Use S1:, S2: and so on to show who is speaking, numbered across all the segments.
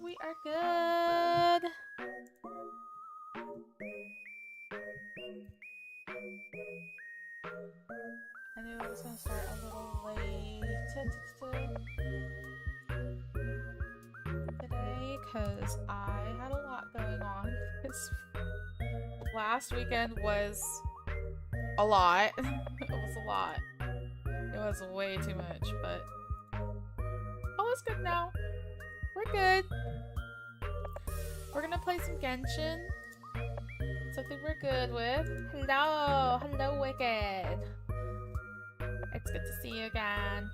S1: We are good. I knew I was gonna start a little late today because I had a lot going on. This last weekend was a lot. It was a lot. It was way too much, but all is good now. We're good. We're gonna play some Genshin. Something we're good with. Hello! Hello, Wicked! It's good to see you again.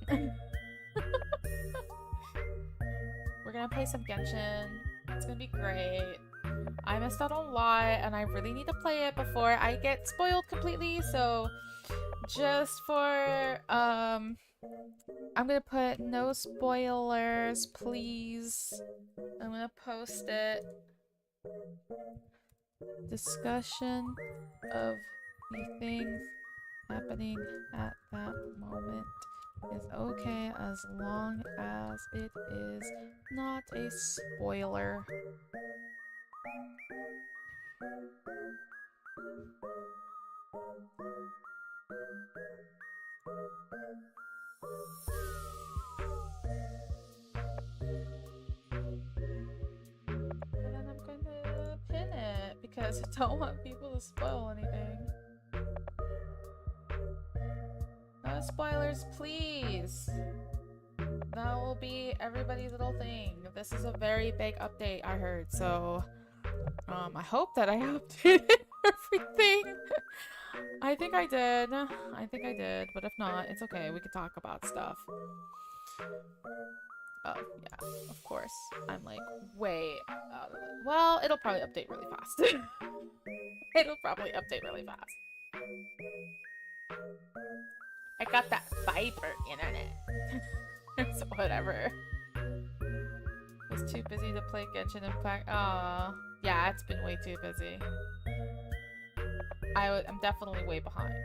S1: We're gonna play some Genshin. It's gonna be great. I missed out on a lot, and I really need to play it before I get spoiled completely, so just for, I'm gonna put no spoilers, please. I'm gonna post it. Discussion of the things happening at that moment is okay as long as it is not a spoiler. Because I don't want people to spoil anything. No spoilers, please! That will be everybody's little thing. This is a very big update, I heard, so I hope that I updated everything. I think I did. But if not, it's okay. We can talk about stuff. Oh, yeah, of course. I'm like way out of it. Well, it'll probably update really fast. It'll probably update really fast. I got that fiber internet. So whatever. Was too busy to play GenshinImpact. Aw. Yeah, it's been way too busy. I'm definitely way behind.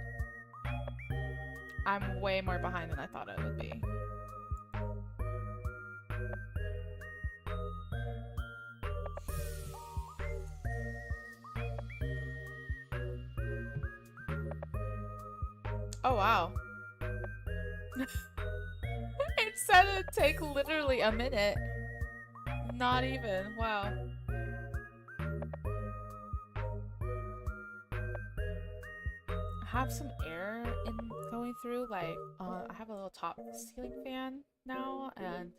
S1: I'm way more behind than I thought I would be. Oh, wow. It said it'd take literally a minute. Not even. Wow. I have some air going through, like, I have a little top ceiling fan now, and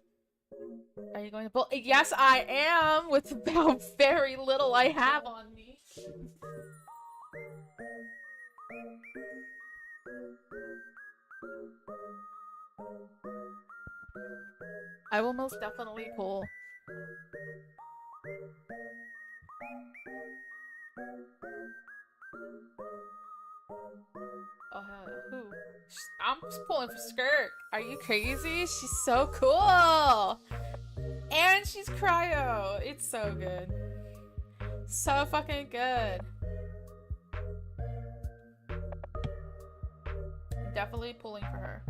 S1: are you going to Yes, I am, with how very little I have on me. I will most definitely pull. Oh, hell yeah. Who? I'm just pulling for Skirk. Are you crazy? She's so cool! And she's cryo! It's so good. So fucking good. I'm definitely pulling for her.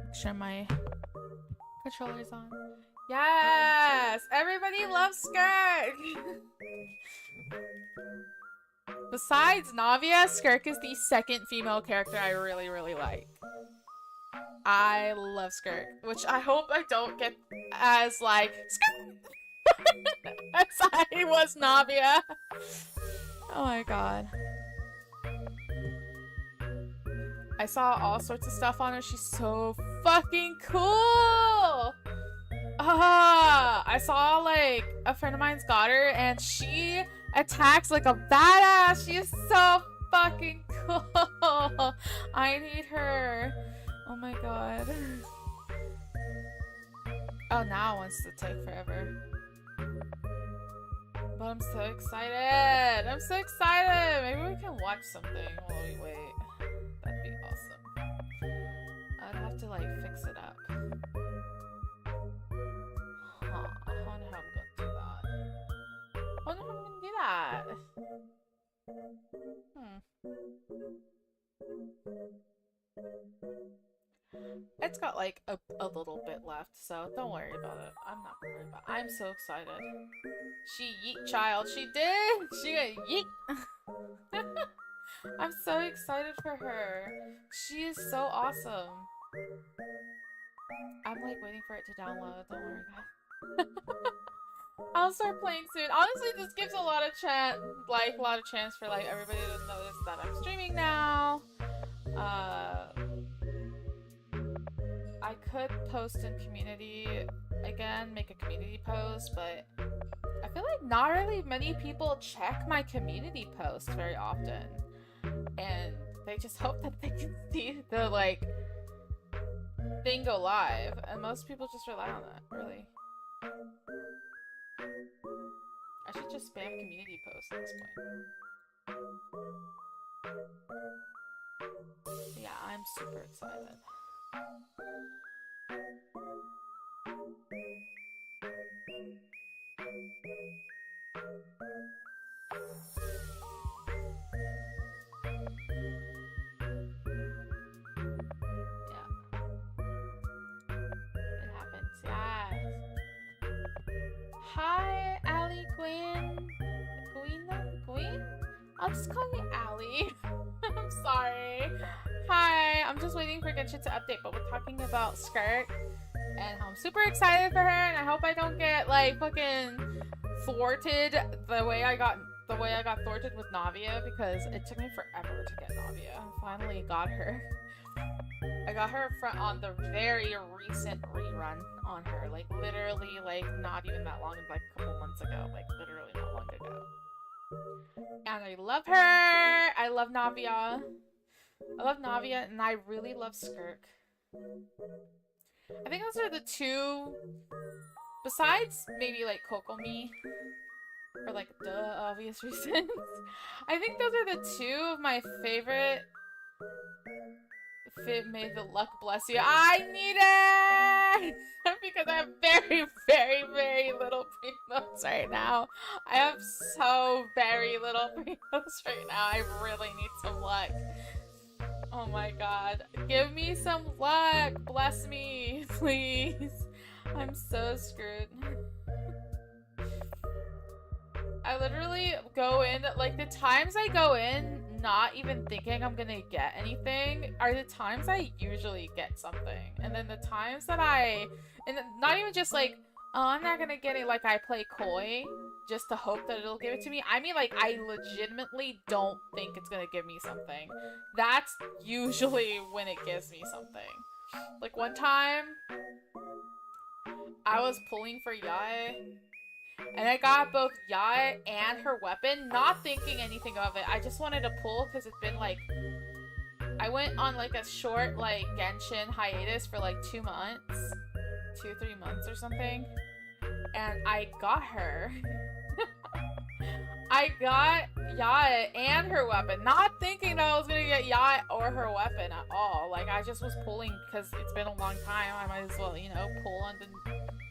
S1: Make sure my controller's on. Yes! Everybody loves Skirk! Besides Navia, Skirk is the second female character I really, really like. I love Skirk, which I hope I don't get as, like, Skirk! As I was Navia. Oh my god. I saw all sorts of stuff on her. She's so fucking cool! I saw, like, a friend of mine's got her, and she attacks like a badass. She is so fucking cool. I need her. Oh my god. Oh, now it wants to take forever. But I'm so excited. I'm so excited. Maybe we can watch something while we wait. That'd be awesome. I'd have to, like, fix it up. Huh. I wonder how I'm gonna do that. I wonder how I'm gonna do that. It's got like a little bit left, so don't worry about it. I'm not worried about it. I'm so excited. She yeet, child. She did! She got yeet! I'm so excited for her. She is so awesome. I'm like waiting for it to download. Don't worry, guys. I'll start playing soon. Honestly, this gives a lot of chance for like everybody to notice that I'm streaming now. I could post in community again, make a community post, but I feel like not really many people check my community posts very often. And they just hope that they can see the like thing go live. And most people just rely on that, really. I should just spam community posts at this point. Yeah, I'm super excited. Yes. Hi, Allie Gwyn. Gwyn? I'll just call you Allie. I'm sorry. Hi, I'm just waiting for Genshin to update, but we're talking about Skirt, and I'm super excited for her, and I hope I don't get like fucking thwarted the way I got thwarted with Navia, because it took me forever to get Navia. I finally got her. I got her on the very recent rerun on her, like literally like not even that long, like a couple months ago, like literally not long ago. And I love her! I love Navia. I love Navia, and I really love Skirk. I think those are the two, besides maybe like Kokomi, for like duh obvious reasons. I think those are the two of my favorite. May the luck bless you. I need it! Because I have very, very, very little primotes right now. I have so very little primotes right now. I really need some luck. Oh my god. Give me some luck! Bless me, please. I'm so screwed. I literally go in, like, the times I go in not even thinking I'm gonna get anything are the times I usually get something. And then the times that and not even just like, oh, I'm not gonna get it, like I play coy just to hope that it'll give it to me. I mean, like, I legitimately don't think it's gonna give me something. That's usually when it gives me something. Like, one time, I was pulling for Yae, and I got both Yae and her weapon, not thinking anything of it. I just wanted to pull because it's been like, I went on like a short like Genshin hiatus for like 2 months, 2-3 months or something, and I got her. I got Yae and her weapon, not thinking that I was gonna get Yae or her weapon at all. Like, I just was pulling because it's been a long time. I might as well, you know, pull on the,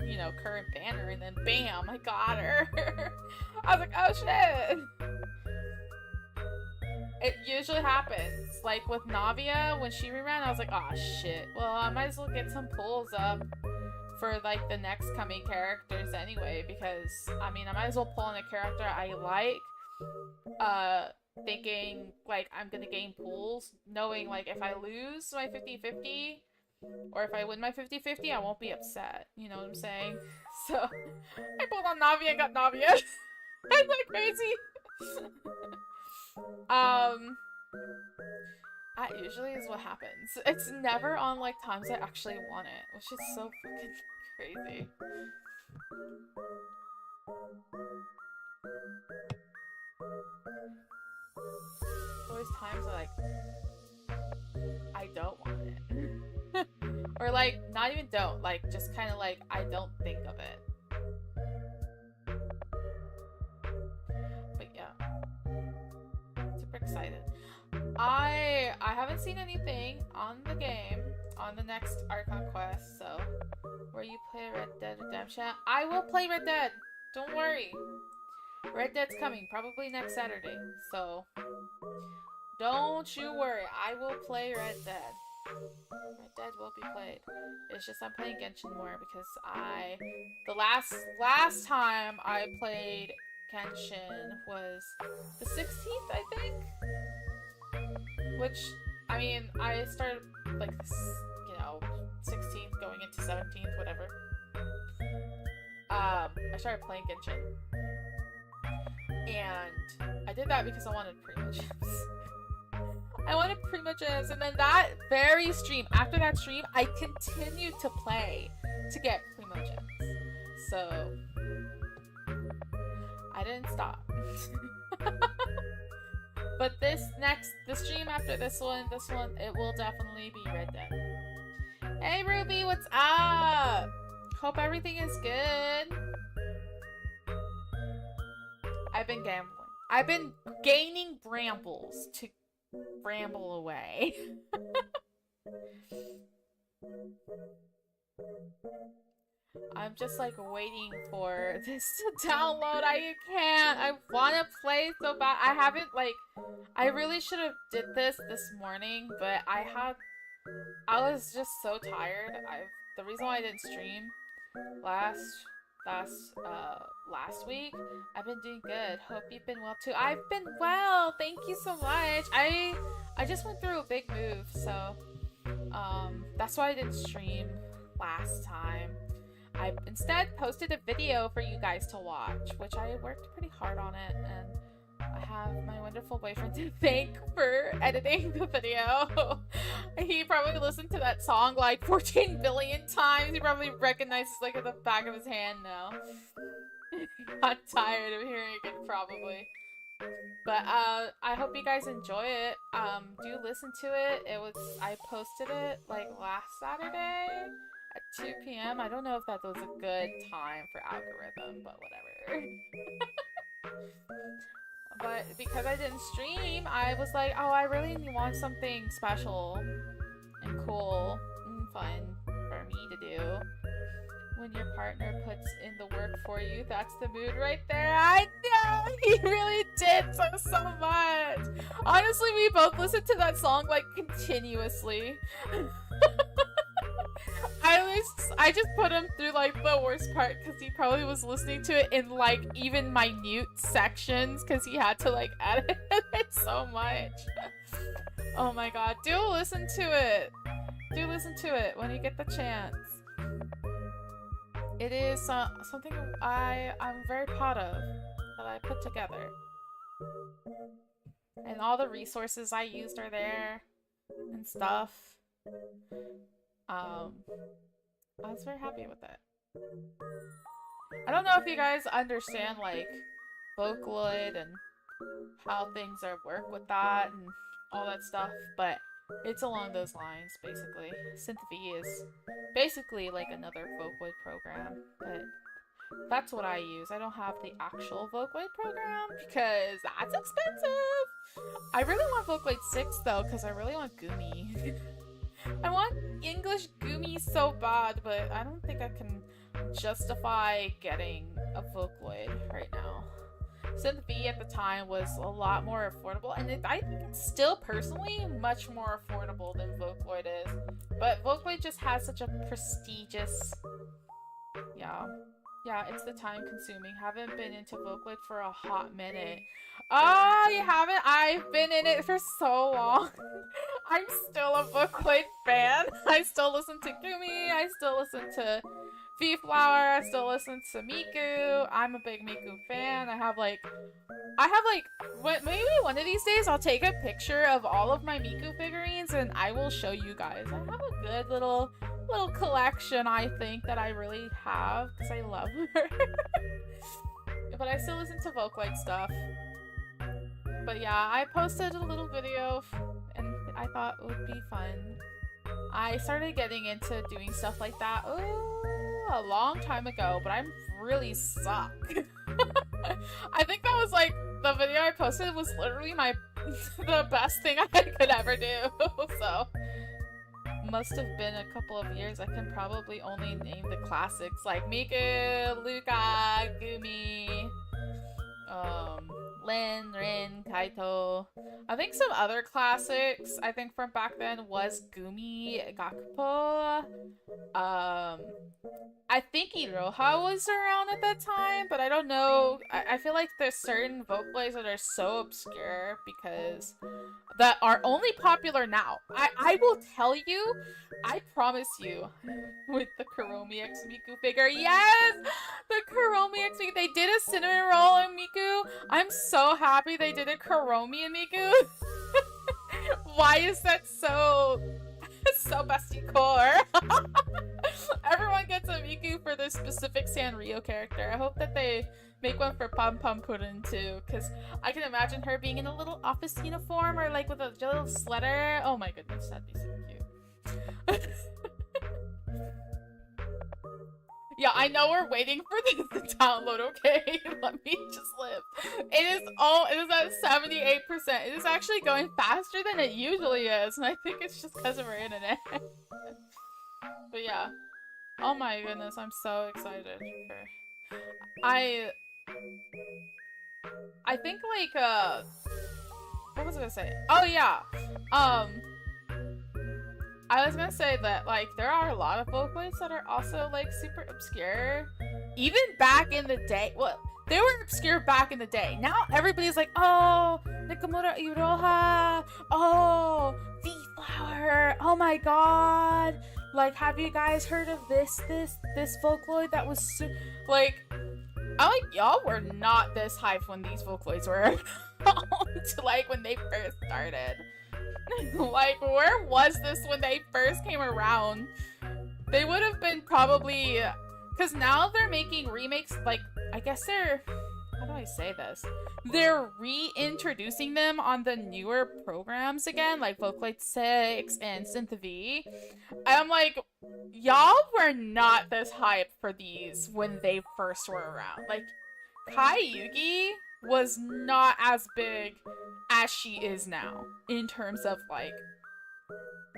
S1: you know, current banner, and then bam, I got her. I was like, oh shit. It usually happens. Like with Navia, when she reran, I was like, oh shit. Well, I might as well get some pulls up for like the next coming characters anyway, because I mean, I might as well pull on a character I like, thinking like I'm gonna gain pulls, knowing like if I lose my 50-50 or if I win my 50-50, I won't be upset. You know what I'm saying? So I pulled on Navia and got Navia. I'm like crazy. That usually is what happens. It's never on like times I actually want it, which is so fucking crazy. Always times are like, I don't want it. Or like, not even don't, like just kind of like, I don't think of it. But yeah, super excited. I haven't seen anything on the game, on the next Archon quest, so where you play Red Dead Redemption. I will play Red Dead! Don't worry! Red Dead's coming, probably next Saturday, so don't you worry, I will play Red Dead. Red Dead will be played. It's just I'm playing Genshin more because the last time I played Genshin was the 16th, I think. Which, I mean, I started like this, 16th going into 17th, whatever. I started playing Genshin. And I did that because I wanted Primo Gems. I wanted Primo Gems, and then that very stream, after that stream, I continued to play to get Primo Gems. So, I didn't stop. But the stream after this one, it will definitely be Red Dead. Hey Ruby, what's up? Hope everything is good. I've been gambling. I've been gaining brambles to ramble away. I'm just like waiting for this to download. I can't. I want to play so bad. I really should have did this morning, but I was just so tired. The reason why I didn't stream last week, I've been doing good. Hope you've been well too. I've been well. Thank you so much. I just went through a big move, so that's why I didn't stream last time. I instead posted a video for you guys to watch, which I worked pretty hard on it, and I have my wonderful boyfriend to thank for editing the video. He probably listened to that song like 14 billion times. He probably recognizes like at the back of his hand now. Got tired of hearing it probably. But I hope you guys enjoy it. Do listen to it. I posted it like last Saturday at 2 p.m. I don't know if that was a good time for algorithm, but whatever. But because I didn't stream, I was like, oh, I really want something special and cool and fun for me to do. When your partner puts in the work for you, that's the mood right there. I know! He really did so much! Honestly, we both listened to that song like continuously. I just put him through like the worst part because he probably was listening to it in like even minute sections because he had to like edit it so much. Oh my god, do listen to it. Do listen to it when you get the chance. It is something I'm very proud of that I put together. And all the resources I used are there and stuff. I was very happy with it. I don't know if you guys understand like Vocaloid and how things work with that and all that stuff, but it's along those lines basically. NympheaVT is basically like another Vocaloid program, but that's what I use. I don't have the actual Vocaloid program because that's expensive. I really want Vocaloid 6 though because I really want Gumi. I want English Gumi so bad, but I don't think I can justify getting a Vocaloid right now. NympheaVT at the time was a lot more affordable, and I think it's still personally much more affordable than Vocaloid is. But Vocaloid just has such a prestigious... Yeah, it's the time consuming. Haven't been into Vocaloid for a hot minute. Oh, you haven't? I've been in it for so long. I'm still a Vocaloid fan. I still listen to Gumi. I still listen to V-Flower. I still listen to Miku. I'm a big Miku fan. I have like, maybe one of these days I'll take a picture of all of my Miku figurines and I will show you guys. I have a good little collection, I think, that I really have because I love her. But I still listen to Vocaloid stuff. But yeah, I posted a little video and I thought it would be fun. I started getting into doing stuff like that a long time ago, but I'm really suck. I think that was like the video I posted was literally the best thing I could ever do. So must have been a couple of years. I can probably only name the classics like Miku, Luca, Gumi, Lin, Rin, Kaito. I think some other classics I think from back then was Gumi, Gakupo. I think Iroha was around at that time, but I don't know. I feel like there's certain Vocaloids that are so obscure because that are only popular now. I will tell you, I promise you, with the Kuromi X Miku figure, yes! The Kuromi X Miku, they did a cinnamon roll in Miku. I'm so happy they did a Kuromi in Miku. Why is that so bestie core? Everyone gets a Miku for their specific Sanrio character. I hope that they make one for Pom Pom Puddin too, because I can imagine her being in a little office uniform or like with a little sweater. Oh my goodness, that'd be so cute. Yeah, I know we're waiting for this to download, okay? Let me just live. It is at 78%. It is actually going faster than it usually is, and I think it's just because of our internet. But yeah. Oh my goodness, I'm so excited for... I think like, what was I gonna say? Oh yeah, I was gonna say that, like, there are a lot of Vocaloids that are also, like, super obscure. Even back in the day, well, they were obscure back in the day. Now everybody's like, oh, Nakamura Iroha, oh, V-Flower, oh my god. Like, have you guys heard of this Vocaloid that was like, y'all were not this hyped when these Vocaloids were like, when they first started. Like, where was this when they first came around? They would have been probably... Because now they're making remakes, like, I guess they're... How do I say this? They're reintroducing them on the newer programs again, like Vocaloid 6 and NympheaVT. I'm like, y'all were not this hyped for these when they first were around. Like, Kai Yugi was not as big as she is now in terms of like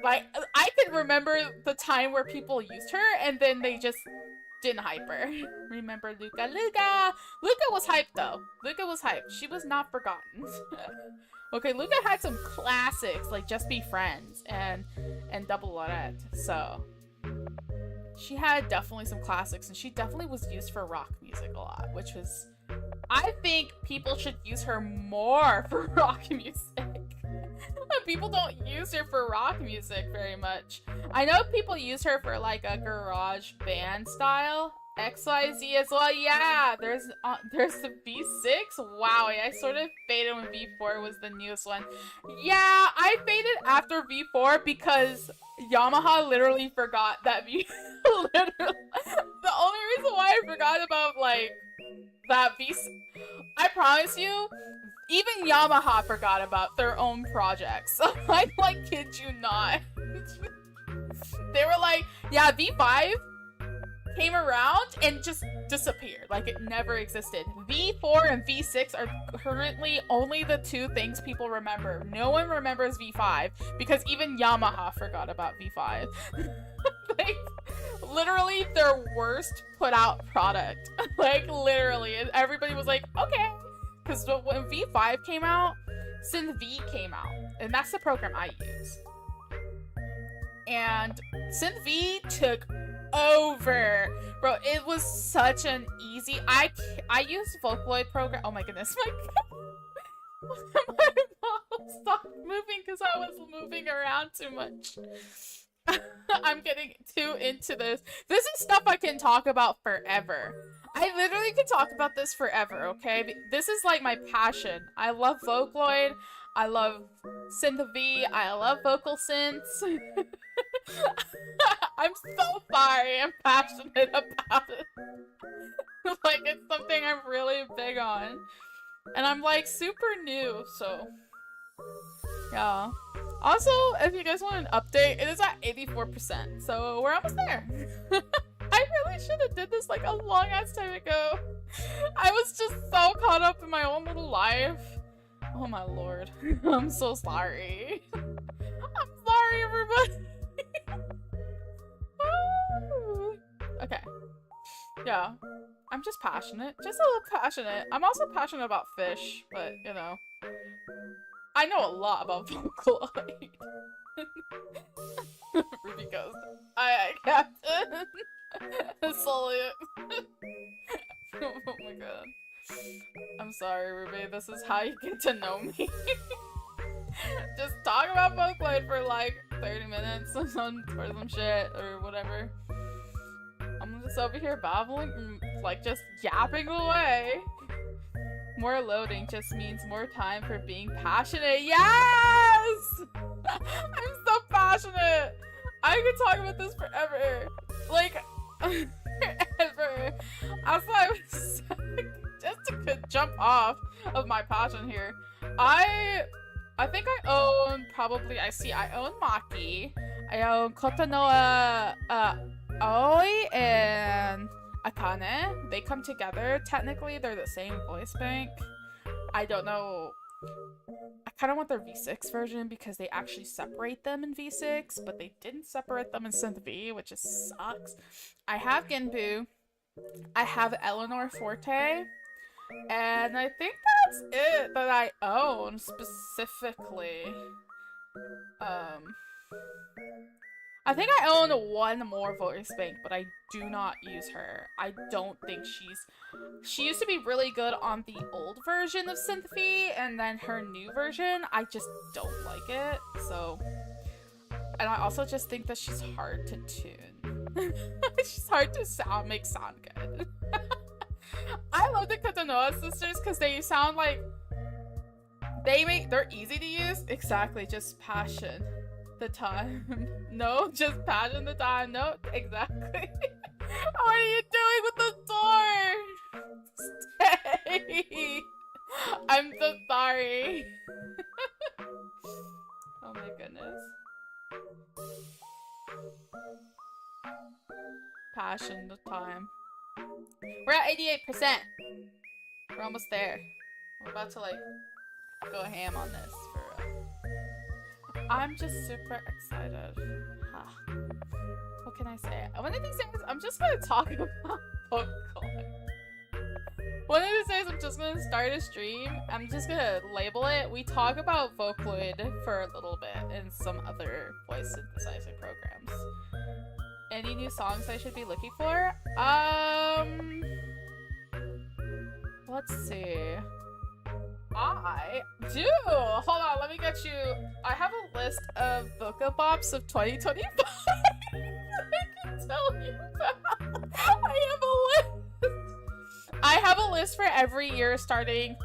S1: I can remember the time where people used her and then they just didn't hype her. Remember Luca? Luca was hyped though. Luca was hyped. She was not forgotten. Okay, Luca had some classics like Just Be Friends and Double Lorette. So she had definitely some classics, and she definitely was used for rock music a lot, which was, I think people should use her more for rock music. People don't use her for rock music very much. I know people use her for like a garage band style. XYZ as well. Yeah, there's the V6. Wow, I sort of faded when V4 was the newest one. Yeah, I faded after V4 because Yamaha literally forgot that V. Literally, the only reason why I forgot about like that V. I promise you, even Yamaha forgot about their own projects. I like kid you not. They were like, yeah, V5 came around and just disappeared. Like it never existed. V4 and V6 are currently only the two things people remember. No one remembers V5 because even Yamaha forgot about V5. Like, literally their worst put out product. Like, literally. And everybody was like, okay. Because when V5 came out, NympheaVT came out. And that's the program I use. And NympheaVT took over. Bro, it was such an easy... I used Vocaloid program... Oh my goodness. My mom stopped moving because I was moving around too much. I'm getting too into this. This is stuff I can talk about forever. I literally could talk about this forever, okay? This is like my passion. I love Vocaloid. I love NympheaVT. I love vocal synths. I'm so sorry. I'm passionate about it. Like, it's something I'm really big on. And I'm like super new, so yeah. Also, if you guys want an update, it is at 84%, so we're almost there. I really should have did this like a long ass time ago. I was just so caught up in my own little life. Oh my lord. I'm so sorry. I'm sorry, everybody. Okay. Yeah. I'm just passionate. Just a little passionate. I'm also passionate about fish, but, you know. I know a lot about Vocaloid. Ruby Ghost. Aye, Captain. Salute. Oh my god. I'm sorry, Ruby. This is how you get to know me. Just talk about Vocaloid for like 30 minutes or some shit or whatever. I'm just over here babbling, like just yapping away. More loading just means more time for being passionate. Yes! I'm so passionate. I could talk about this forever. Like, forever. As I was just to jump off of my passion here. I think I own probably, I own Maki. I own Kotonoa Aoi and Akane. They come together. Technically, they're the same voice bank. I don't know. I kind of want their V6 version because they actually separate them in V6, but they didn't separate them in Synth V, which just sucks. I have Genbu. I have Eleanor Forte. And I think that's it that I own specifically. I think I own one more voice bank, but I do not use her. I don't think she used to be really good on the old version of Synth V, and then her new version, I just don't like it, so. And I also just think that she's hard to tune. She's hard to make sound good. I love the Kotonoa sisters because they sound like they're easy to use. Exactly, just passion the time. No, just passion the time. No, exactly. What are you doing with the door? Stay. I'm so sorry. Oh my goodness. Passion the time. We're at 88%. We're almost there. We're about to like go ham on this for I'm just super excited. Huh. What can I say? One of these days, I'm just gonna talk about Vocaloid. One of these days, I'm just gonna start a stream. I'm just gonna label it. We talk about Vocaloid for a little bit in some other voice synthesizing programs. Any new songs I should be looking for? Let's see. I do! Hold on, let me get you. I have a list of Vocabops of 2025. I can tell you that. I have a list for every year starting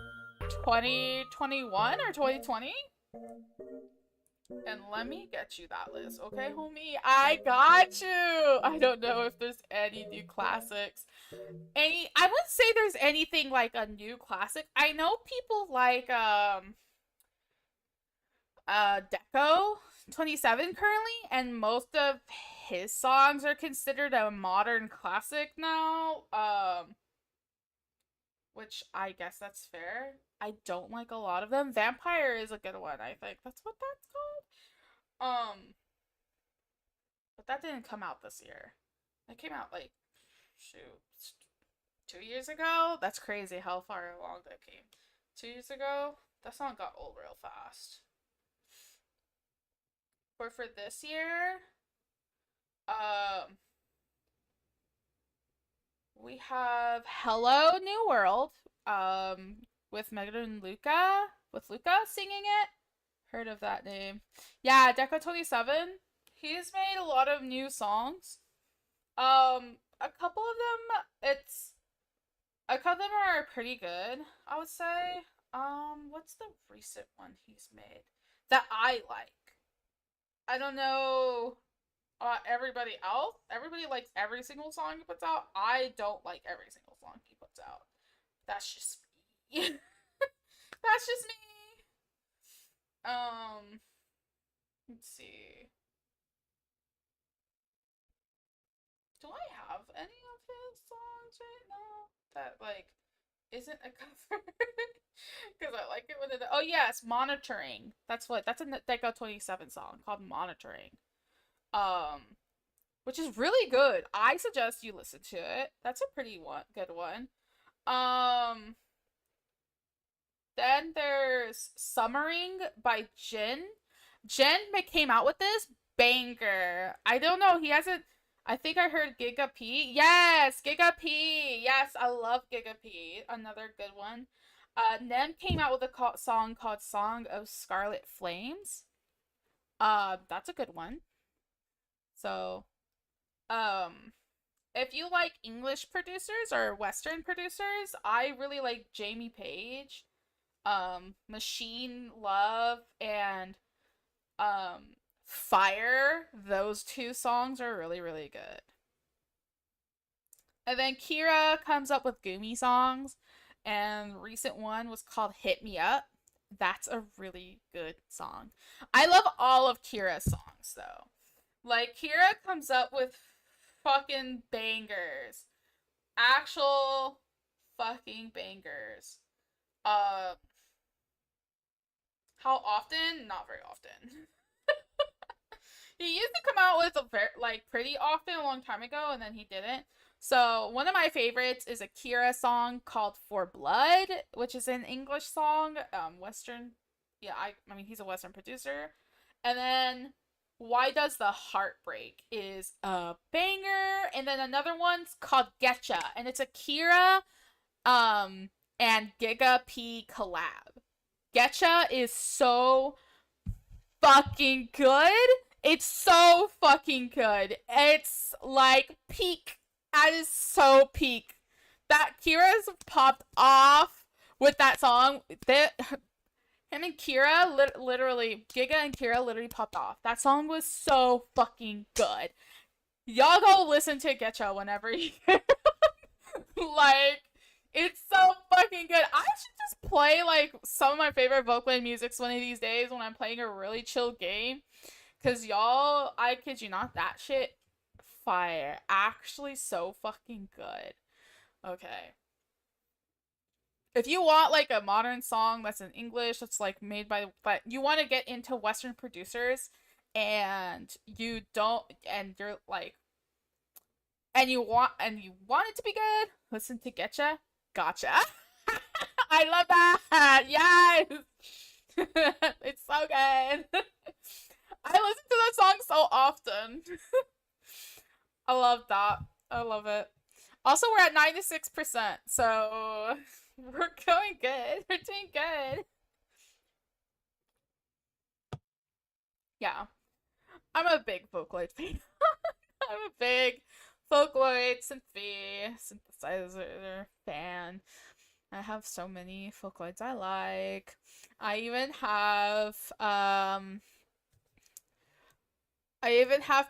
S1: 2021 or 2020. And let me get you that list, okay, homie? I got you! I don't know if there's any new classics. I wouldn't say there's anything like a new classic. I know people like, Deco 27 currently, and most of his songs are considered a modern classic now. Which I guess that's fair. I don't like a lot of them. Vampire is a good one, I think. That's what that's called? But that didn't come out this year. It came out like, shoot, 2 years ago? That's crazy how far along that came. 2 years ago? That song got old real fast. For this year, we have Hello New World, with Megan and Luca, with Luca singing it. Heard of that name. Yeah, Deco 27. He's made a lot of new songs. A couple of them are pretty good, I would say. What's the recent one he's made that I like? I don't know everybody else. Everybody likes every single song he puts out. I don't like every single song he puts out. That's just me. That's just me. Let's see. Do I have any of his songs right now that like isn't a cover? Because I like it when it. Oh yes, Monitoring. That's a Deco 27 song called Monitoring. which is really good. I suggest you listen to it. That's a pretty good one. Um, then there's Summering by Jin. Jin came out with this banger. I don't know. He hasn't. I think I heard Giga P. Yes, Giga P. Yes, I love Giga P. Another good one. Nem came out with a song called "Song of Scarlet Flames." That's a good one. So, um, if you like English producers or Western producers, I really like Jamie Page, Machine Love, and Fire. Those two songs are really, really good. And then Kira comes up with Gumi songs, and recent one was called Hit Me Up. That's a really good song. I love all of Kira's songs though. Like Kira comes up with fucking bangers. Actual fucking bangers. Uh how often? Not very often. He used to come out with a very pretty often a long time ago, and then he didn't. So one of my favorites is a Kira song called "For Blood," which is an English song, Western. Yeah, I mean he's a Western producer, and then "Why Does the Heart Break" is a banger, and then another one's called "Getcha," and it's a Kira, and Giga P collab. Getcha is so fucking good. It's so fucking good. It's like peak. That is so peak. That Kira's popped off with that song. Him and Kira literally, Giga and Kira literally popped off. That song was so fucking good. Y'all go listen to Getcha whenever you like. It's so fucking good. I should just play like some of my favorite Vocaloid musics one of these days when I'm playing a really chill game. Cause y'all, I kid you not, that shit fire. Actually so fucking good. Okay. If you want like a modern song that's in English, that's like made by, but you want to get into Western producers and you don't, and you're like, and you want it to be good, listen to Getcha. Gotcha. I love that. Yes. It's so good. I listen to that song so often. I love that. I love it. Also, we're at 96%, so we're going good. We're doing good. Yeah. I'm a big Vocaloid fan. I'm a big Vocaloid synthesizer fan. I have so many Vocaloids I like. I even have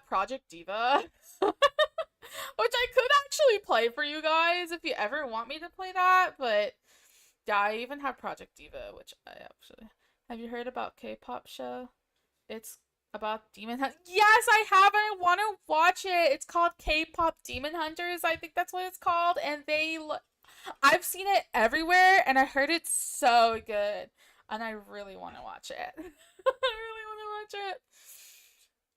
S1: Project Diva, which I could actually play for you guys if you ever want me to play that, but yeah, I even have Project Diva, which I actually... Have you heard about K-pop show? It's about Demon Hunt. Yes, I have. I want to watch it. It's called K-pop Demon Hunters. I think that's what it's called, and I've seen it everywhere, and I heard it's so good, and I really want to watch it. I really want to watch it.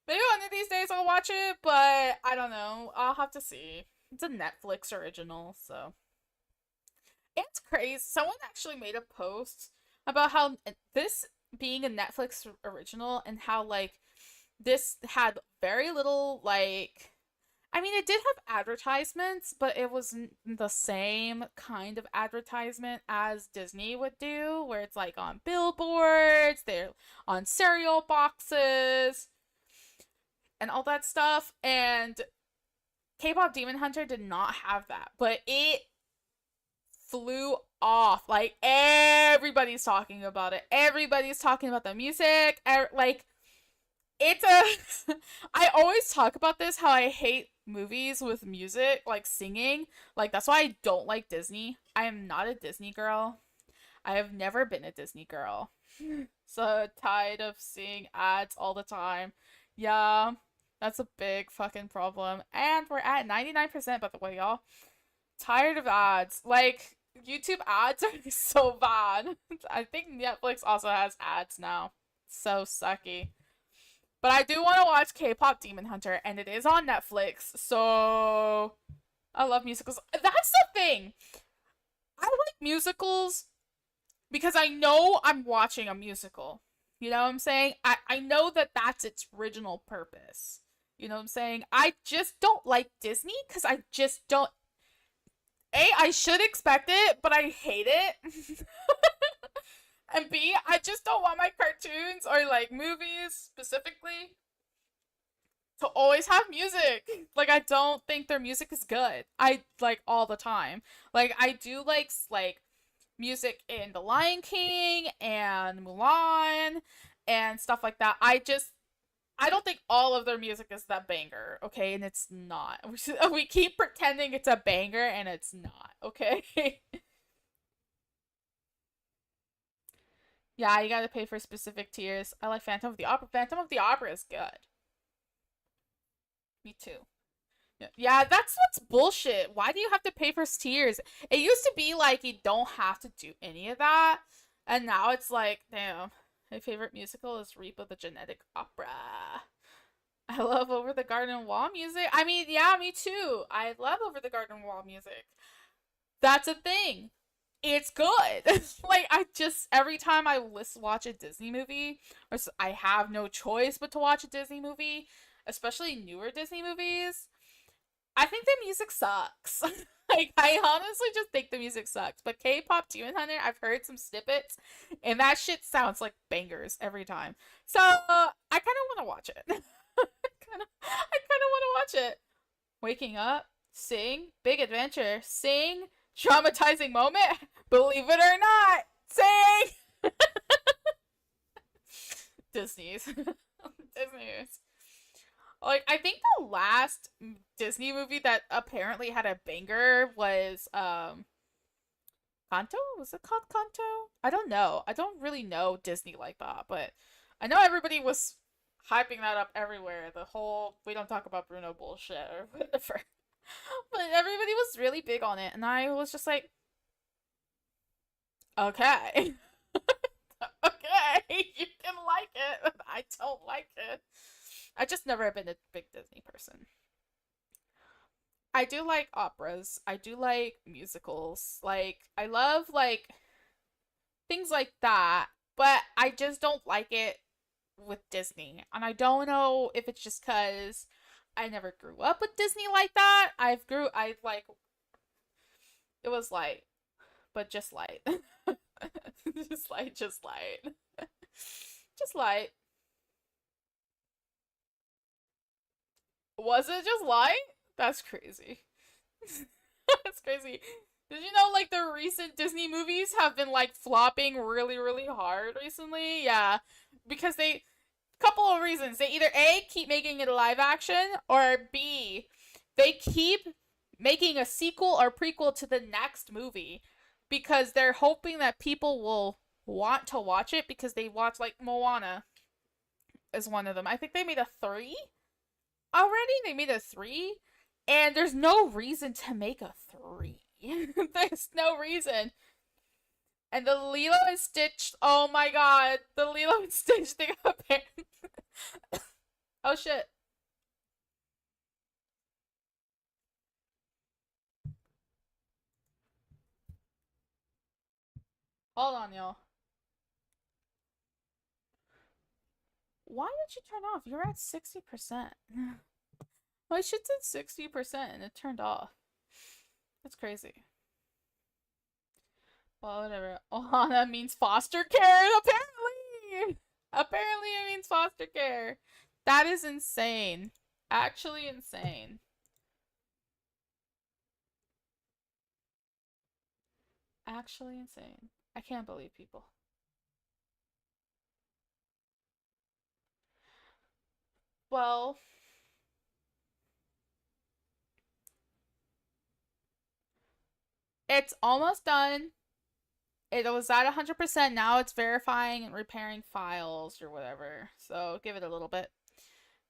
S1: Maybe one of these days I'll watch it, but I don't know. I'll have to see. It's a Netflix original, so. It's crazy. Someone actually made a post about how this being a Netflix original and how, like, this had very little, like... I mean, it did have advertisements, but it wasn't the same kind of advertisement as Disney would do, where it's, like, on billboards, they're on cereal boxes, and all that stuff, and K-pop Demon Hunter did not have that, but it flew off. Like, everybody's talking about it. Everybody's talking about the music. Like, it's a... I always talk about this, how I hate movies with music, like singing. Like, that's why I don't like Disney. I am not a Disney girl. I have never been a Disney girl. So tired of seeing ads all the time. Yeah, that's a big fucking problem. And we're at 99%, by the way, y'all. Tired of ads. Like, YouTube ads are so bad. I think Netflix also has ads now. So sucky. But I do want to watch K-pop Demon Hunter, and it is on Netflix, so I love musicals. That's the thing. I like musicals because I know I'm watching a musical. You know what I'm saying? I know that that's its original purpose. You know what I'm saying? I just don't like Disney because I just don't. A, I should expect it, but I hate it. And B, I just don't want my cartoons or like movies specifically to always have music. Like I don't think their music is good. I like all the time. Like I do like music in The Lion King and Mulan and stuff like that. I don't think all of their music is that banger, okay? And it's not. We keep pretending it's a banger and it's not, okay? Yeah, you gotta pay for specific tiers. I like Phantom of the Opera. Phantom of the Opera is good. Me too. Yeah, that's what's bullshit. Why do you have to pay for tiers? It used to be like you don't have to do any of that. And now it's like, damn. My favorite musical is Reap of the Genetic Opera. I love Over the Garden Wall music. I mean, yeah, me too. I love Over the Garden Wall music. That's a thing. It's good. Like I just every time I watch a Disney movie, or I have no choice but to watch a Disney movie, especially newer Disney movies, I think the music sucks. Like I honestly just think the music sucks. But K-pop Demon Hunter, I've heard some snippets, and that shit sounds like bangers every time. So I kind of want to watch it. I kind of want to watch it. Waking up, sing, big adventure, sing, traumatizing moment. Believe it or not, sing. Disney's, Disney's. Like I think the last Disney movie that apparently had a banger was Kanto? Was it called Kanto? I don't know. I don't really know Disney like that, but I know everybody was hyping that up everywhere. The whole we don't talk about Bruno bullshit or whatever. But everybody was really big on it, and I was just like, okay. Okay, you can like it, but I don't like it. I just never been a big Disney person. I do like operas. I do like musicals. Like I love like things like that, but I just don't like it with Disney. And I don't know if it's just cuz I never grew up with Disney like that. I like it was light, but just light. Just light, just light. Just light. Was it just light? That's crazy. That's crazy. Did you know like the recent Disney movies have been like flopping really, really hard recently? Yeah. Because they couple of reasons. They either A keep making it a live action or B they keep making a sequel or prequel to the next movie because they're hoping that people will want to watch it because they watch like Moana is one of them. I think they made a 3 already. They made a 3 and there's no reason to make a 3. There's no reason. And the Lilo and Stitch, oh my god, the Lilo and Stitch thing apparently. Oh shit. Hold on, y'all. Why did you turn off? You're at 60%. My shit's at 60% and it turned off. That's crazy. Well, whatever. Ohana means foster care, apparently! Apparently it means foster care. That is insane. Actually insane. Actually insane. I can't believe people. Well, it's almost done. It was at 100%. Now it's verifying and repairing files or whatever. So give it a little bit.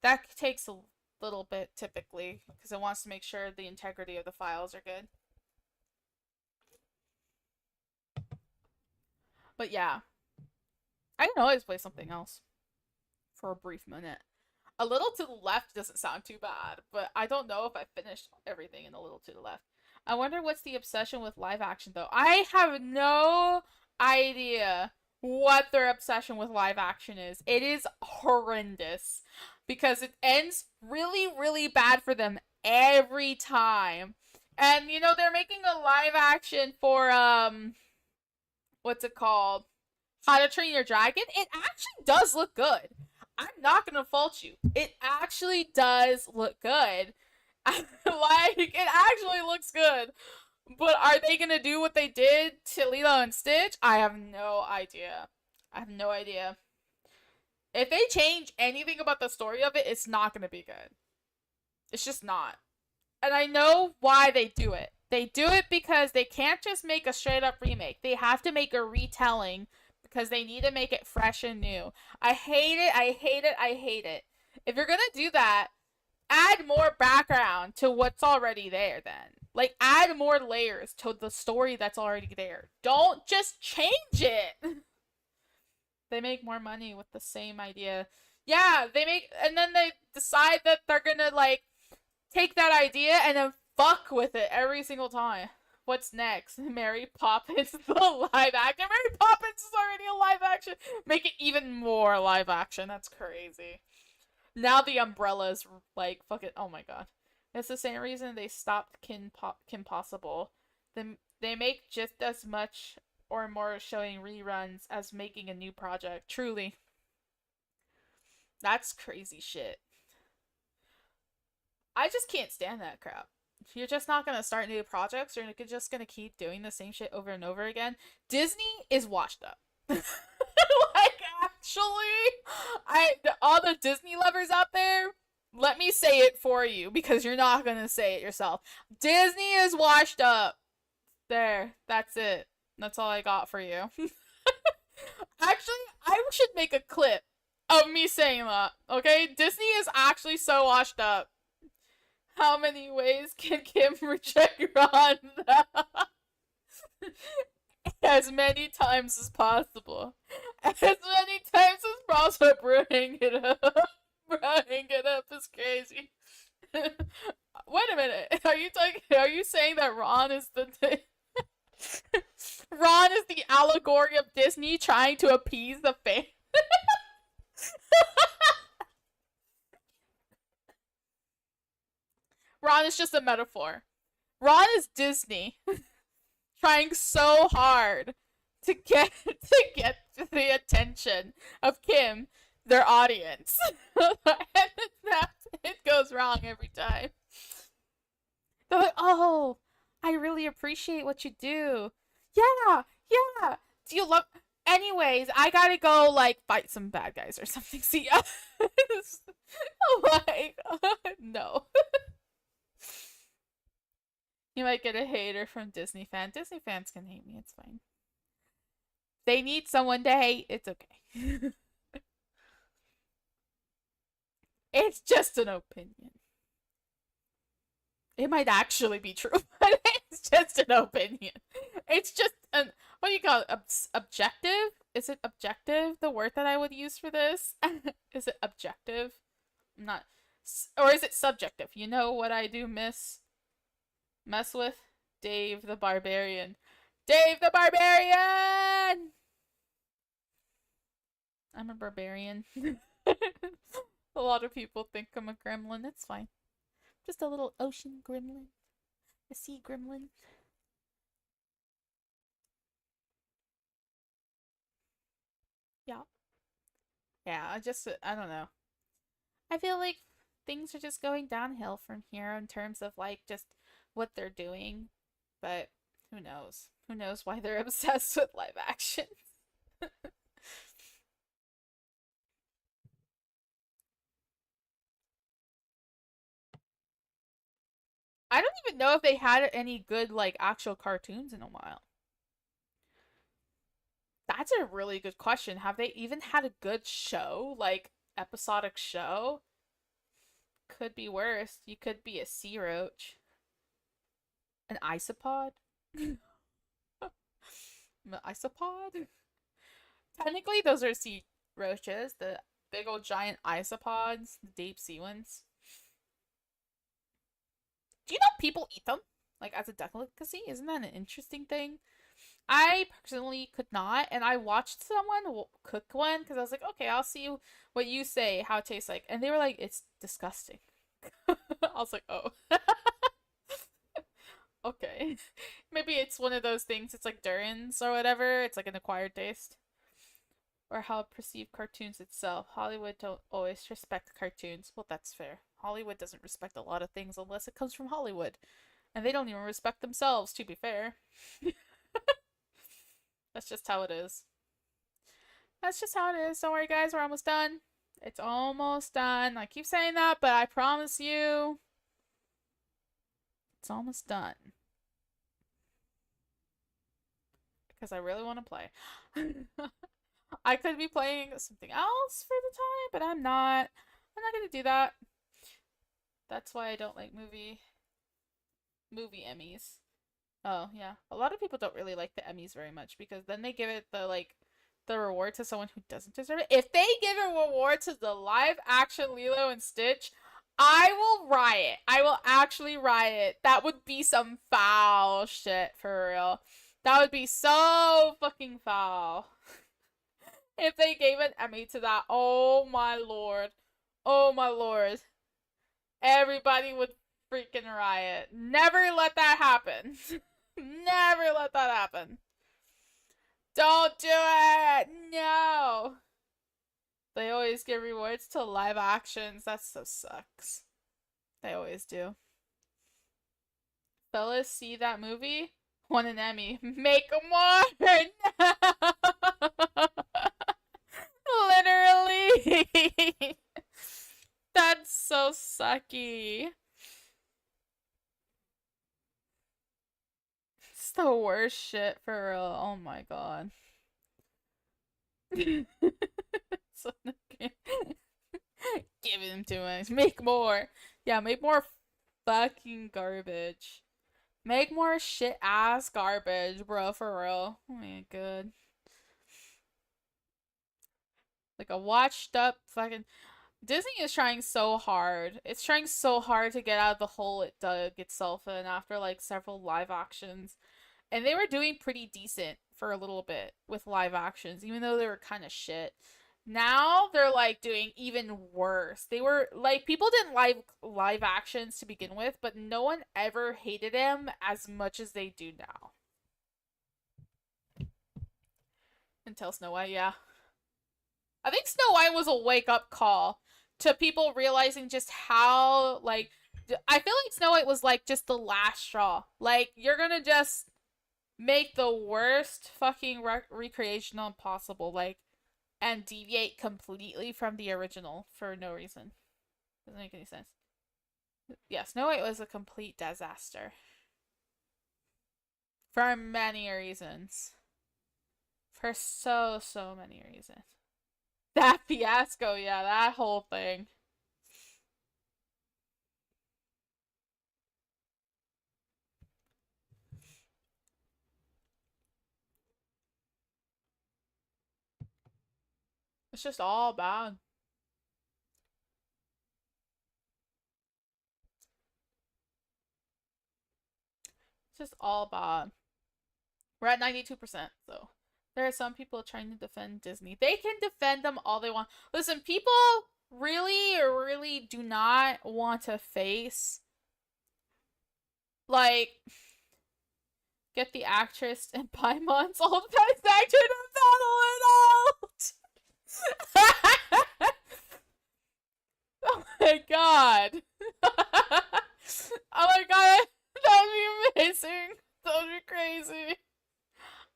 S1: That takes a little bit typically because it wants to make sure the integrity of the files are good. But yeah, I can always play something else for a brief minute. A Little to the Left doesn't sound too bad, but I don't know if I finished everything in A Little to the Left. I wonder what's the obsession with live action, though. I have no idea what their obsession with live action is. It is horrendous because it ends really, really bad for them every time. And, you know, they're making a live action for, what's it called? How to Train Your Dragon. It actually does look good. I'm not gonna fault you. It actually does look good. Like, it actually looks good. But are they gonna do what they did to Lilo and Stitch? I have no idea. I have no idea. If they change anything about the story of it, it's not gonna be good. It's just not. And I know why they do it. They do it because they can't just make a straight up remake. They have to make a retelling because they need to make it fresh and new. I hate it. I hate it. I hate it. If you're gonna do that, add more background to what's already there then. Like, add more layers to the story that's already there. Don't just change it. They make more money with the same idea. Yeah, and then they decide that they're gonna, like, take that idea and then fuck with it every single time. What's next? Mary Poppins, the live action? Mary Poppins is already a live action. Make it even more live action. That's crazy. Now the Umbrella's like, fuck it. Oh my god. It's the same reason they stopped Kim Possible. They make just as much or more showing reruns as making a new project. Truly. That's crazy shit. I just can't stand that crap. You're just not gonna start new projects. You're just gonna keep doing the same shit over and over again. Disney is washed up. Like, actually, all the Disney lovers out there, let me say it for you because you're not gonna say it yourself. Disney is washed up. There, that's it. That's all I got for you. Actually, I should make a clip of me saying that. Okay, Disney is actually so washed up. How many ways can Kim reject Ron? As many times as possible. As many times as possible. Bring it up. Bring it up is crazy. Wait a minute. Are you saying that Ron is the Ron is the allegory of Disney trying to appease the fans? Ron is just a metaphor. Ron is Disney trying so hard to get the attention of Kim, their audience. And it goes wrong every time. They're like, "Oh, I really appreciate what you do. Yeah, yeah. Do you love Anyways, I gotta go, like, fight some bad guys or something. See ya." Oh my god, no. You might get a hater from Disney fan. Disney fans can hate me, it's fine. They need someone to hate, it's okay. It's just an opinion. It might actually be true, but it's just an opinion. It's just an, what do you call it? Objective? Is it objective, the word that I would use for this? Is it objective? I'm not. Or is it subjective? You know what I do mess with? Dave the Barbarian. Dave the Barbarian! I'm a barbarian. A lot of people think I'm a gremlin. It's fine. Just a little ocean gremlin. A sea gremlin. Yeah. Yeah, I don't know. I feel like things are just going downhill from here in terms of, like, just what they're doing. But who knows? Who knows why they're obsessed with live action? I don't even know if they had any good, like, actual cartoons in a while. That's a really good question. Have they even had a good show? Like, episodic show? Could be worse. You could be a sea roach. An isopod? An isopod? Technically, those are sea roaches. The big old giant isopods, the deep sea ones. Do you know people eat them? Like as a delicacy? Isn't that an interesting thing? I personally could not, and I watched someone cook one because I was like, okay, I'll see what you say, how it tastes like. And they were like, it's disgusting. I was like, oh. Okay. Maybe it's one of those things, it's like Durin's or whatever. It's like an acquired taste. Or how perceived cartoons itself. Hollywood don't always respect cartoons. Well, that's fair. Hollywood doesn't respect a lot of things unless it comes from Hollywood. And they don't even respect themselves, to be fair. That's just how it is. That's just how it is. Don't worry, guys. We're almost done. It's almost done. I keep saying that, but I promise you, it's almost done. Because I really want to play. I could be playing something else for the time, but I'm not. I'm not going to do that. That's why I don't like movie Emmys. Oh, yeah. A lot of people don't really like the Emmys very much because then they give it the reward to someone who doesn't deserve it. If they give a reward to the live action Lilo and Stitch, I will riot. I will actually riot. That would be some foul shit for real. That would be so fucking foul. If they gave an Emmy to that, oh my lord. Oh my lord. Everybody would freaking riot. Never let that happen. Never let that happen. Don't do it! No! They always give rewards to live actions. That so sucks. They always do. Fellas, see that movie? Won an Emmy. Make more! Literally! That's so sucky. It's the worst shit for real. Oh my god. So give him too much. Make more. Yeah, make more fucking garbage. Make more shit ass garbage, bro, for real. Oh my god. Like a washed up fucking. Disney is trying so hard. It's trying so hard to get out of the hole it dug itself in after like several live actions. And they were doing pretty decent for a little bit with live actions, even though they were kind of shit. Now they're like doing even worse. They were like people didn't like live actions to begin with, but no one ever hated them as much as they do now. Until Snow White, yeah. I think Snow White was a wake up call to people realizing just how like I feel like Snow White was like just the last straw. Like you're gonna just make the worst fucking recreational possible, like, and deviate completely from the original for no reason. Doesn't make any sense. Yeah, Snow White was a complete disaster. For many reasons. For so many reasons. That fiasco, yeah, that whole thing. It's just all bad. It's just all bad. We're at 92%, so there are some people trying to defend Disney. They can defend them all they want. Listen, people really do not want to face like get the actress and Paimon's old best actor to battle it out. Oh my god. Oh my god, that would be amazing. That would be crazy.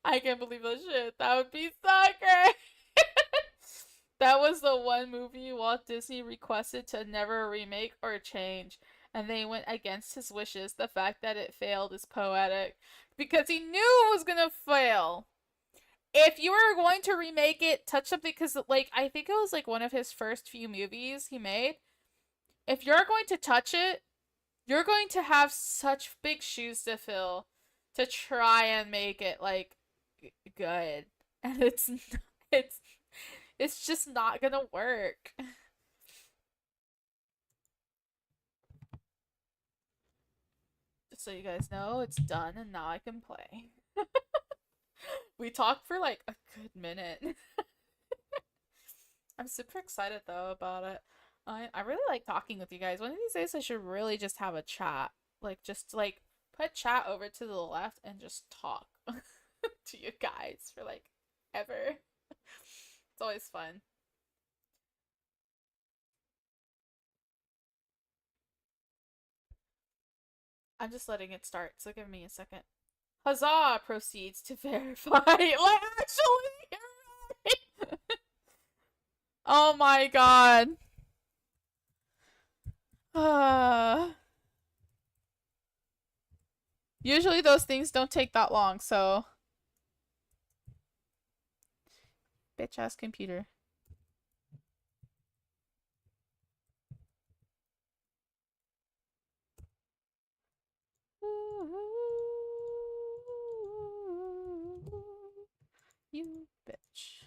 S1: I can't believe that shit. That would be so great. That was the one movie Walt Disney requested to never remake or change, and they went against his wishes. The fact that it failed is poetic because he knew it was gonna fail. If you were going to remake it, touch something, because like I think it was like one of his first few movies he made. If you're going to touch it, you're going to have such big shoes to fill to try and make it like good, and it's It's just not gonna work. Just so you guys know, it's done and now I can play. We talked for like a good minute. I'm super excited though about it. I really like talking with you guys. One of these days I should really just have a chat. Like just like put chat over to the left and just talk to you guys for like ever. It's always fun. I'm just letting it start, so give me a second. Huzzah! Proceeds to verify. Like, actually, right. Oh my god. Usually those things don't take that long, so. Bitch ass computer. You bitch.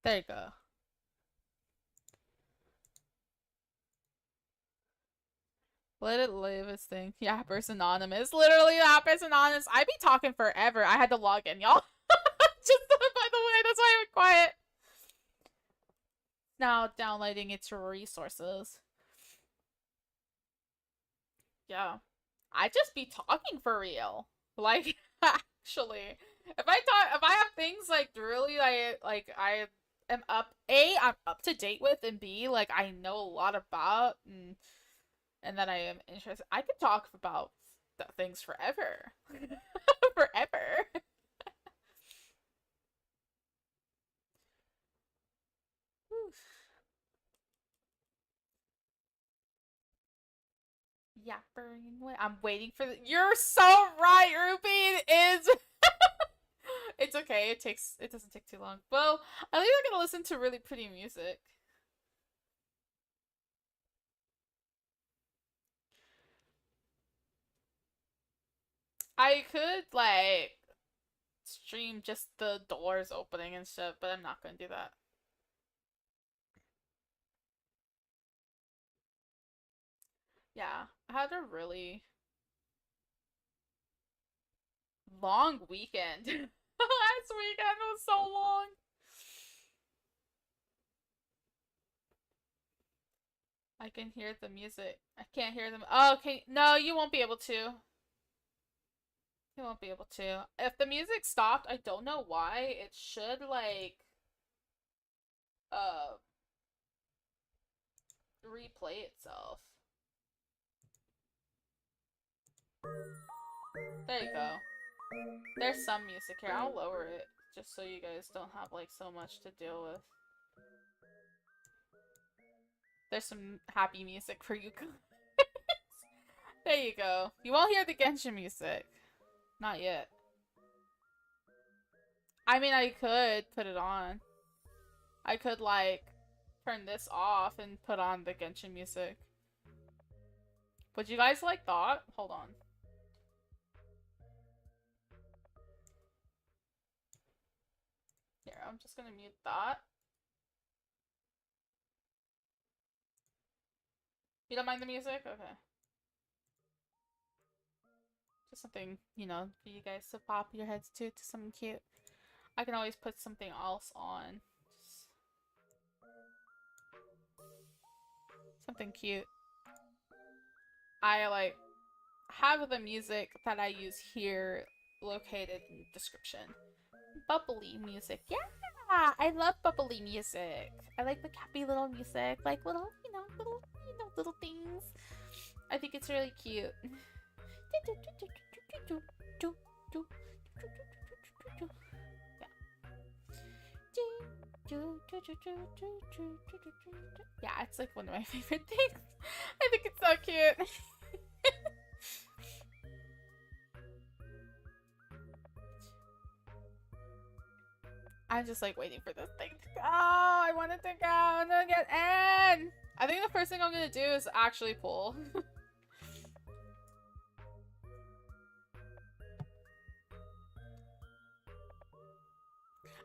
S1: There you go. Let it live its thing. Yappers Anonymous. Literally Yappers Anonymous. I be talking forever. I had to log in, y'all. Just by the way, that's why I went quiet. Now downloading its resources. Yeah. I just be talking for real. Like, actually. If I have things like really I am I'm up to date with, and B, like I know a lot about and that I am interested. I can talk about things forever. Forever. Yappering away. I'm waiting for the. You're so right, Ruby. It is. It's okay. It doesn't take too long. Well, at least I'm gonna listen to really pretty music. I could like stream just the doors opening and stuff, but I'm not gonna do that. Yeah, I had a really long weekend. Last weekend was so long. I can hear the music. I can't hear them. Oh, okay. No, you won't be able to. You won't be able to. If the music stopped, I don't know why. It should like uh replay itself. There you go. There's some music here. I'll lower it just so you guys don't have like so much to deal with. There's some happy music for you guys. There you go. You won't hear the Genshin music. Not yet. I mean, I could put it on. I could like turn this off and put on the Genshin music. Would you guys like that? Hold on. Here, I'm just gonna mute that. You don't mind the music? Okay. Just something, you know, for you guys to pop your heads to something cute. I can always put something else on. Just something cute. I like have the music that I use here located in the description. Bubbly music. Yeah! I love bubbly music. I like the happy little music. Like little, little things. I think it's really cute. Yeah, it's like one of my favorite things. I think it's so cute. I'm just like waiting for this thing to go. I want it to go. I'm gonna get in. I think the first thing I'm gonna do is actually pull.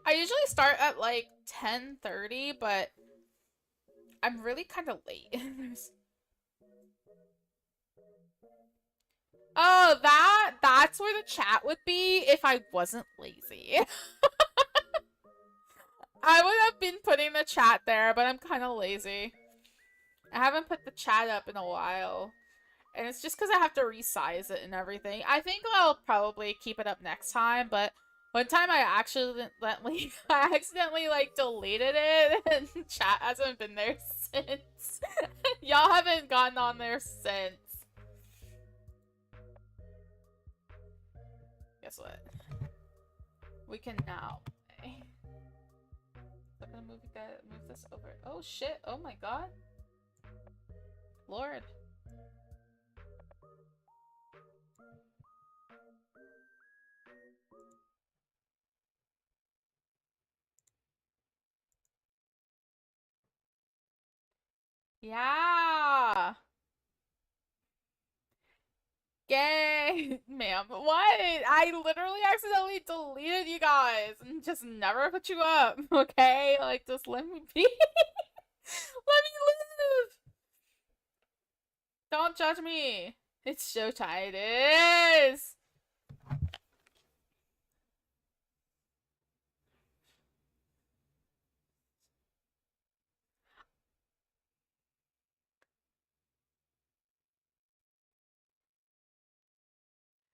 S1: I usually start at like 10:30, but I'm really kind of late. Oh, that's where the chat would be if I wasn't lazy. I would have been putting the chat there, but I'm kind of lazy. I haven't put the chat up in a while. And it's just because I have to resize it and everything. I think I'll probably keep it up next time, but one time I accidentally like deleted it and chat hasn't been there since. Y'all haven't gotten on there since. Guess what? We can now play. I'm gonna move this over. Oh shit, oh my god. Lord. Yeah. Yay, ma'am. What? I literally accidentally deleted you guys and just never put you up. Okay, like just let me be. Let me live. Don't judge me. It's showtime. It is.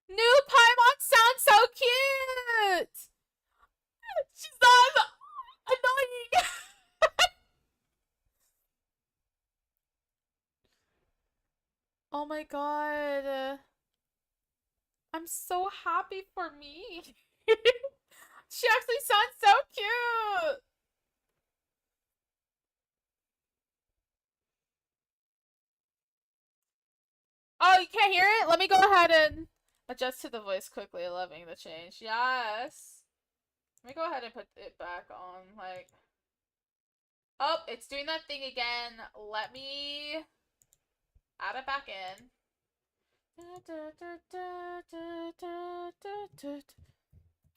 S1: New Paimon sounds so cute! She's not annoying! Oh my god. I'm so happy for me. She actually sounds so cute! Oh, you can't hear it? Let me go ahead and adjust to the voice quickly. Loving the change. Yes. Let me go ahead and put it back on, like... Oh, it's doing that thing again. Let me add it back in.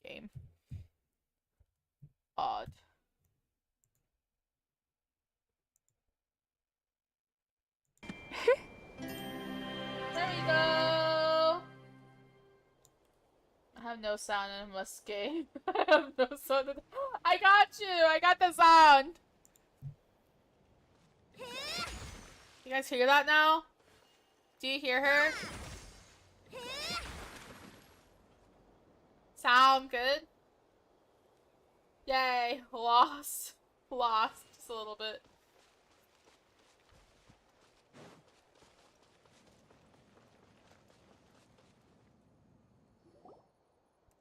S1: Game. Odd. There we go. I have no sound in this game. I have no sound. I got you. I got the sound. You guys hear that now? Do you hear her? Sound good? Yay. Lost. Lost. Just a little bit.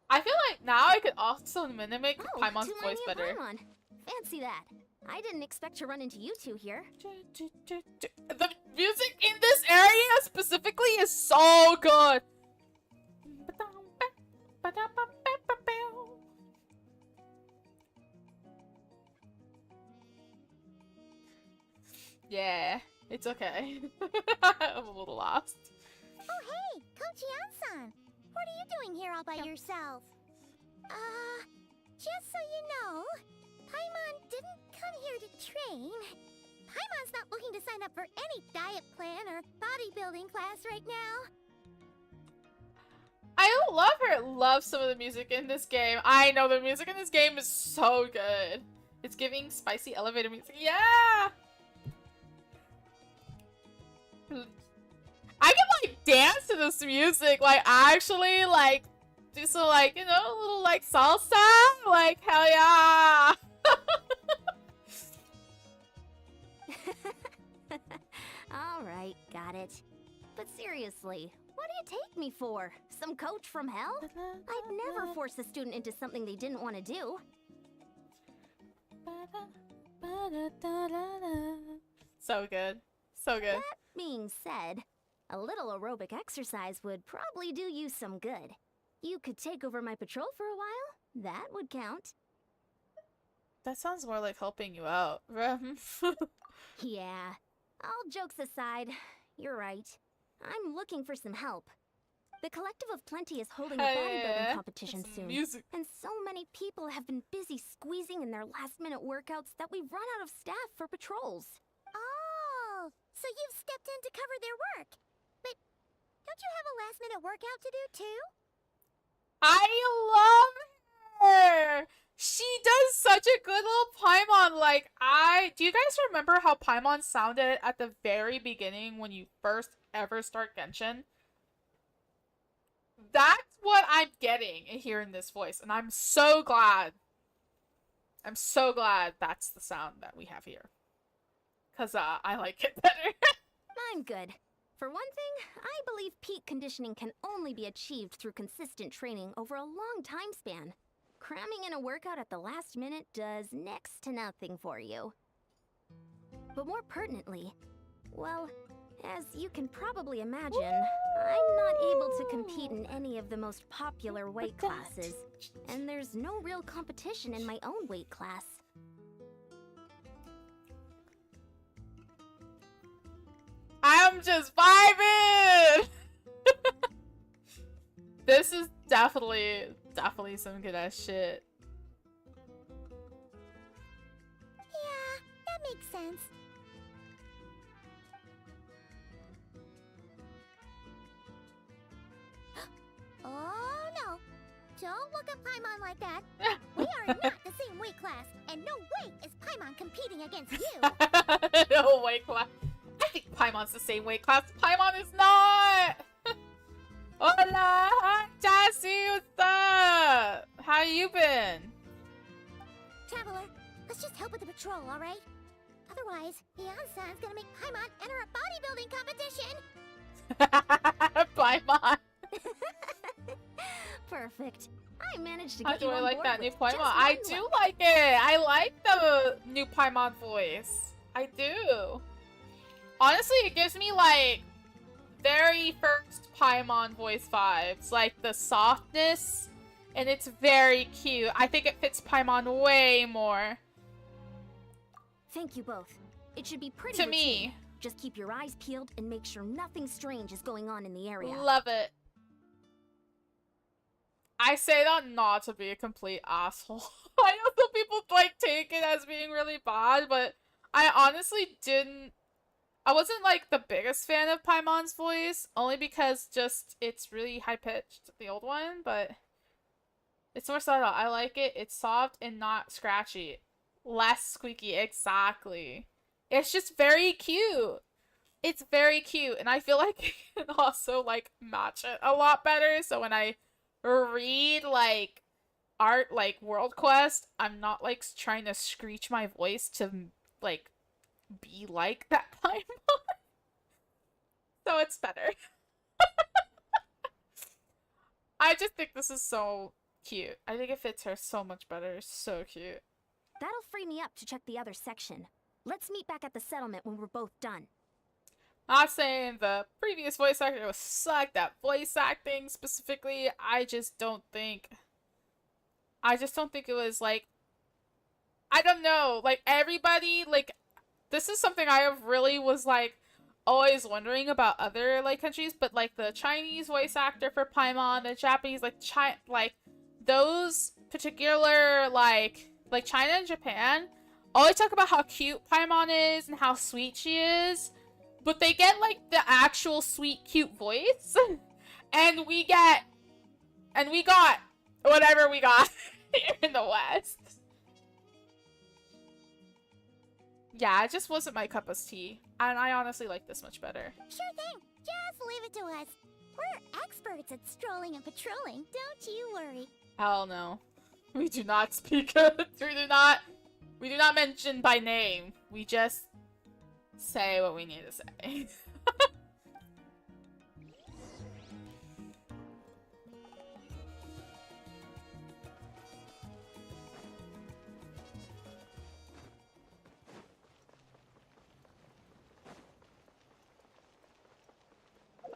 S1: I feel like now I could also mimic Paimon's voice better.
S2: Paimon. Fancy that. I didn't expect to run into you two here.
S1: The music in this area specifically is so good. Yeah, it's okay. I'm a little lost.
S3: Oh hey, Kochi-san! What are you doing here all by yourself? Just so you know, Paimon didn't come here to train. Paimon's not looking to sign up for any diet plan or bodybuilding class right now.
S1: I love her. Love some of the music in this game. I know the music in this game is so good. It's giving spicy elevator music. Yeah! I can like dance to this music, like actually like do some like, you know, a little like salsa, like hell yeah.
S2: Alright, got it. But seriously, what do you take me for? Some coach from hell? I'd never force a student into something they didn't want to do.
S1: So good. So good.
S2: That being said, a little aerobic exercise would probably do you some good. You could take over my patrol for a while. That would count.
S1: That sounds more like helping you out.
S2: Yeah. All jokes aside, you're right. I'm looking for some help. The Collective of Plenty is holding a bodybuilding competition soon.
S1: Music.
S2: And so many people have been busy squeezing in their last-minute workouts that we've run out of staff for patrols.
S3: Oh, so you've stepped in to cover their work. But don't you have a last-minute workout to do too?
S1: I love her! She does such a good little Paimon. Like, do you guys remember how Paimon sounded at the very beginning when you first ever start Genshin? That's what I'm getting hearing this voice, and I'm so glad. I'm so glad that's the sound that we have here. Because, I like it better.
S2: I'm good. For one thing, I believe peak conditioning can only be achieved through consistent training over a long time span. Cramming in a workout at the last minute does next to nothing for you. But more pertinently, well, as you can probably imagine, I'm not able to compete in any of the most popular weight classes, and there's no real competition in my own weight class.
S1: I'm just vibing! This is definitely some good ass shit.
S3: Yeah, that makes sense. Oh no! Don't look at Paimon like that. We are not the same weight class, and no way is Paimon competing against you.
S1: No weight class. I think Paimon's the same weight class. Paimon is not! Hola! Hi, Jassy! What's up? How you been?
S3: Traveler, let's just help with the patrol, alright? Otherwise, Beyonce's gonna make Paimon enter a bodybuilding competition!
S1: Paimon!
S2: Perfect. I managed to
S1: How
S2: get
S1: do
S2: you
S1: I
S2: on
S1: like
S2: board
S1: that new
S2: with
S1: Paimon?
S2: just
S1: I
S2: one
S1: do
S2: look.
S1: like it! I like the new Paimon voice. I do. Honestly, it gives me, like, very first Paimon voice vibes. Like, the softness, and it's very cute. I think it fits Paimon way more.
S2: Thank you both. It should be pretty
S1: To
S2: routine.
S1: me.
S2: Just keep your eyes peeled and make sure nothing strange is going on in the area.
S1: Love it. I say that not to be a complete asshole. I know some people, like, take it as being really bad, but I honestly didn't. I wasn't, like, the biggest fan of Paimon's voice, only because just it's really high-pitched, the old one, but it's more subtle. I like it. It's soft and not scratchy. Less squeaky, exactly. It's just very cute. It's very cute, and I feel like it can also, like, match it a lot better, so when I read, like, art, like, World Quest, I'm not, like, trying to screech my voice to, like, be like that Paimon. So it's better. I just think this is so cute. I think it fits her so much better. It's so cute.
S2: That'll free me up to check the other section. Let's meet back at the settlement when we're both done.
S1: Not saying the previous voice actor was sucked at voice acting specifically. I just don't think it was, like, I don't know, like, everybody, like, this is something I really was, like, always wondering about other, like, countries, but, like, the Chinese voice actor for Paimon, the Japanese, like, those particular, like China and Japan always talk about how cute Paimon is and how sweet she is, but they get, like, the actual sweet, cute voice, and we got whatever we got here in the West. Yeah, it just wasn't my cup of tea. And I honestly like this much better.
S3: Sure thing. Just leave it to us. We're experts at strolling and patrolling. Don't you worry.
S1: Hell no. We do not speak we do not mention by name. We just say what we need to say.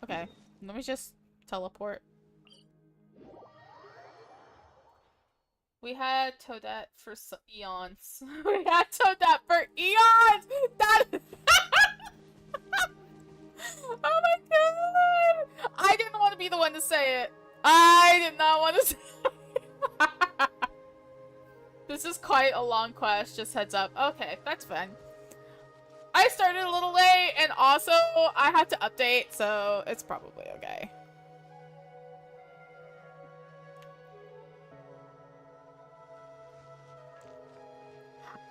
S1: Okay, let me just teleport. We had Toadette for eons. We had Toadette for eons! That oh my god! I didn't want to be the one to say quite a long quest, just heads up. Okay, that's fine. I started a little late, and also I had to update, so it's probably okay.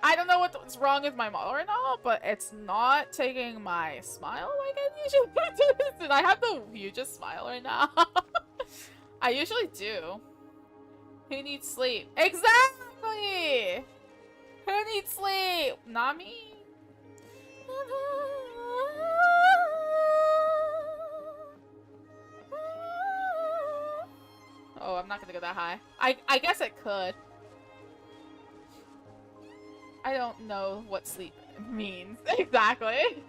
S1: I don't know what's wrong with my model right now, but it's not taking my smile like I usually do. Did I have the hugest smile right now? I usually do. Who needs sleep? Exactly! Who needs sleep? Not me. Oh, I'm not gonna go that high. I guess it could. I don't know what sleep means exactly.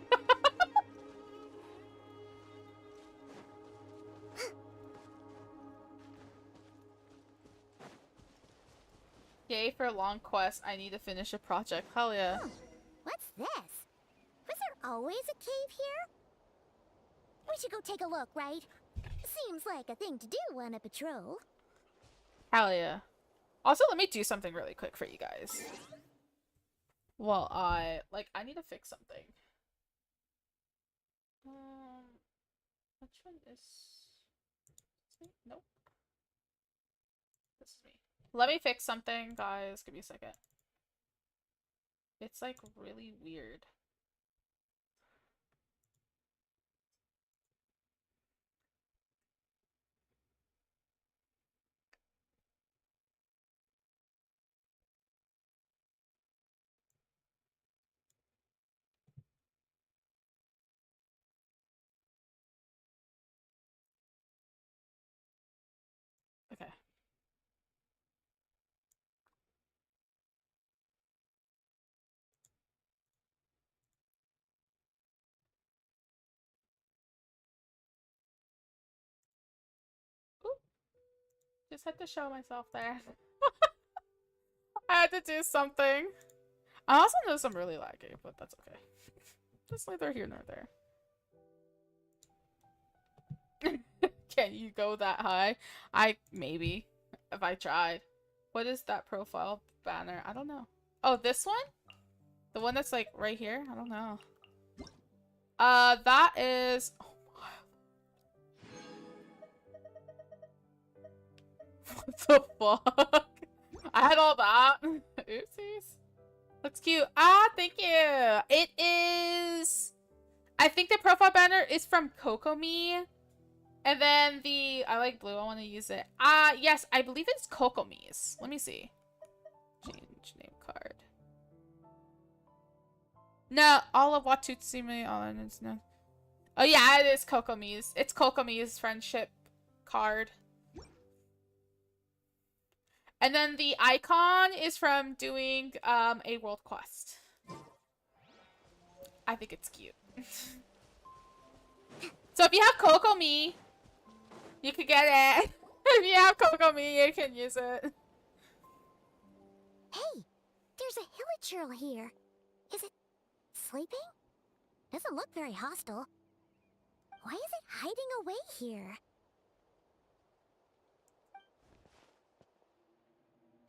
S1: Yay for a long quest. I need to finish a project. Hell yeah.
S3: What's this? Was there always a cave here? We should go take a look, right? Seems like a thing to do on a patrol.
S1: Hell yeah. Also, let me do something really quick for you guys. Well, I need to fix something. Which one is me? Nope. This is me. Let me fix something, guys. Give me a second. It's like really weird. Okay. Oop. Just had to show myself there. I had to do something. I also know I'm really laggy, but that's okay. Just neither here nor there. Can you go that high? Maybe. If I tried. What is that profile banner? I don't know. Oh, this one? The one that's like right here? I don't know. That is... Oh my... What the fuck? I had all that. Oopsies. Looks cute. Ah, thank you. It is... I think the profile banner is from Kokomi. And then the... I like blue. I want to use it. Yes. I believe it's Kokomi's. Let me see. Change name card. No. All of Watutsumi. No. Oh, yeah. It is Kokomi's. It's Kokomi's friendship card. And then the icon is from doing a world quest. I think it's cute. So if you have Kokomi, you could get it. If you have Kokomi, you can use it.
S3: Hey, there's a hilichurl here. Is it sleeping? Doesn't look very hostile. Why is it hiding away here?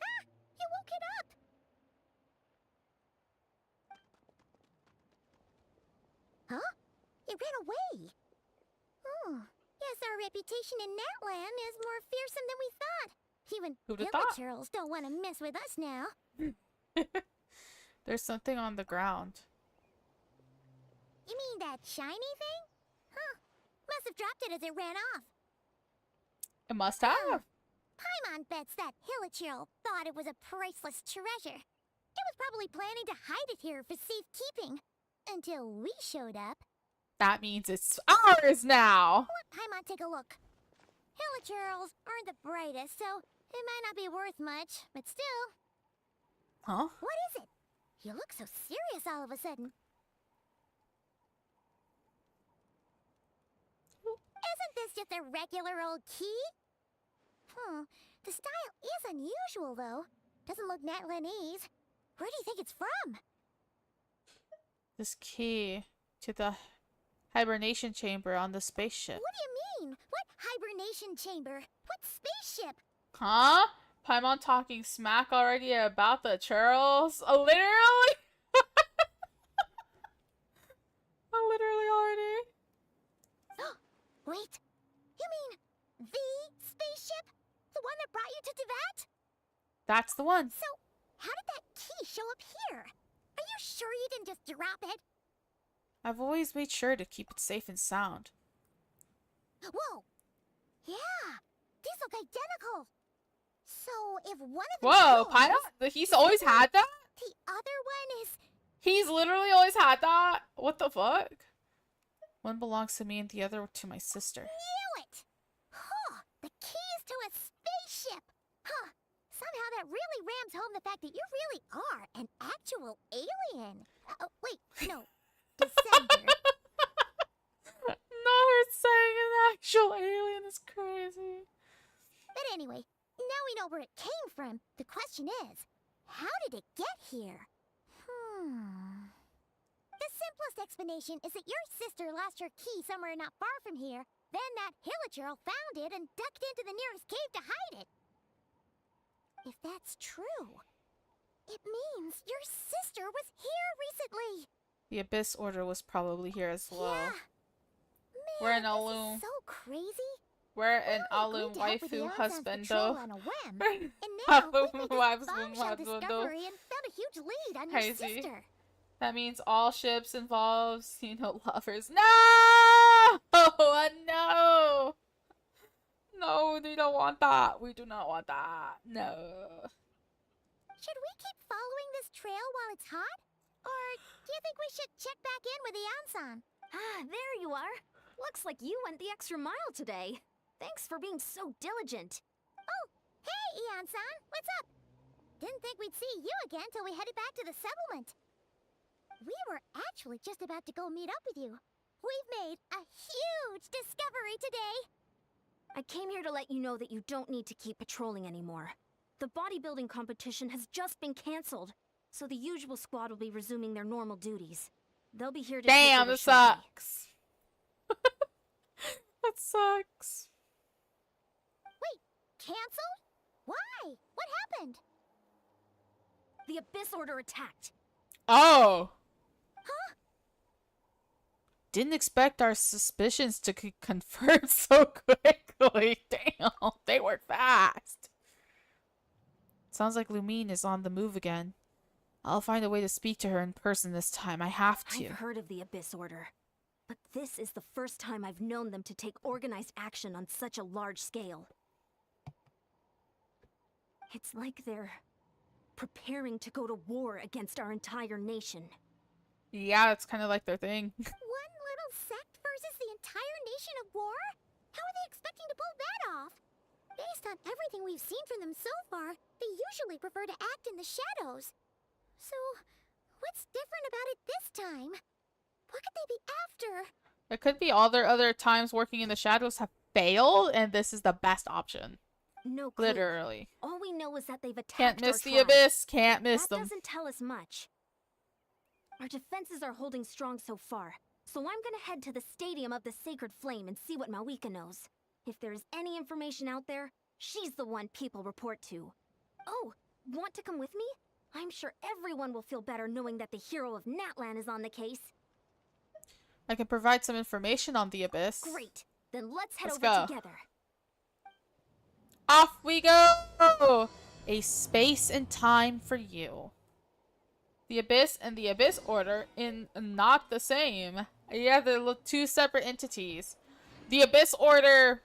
S3: Ah! You woke it up! Huh? It ran away. Oh, guess our reputation in Natland is more fearsome than we thought. Even hilichurls don't want to mess with us now.
S1: There's something on the ground.
S3: You mean that shiny thing? Huh. Must have dropped it as it ran off.
S1: It must have.
S3: Paimon bets that hilichurl thought it was a priceless treasure. It was probably planning to hide it here for safekeeping. Until we showed up.
S1: That means it's ours now.
S3: Let Paimon take a look. Hilichurls aren't the brightest, so it might not be worth much, but still.
S1: Huh?
S3: What is it? You look so serious all of a sudden. Isn't this just a regular old key? The style is unusual, though. Doesn't look Natlanese. Where do you think it's from?
S1: This key to the hibernation chamber on the spaceship.
S3: What do you mean? What hibernation chamber? What spaceship?
S1: Huh? Paimon talking smack already about the churls? Literally? Literally already?
S3: Wait, you mean the spaceship? The one that brought you to Teyvat?
S1: That's the one.
S3: So, how did that key show up here? Are you sure you didn't just drop it?
S1: I've always made sure to keep it safe and sound.
S3: Whoa! Yeah! These look identical! So, if one of them
S1: Whoa,
S3: is
S1: Paimon? He's always had that?
S3: the other one is...
S1: He's literally always had that? What the fuck? One belongs to me and the other to my sister.
S3: Knew it! Huh! The keys to a spaceship! Huh! Somehow that really rams home the fact that you really are an actual alien. Oh, wait, no. Descender.
S1: No, her saying an actual alien is crazy.
S3: But anyway, now we know where it came from. The question is, how did it get here? The simplest explanation is that your sister lost her key somewhere not far from here. Then that Hilichurl found it and ducked into the nearest cave to hide it. If that's true, it means your sister was here recently.
S1: The Abyss Order was probably here as well.
S3: Yeah. Man,
S1: We're an
S3: this
S1: Alum.
S3: is so crazy.
S1: We're an
S3: Only
S1: Alum
S3: agreed to help with the
S1: waifu
S3: Amazon's
S1: husband,
S3: patrol
S1: though.
S3: on a whim. And now we
S1: Alum
S3: made this
S1: waifu
S3: bombshell
S1: husband, though.
S3: discovery and found a huge lead on your
S1: Crazy.
S3: sister.
S1: That means all ships involves, you know, lovers. No! No! No, we don't want that. We do not want that. No.
S3: Should we keep following this trail while it's hot? Or do you think we should check back in with the Ansan?
S2: Ah, there you are. Looks like you went the extra mile today. Thanks for being so diligent.
S3: Oh, hey, Ian-san, what's up? Didn't think we'd see you again till we headed back to the settlement. We were actually just about to go meet up with you. We've made a huge discovery today.
S2: I came here to let you know that you don't need to keep patrolling anymore. The bodybuilding competition has just been cancelled, so the usual squad will be resuming their normal duties. They'll be here to take
S1: Damn,
S2: over
S1: this
S2: shortly.
S1: sucks. That sucks.
S3: Wait, canceled? Why? What happened?
S2: The Abyss Order attacked.
S1: Oh.
S3: Huh?
S1: Didn't expect our suspicions to confirm so quickly. Damn, they were fast. Sounds like Lumine is on the move again. I'll find a way to speak to her in person this time. I have to.
S2: I've heard of the Abyss Order, but this is the first time I've known them to take organized action on such a large scale. It's like they're preparing to go to war against our entire nation.
S1: Yeah, it's kind of like their thing.
S3: One little sect versus the entire nation of war? How are they expecting to pull that off? Based on everything we've seen from them so far, they usually prefer to act in the shadows. So, what's different about it this time? What could they be after?
S1: It could be all their other times working in the shadows have failed, and this is the best option.
S2: No clue.
S1: Literally.
S2: All we know is that they've attacked
S1: Can't miss
S2: our
S1: the
S2: tribe.
S1: Abyss. Can't miss
S2: That
S1: them.
S2: doesn't tell us much. Our defenses are holding strong so far, so I'm gonna head to the Stadium of the Sacred Flame and see what Mawika knows. If there's any information out there, she's the one people report to. Oh, want to come with me? I'm sure everyone will feel better knowing that the hero of Natlan is on the case.
S1: I can provide some information on the Abyss.
S2: Great. Then let's head
S1: Let's
S2: over
S1: go.
S2: together.
S1: Off we go! A space and time for you. The Abyss and the Abyss Order in not the same. Yeah, they're two separate entities. The Abyss Order...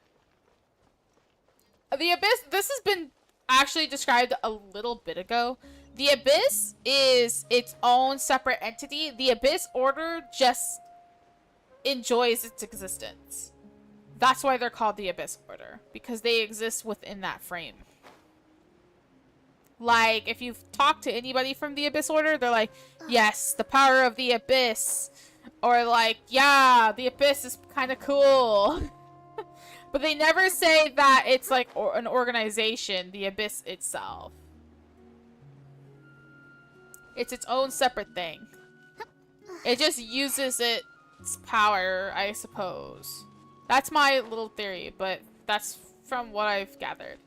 S1: The Abyss... This has been actually described a little bit ago. The Abyss is its own separate entity. The Abyss Order just enjoys its existence. That's why they're called the Abyss Order. Because they exist within that frame. Like, if you've talked to anybody from the Abyss Order, they're like, yes, the power of the Abyss. Or like, yeah, the Abyss is kind of cool. But they never say that it's like an organization, the Abyss itself. It's its own separate thing. It just uses its power, I suppose. That's my little theory, but that's from what I've gathered.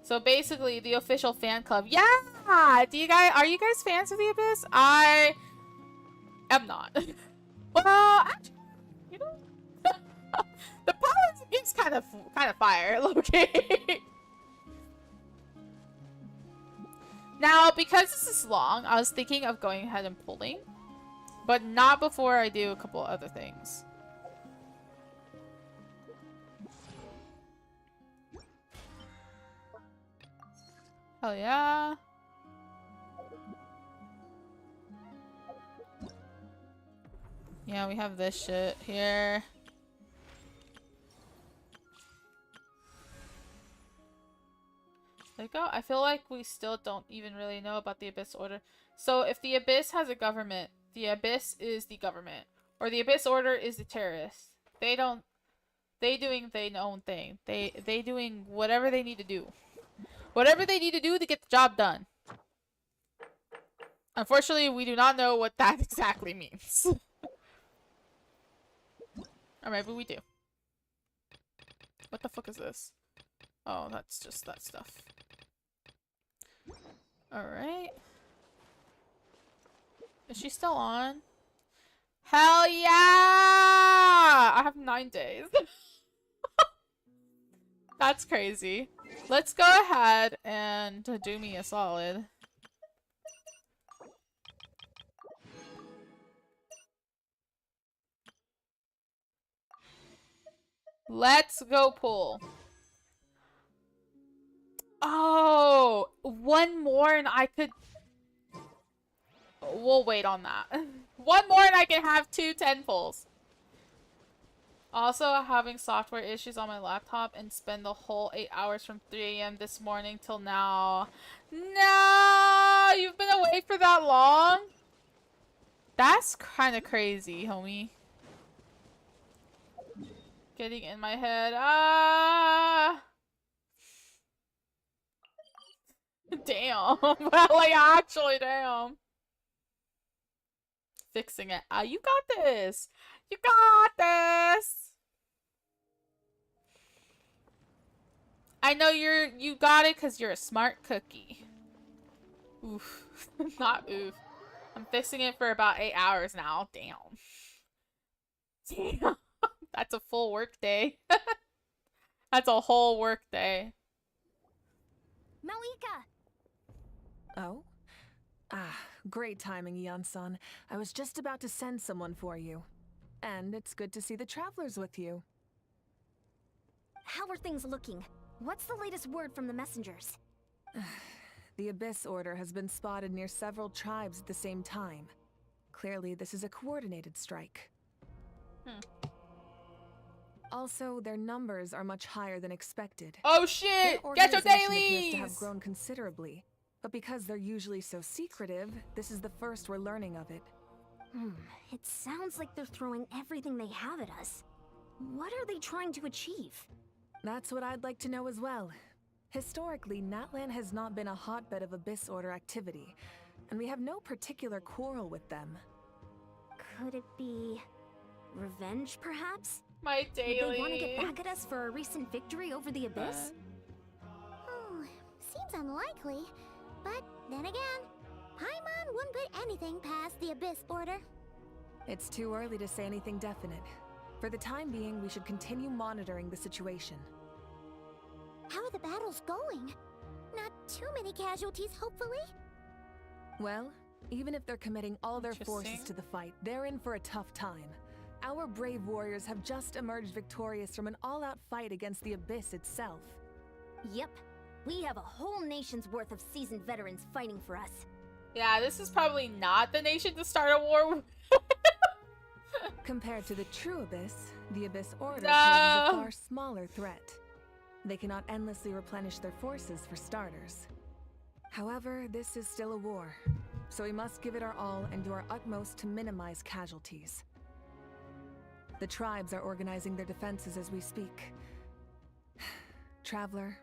S1: So basically, the official fan club. Yeah! Are you guys fans of the Abyss? I am not. Well, actually, you know, the pilot is kind of fire, okay. Now, because this is long, I was thinking of going ahead and pulling, but not before I do a couple other things. Hell yeah. Yeah, we have this shit here. There you go. I feel like we still don't even really know about the Abyss Order. So if the Abyss has a government, the Abyss is the government. Or the Abyss Order is the terrorists. They doing their own thing. They doing whatever they need to do. Whatever they need to do to get the job done. Unfortunately, we do not know what that exactly means. Or maybe we do. What the fuck is this? Oh, that's just that stuff. Alright. Is she still on? Hell yeah! I have 9 days. That's crazy. Let's go ahead and do me a solid. Let's go pull. Oh, one more and I could... We'll wait on that. One more and I can have 2 10 pulls. Also, having software issues on my laptop and spend the whole 8 hours from 3 AM this morning till now. No! You've been away for that long? That's kind of crazy, homie. Getting in my head. Ah! Damn. Like, actually, damn. Fixing it. You got this. You got this. I know you got it because you're a smart cookie. Oof. Not oof. I'm fixing it for about 8 hours now. Damn. Damn. That's a full work day. That's a whole work day.
S2: Malika!
S4: Oh? Ah, great timing, Eon-san. I was just about to send someone for you. And it's good to see the travelers with you.
S2: How are things looking? What's the latest word from the messengers?
S4: The Abyss Order has been spotted near several tribes at the same time. Clearly, this is a coordinated strike. Also, their numbers are much higher than expected.
S1: Oh shit!
S4: Their
S1: Get your
S4: organization appears
S1: dailies!
S4: to have grown considerably. But because they're usually so secretive, this is the first we're learning of it.
S2: It sounds like they're throwing everything they have at us. What are they trying to achieve?
S4: That's what I'd like to know as well. Historically, Natlan has not been a hotbed of Abyss Order activity, and we have no particular quarrel with them.
S2: Could it be... revenge, perhaps?
S1: My daily.
S2: Would they want to get back at us for a recent victory over the Abyss?
S3: Oh, seems unlikely. But then again, Paimon wouldn't put anything past the Abyss Order.
S4: It's too early to say anything definite. For the time being, we should continue monitoring the situation.
S3: How are the battles going? Not too many casualties, hopefully?
S4: Well, even if they're committing all their forces
S1: Interesting.
S4: to the fight, they're in for a tough time. Our brave warriors have just emerged victorious from an all-out fight against the Abyss itself.
S2: Yep. We have a whole nation's worth of seasoned veterans fighting for us.
S1: Yeah, this is probably not the nation to start a war with.
S4: Compared to the true Abyss, the Abyss Order
S1: No.
S4: poses a far smaller threat. They cannot endlessly replenish their forces for starters. However, this is still a war, so we must give it our all and do our utmost to minimize casualties. The tribes are organizing their defenses as we speak. Traveler,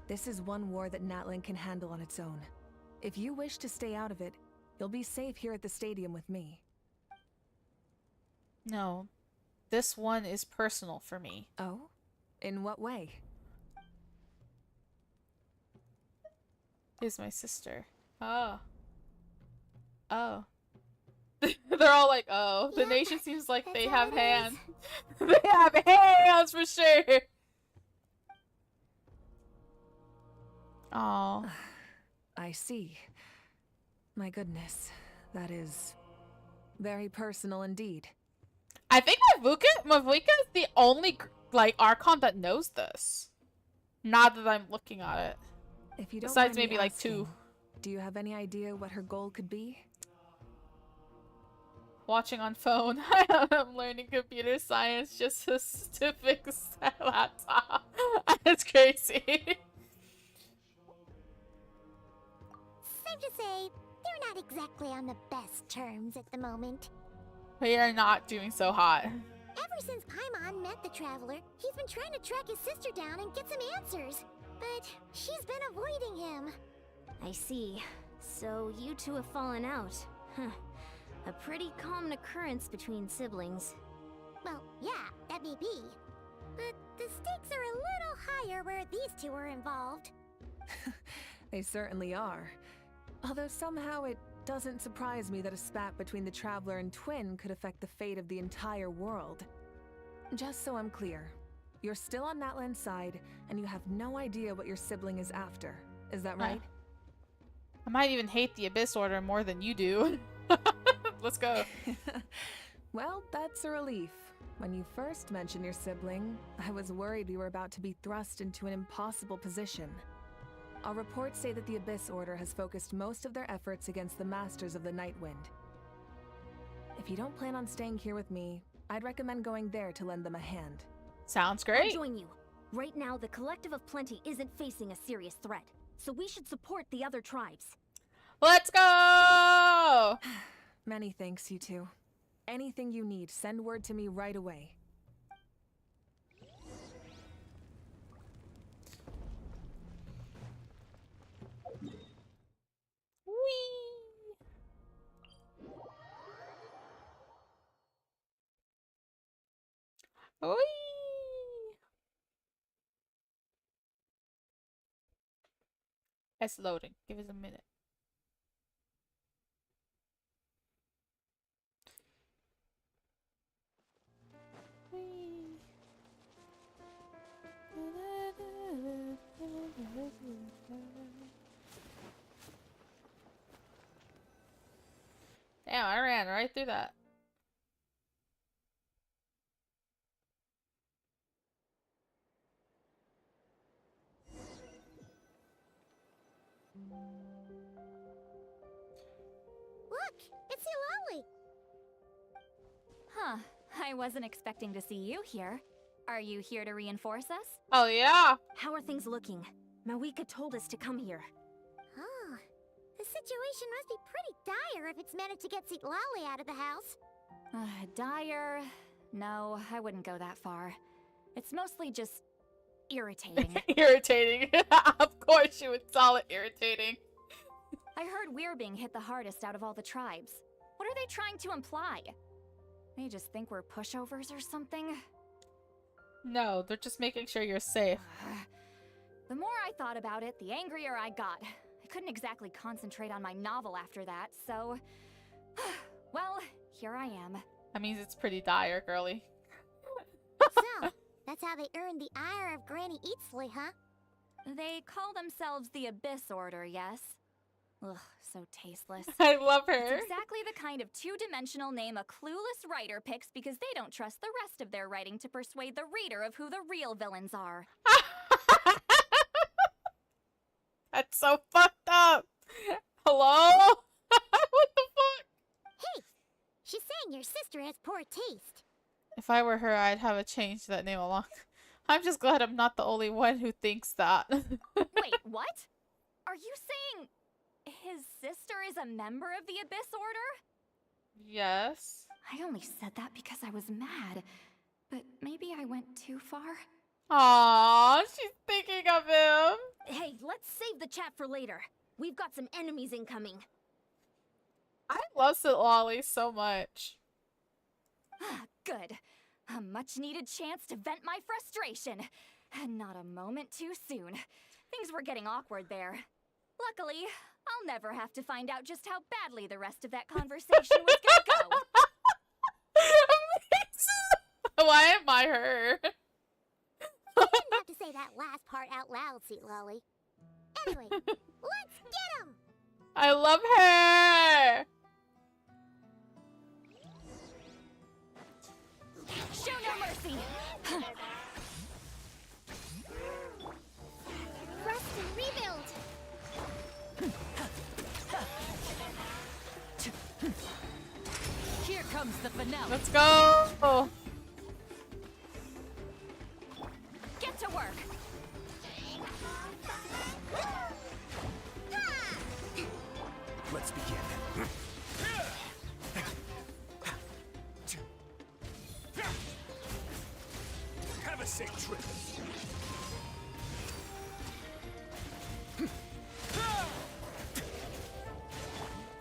S4: this is one war that Natlan can handle on its own. If you wish to stay out of it, you'll be safe here at the stadium with me.
S1: No. This one is personal for me.
S4: Oh? In what way?
S1: is my sister. Oh. Oh. They're all like, oh. The
S3: Yeah,
S1: nation seems like
S3: that's
S1: they
S3: how
S1: have
S3: it is.
S1: hands. They have hands for sure. Oh.
S4: I see. My goodness, that is very personal indeed.
S1: I think Mavuka is the only like Archon that knows this. Now that I'm looking at it.
S4: If you don't
S1: Besides
S4: mind me
S1: maybe like
S4: asking,
S1: 2.
S4: do you have any idea what her goal could be?
S1: Watching on phone. I'm learning computer science just to fix that laptop. That's crazy.
S3: Safe to say, they're not exactly on the best terms at the moment.
S1: We are not doing so hot.
S3: Ever since Paimon met the Traveler, he's been trying to track his sister down and get some answers. But she's been avoiding him.
S2: I see. So you two have fallen out. Huh. A pretty common occurrence between siblings.
S3: Well, yeah, that may be. But the stakes are a little higher where these two are involved.
S4: They certainly are. Although somehow it doesn't surprise me that a spat between the Traveler and Twin could affect the fate of the entire world. Just so I'm clear, you're still on Natlan's side, and you have no idea what your sibling is after. Is that right?
S1: I might even hate the Abyss Order more than you do. Let's go.
S4: Well, that's a relief. When you first mentioned your sibling, I was worried we were about to be thrust into an impossible position. Our reports say that the Abyss Order has focused most of their efforts against the Masters of the Nightwind. If you don't plan on staying here with me, I'd recommend going there to lend them a hand.
S1: Sounds
S2: I'll
S1: great.
S2: join you. Right now, the Collective of Plenty isn't facing a serious threat, so we should support the other tribes.
S1: Let's go!
S4: Many thanks, you two. Anything you need, send word to me right away.
S1: Whee! Whee! It's loading. Give us a minute. Whee! Damn, I ran right through that.
S3: Look, it's Eulalie.
S5: Huh. I wasn't expecting to see you here. Are you here to reinforce us?
S1: Oh yeah.
S2: How are things looking? Mawika told us to come here.
S3: Oh, the situation must be pretty dire if it's managed to get Eulalie out of the house.
S5: Dire? No, I wouldn't go that far. It's mostly just irritating.
S1: Irritating. Of course you would call it irritating.
S5: I heard we're being hit the hardest out of all the tribes. What are they trying to imply? They just think we're pushovers or something?
S1: No, they're just making sure you're safe.
S5: The more I thought about it, the angrier I got. I couldn't exactly concentrate on my novel after that, so... well, here I am.
S1: That means it's pretty dire, girly.
S3: So, that's how they earned the ire of Granny Eatsley, huh?
S5: They call themselves the Abyss Order, yes? Ugh, so tasteless.
S1: I love her.
S5: It's exactly the kind of two-dimensional name a clueless writer picks because they don't trust the rest of their writing to persuade the reader of who the real villains are.
S1: That's so fucked up. Hello? What the fuck?
S3: Hey, she's saying your sister has poor taste.
S1: If I were her, I'd have changed that name along. I'm just glad I'm not the only one who thinks that.
S5: Wait, what? Are you saying his sister is a member of the Abyss Order?
S1: Yes.
S5: I only said that because I was mad, but maybe I went too far.
S1: Aww, she's thinking of him.
S2: Hey, let's save the chat for later. We've got some enemies incoming.
S1: I love Lolly so much.
S5: Good. A much-needed chance to vent my frustration. And not a moment too soon. Things were getting awkward there. Luckily, I'll never have to find out just how badly the rest of that conversation was gonna go.
S1: Why am I her?
S3: You didn't have to say that last part out loud, Sweet Lolly. Anyway, let's get him!
S1: I love her!
S5: Show no mercy!
S3: Rest and rebuild!
S6: Here comes the finale.
S1: Let's go!
S5: Get to work!
S7: Let's begin. Have a safe trip.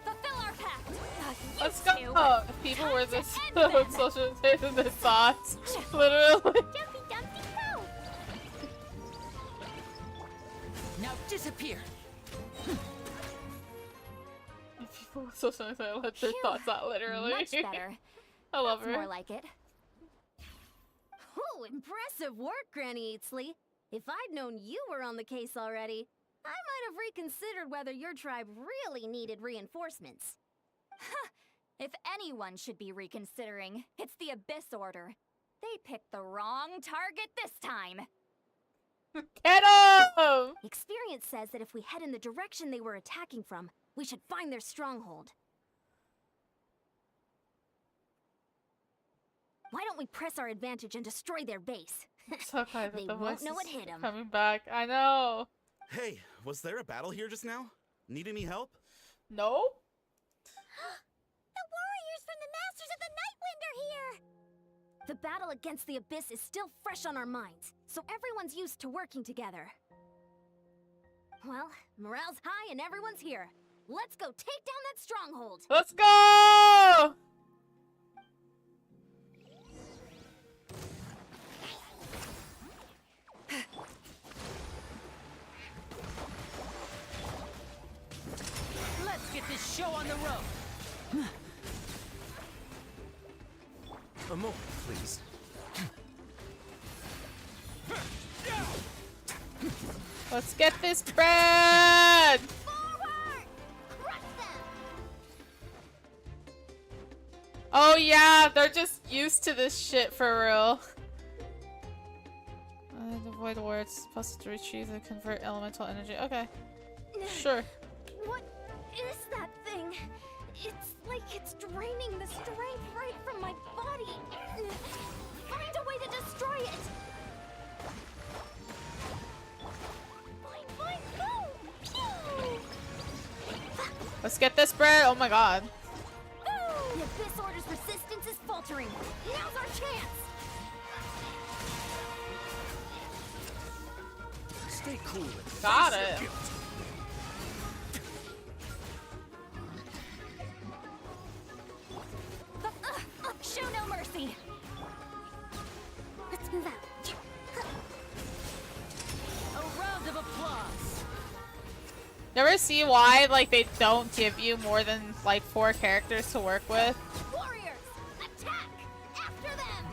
S5: Fulfill our pact!
S1: Let's
S5: You
S1: go!
S5: two.
S1: If people
S5: Time
S1: were
S5: to
S1: this
S5: end them.
S1: socialization this thoughts. Literally.
S3: Dumpty Dumpty go!
S6: Now disappear.
S1: People were socialization let their
S5: Phew.
S1: thoughts out, literally.
S5: Much better.
S1: I love
S5: That's
S1: her.
S5: more like it.
S2: Oh, impressive work, Granny Eatsley. If I'd known you were on the case already, I might have reconsidered whether your tribe really needed reinforcements.
S5: If anyone should be reconsidering, it's the Abyss Order. They picked the wrong target this time.
S1: Get him!
S2: Experience says that if we head in the direction they were attacking from, we should find their stronghold. Why don't we press our advantage and destroy their base?
S1: So glad that
S2: They
S1: the
S2: won't
S1: voice
S2: know
S1: is
S2: it hit 'em.
S1: coming back. I know.
S7: Hey, was there a battle here just now? Need any help?
S1: No?
S3: The warriors from the Masters of the Nightwind are here!
S2: The battle against the Abyss is still fresh on our minds, so everyone's used to working together. Well, morale's high and everyone's here. Let's go take down that stronghold!
S1: Let's go!
S6: Let's get this show on the road.
S7: A moment, please.
S1: Let's get this bread!
S3: Forward! Crush them!
S1: Oh yeah, they're just used to this shit for real. Avoid words, supposed to retrieve and convert elemental energy. Okay. Sure.
S2: What is that thing? It's like it's draining the strength right from my body. Find a way to destroy it! Fine, go! Pew!
S1: Let's get this bread. Oh my god.
S2: The Abyss Order's resistance is faltering. Now's our chance!
S7: Stay cool and
S1: Got
S7: face your
S1: it.
S7: guilt.
S5: Show no mercy!
S3: Let's move out.
S6: A round of applause.
S1: You ever see why like they don't give you more than like 4 characters to work with?
S2: Warriors, attack! After them!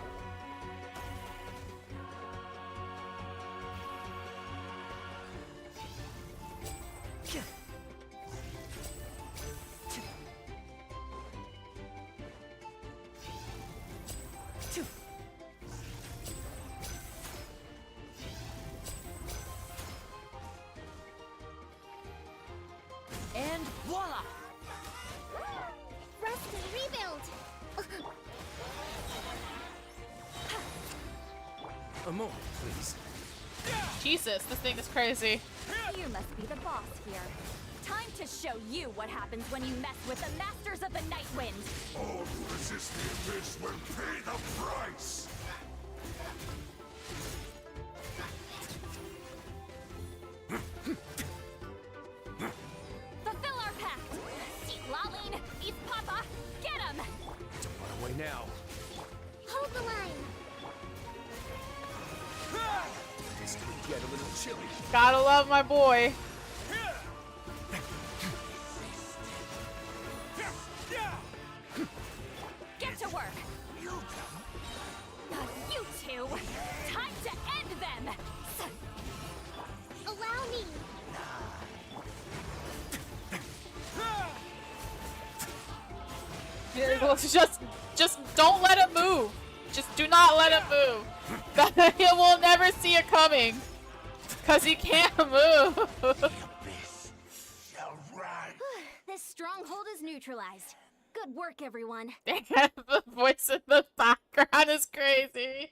S6: And voila!
S3: Rest and rebuild!
S7: A moment, please.
S1: Jesus, this thing is crazy.
S5: You must be the boss here. Time to show you what happens when you mess with the Masters of the Nightwind.
S7: All who resist the Abyss will pay the price!
S5: Fulfill our pact! Eat Laline! Eat Papa! Get him!
S7: Don't run away now.
S3: Hold the line!
S7: This could get a little chilly.
S1: Gotta love my boy. Just don't let it move. Just do not let it move. He will never see it coming. Cause he can't move.
S7: Abyss shall rise.
S2: This stronghold is neutralized. Good work, everyone.
S1: The voice in the background is crazy.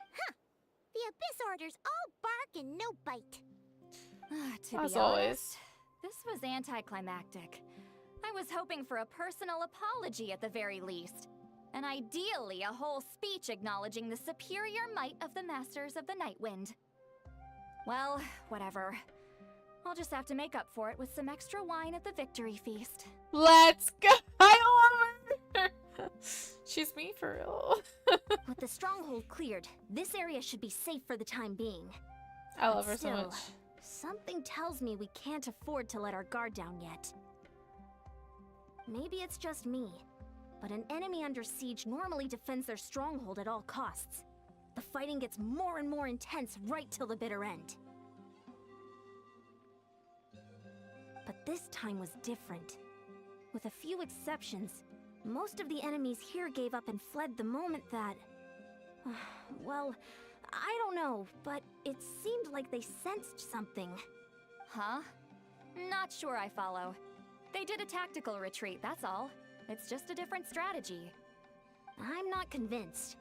S3: The Abyss orders all bark and no bite.
S5: To
S1: As
S5: be
S1: always.
S5: honest, this was anticlimactic. I was hoping for a personal apology at the very least. And ideally, a whole speech acknowledging the superior might of the Masters of the Nightwind. Well, whatever. I'll just have to make up for it with some extra wine at the victory feast.
S1: Let's go. I love her. She's me for real.
S2: With the stronghold cleared, this area should be safe for the time being.
S1: I love
S2: But
S1: her so
S2: still,
S1: much.
S2: Something tells me we can't afford to let our guard down yet. Maybe it's just me, but an enemy under siege normally defends their stronghold at all costs. The fighting gets more and more intense right till the bitter end. But this time was different. With a few exceptions, most of the enemies here gave up and fled the moment that... well, I don't know, but it seemed like they sensed something.
S5: Huh? Not sure I follow. They did a tactical retreat, that's all. It's just a different strategy.
S2: I'm not convinced.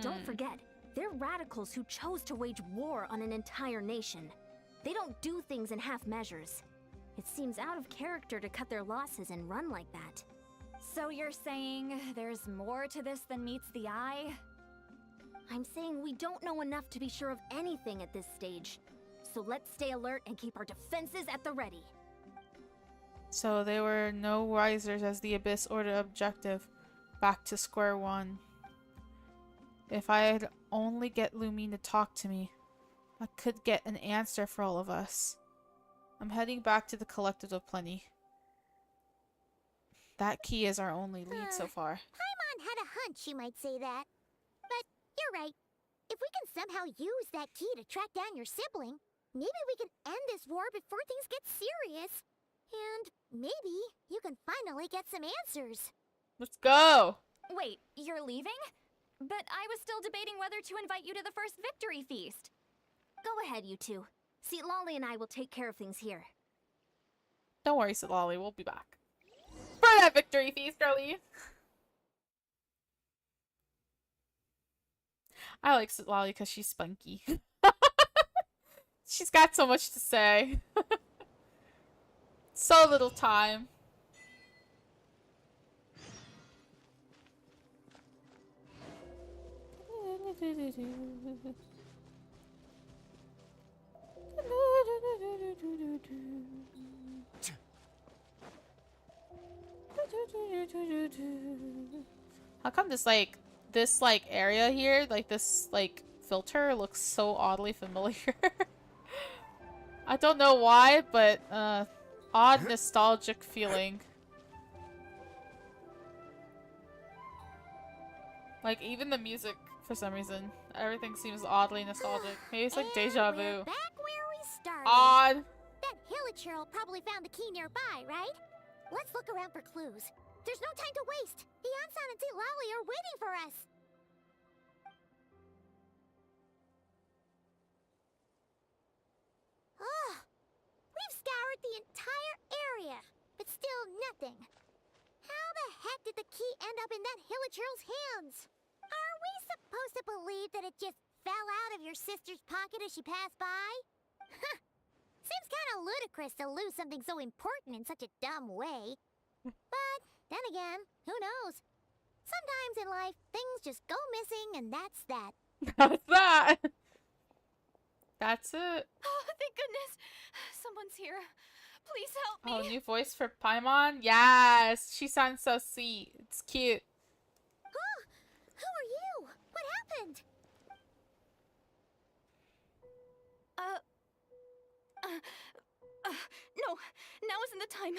S2: Don't forget, they're radicals who chose to wage war on an entire nation. They don't do things in half measures. It seems out of character to cut their losses and run like that.
S5: So you're saying there's more to this than meets the eye?
S2: I'm saying we don't know enough to be sure of anything at this stage. So let's stay alert and keep our defenses at the ready.
S1: So they were no wiser as the Abyss ordered objective. Back to square one. If I'd only get Lumine to talk to me, I could get an answer for all of us. I'm heading back to the Collective of Plenty. That key is our only lead so far.
S3: Paimon had a hunch you might say that. But you're right. If we can somehow use that key to track down your sibling, maybe we can end this war before things get serious. And maybe you can finally get some answers.
S1: Let's go!
S5: Wait, you're leaving? But I was still debating whether to invite you to the first victory feast.
S2: Go ahead, you two. See, Lolly and I will take care of things here.
S1: Don't worry, Lolly, we'll be back. For that victory feast, girlie! I like Lolly because she's spunky. She's got so much to say. So little time. How come this area here, this filter looks so oddly familiar? I don't know why, but odd nostalgic feeling. Like even the music for some reason, everything seems oddly nostalgic. Maybe it's like deja vu.
S3: We're back where we started.
S1: Odd.
S3: That Hilichurl probably found the key nearby, right? Let's look around for clues. There's no time to waste. The Ansan and Lolly are waiting for us. Ugh. We've scoured the entire area, but still nothing. How the heck did the key end up in that Hilichurl's hands? Are we supposed to believe that it just fell out of your sister's pocket as she passed by? Seems kind of ludicrous to lose something so important in such a dumb way. But then again, who knows? Sometimes in life, things just go missing and that's that.
S1: That's that. That's it.
S5: Oh, thank goodness. Someone's here. Please help me.
S1: Oh, new voice for Paimon? Yes! She sounds so sweet. It's cute.
S3: Huh? Who are you? What happened?
S5: No, now isn't the time.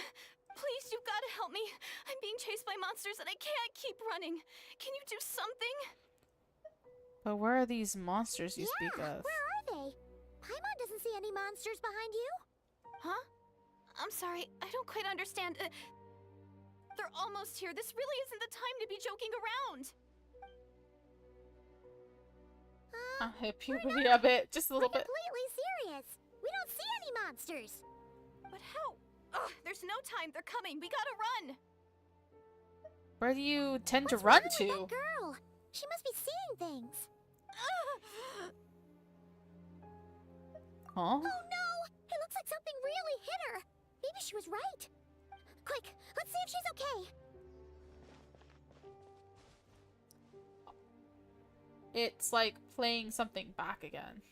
S5: Please, you've got to help me. I'm being chased by monsters and I can't keep running. Can you do something?
S1: But where are these monsters you speak of?
S3: Where are they? Paimon doesn't see any monsters behind you.
S5: Huh? I'm sorry, I don't quite understand. they're almost here. This really isn't the time to be joking around.
S1: I hit puberty a bit, just a little
S3: We're
S1: bit.
S3: completely serious. We don't see any monsters.
S5: But how? Ugh, there's no time. They're coming. We gotta run.
S1: Where do you tend to
S3: What's
S1: run
S3: wrong
S1: to?
S3: with that girl? She must be seeing things.
S1: Huh?
S3: Oh no! It looks like something really hit her. Maybe she was right. Quick, let's see if she's okay.
S1: It's like playing something back again.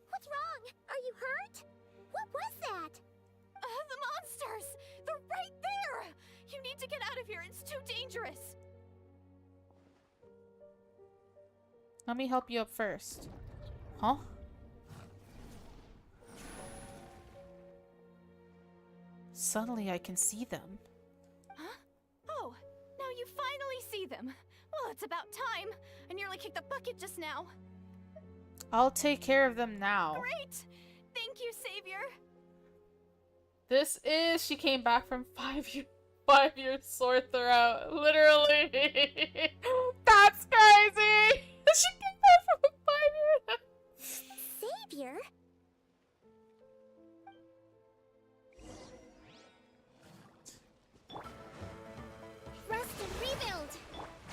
S3: What's wrong? Are you hurt? What was that?
S5: The monsters! They're right there! You need to get out of here. It's too dangerous.
S1: Let me help you up first. Huh? Suddenly I can see them.
S5: Huh? Oh, now you finally see them. Well, it's about time. I nearly kicked the bucket just now.
S1: I'll take care of them now.
S5: Great! Thank you, Savior.
S1: This is... She came back from 5 years sore throat. Literally. That's crazy! She came back from 5 years.
S3: Savior? Rest and rebuild.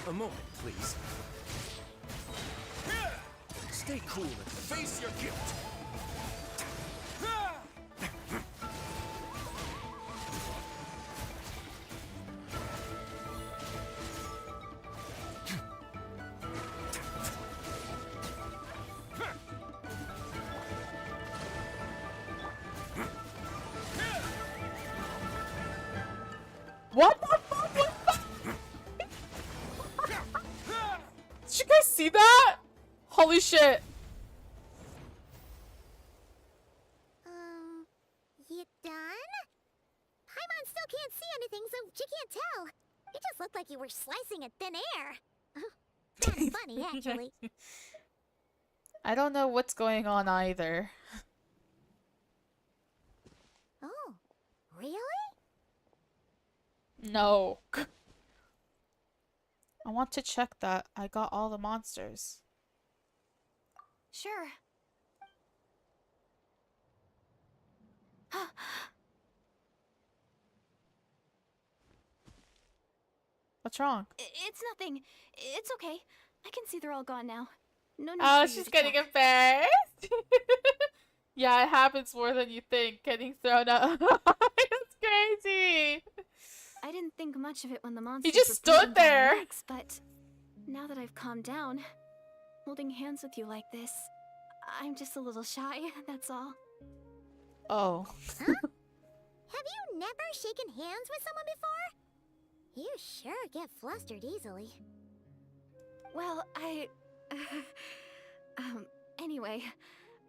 S8: A moment, please. Stay cool and face your guilt.
S1: What the fuck was that? Did you guys see that? Holy shit.
S3: You done? Paimon still can't see anything, so she can't tell. It just looked like you were slicing at thin air. Kind of funny, actually.
S1: I don't know what's going on either.
S3: Oh, really?
S1: No. I want to check that I got all the monsters.
S5: Sure.
S1: What's wrong?
S5: It's nothing. It's okay. I can see they're all gone now. No need
S1: Oh,
S5: for you
S1: she's
S5: to
S1: getting
S5: check.
S1: embarrassed. Yeah, it happens more than you think. Getting thrown up. It's crazy.
S5: I didn't think much of it when the monsters
S1: just
S5: were
S1: stood
S5: breathing down
S1: there.
S5: my necks, but now that I've calmed down, holding hands with you like this, I'm just a little shy, that's all.
S1: Oh.
S3: Have you never shaken hands with someone before? You sure get flustered easily.
S5: Well, anyway,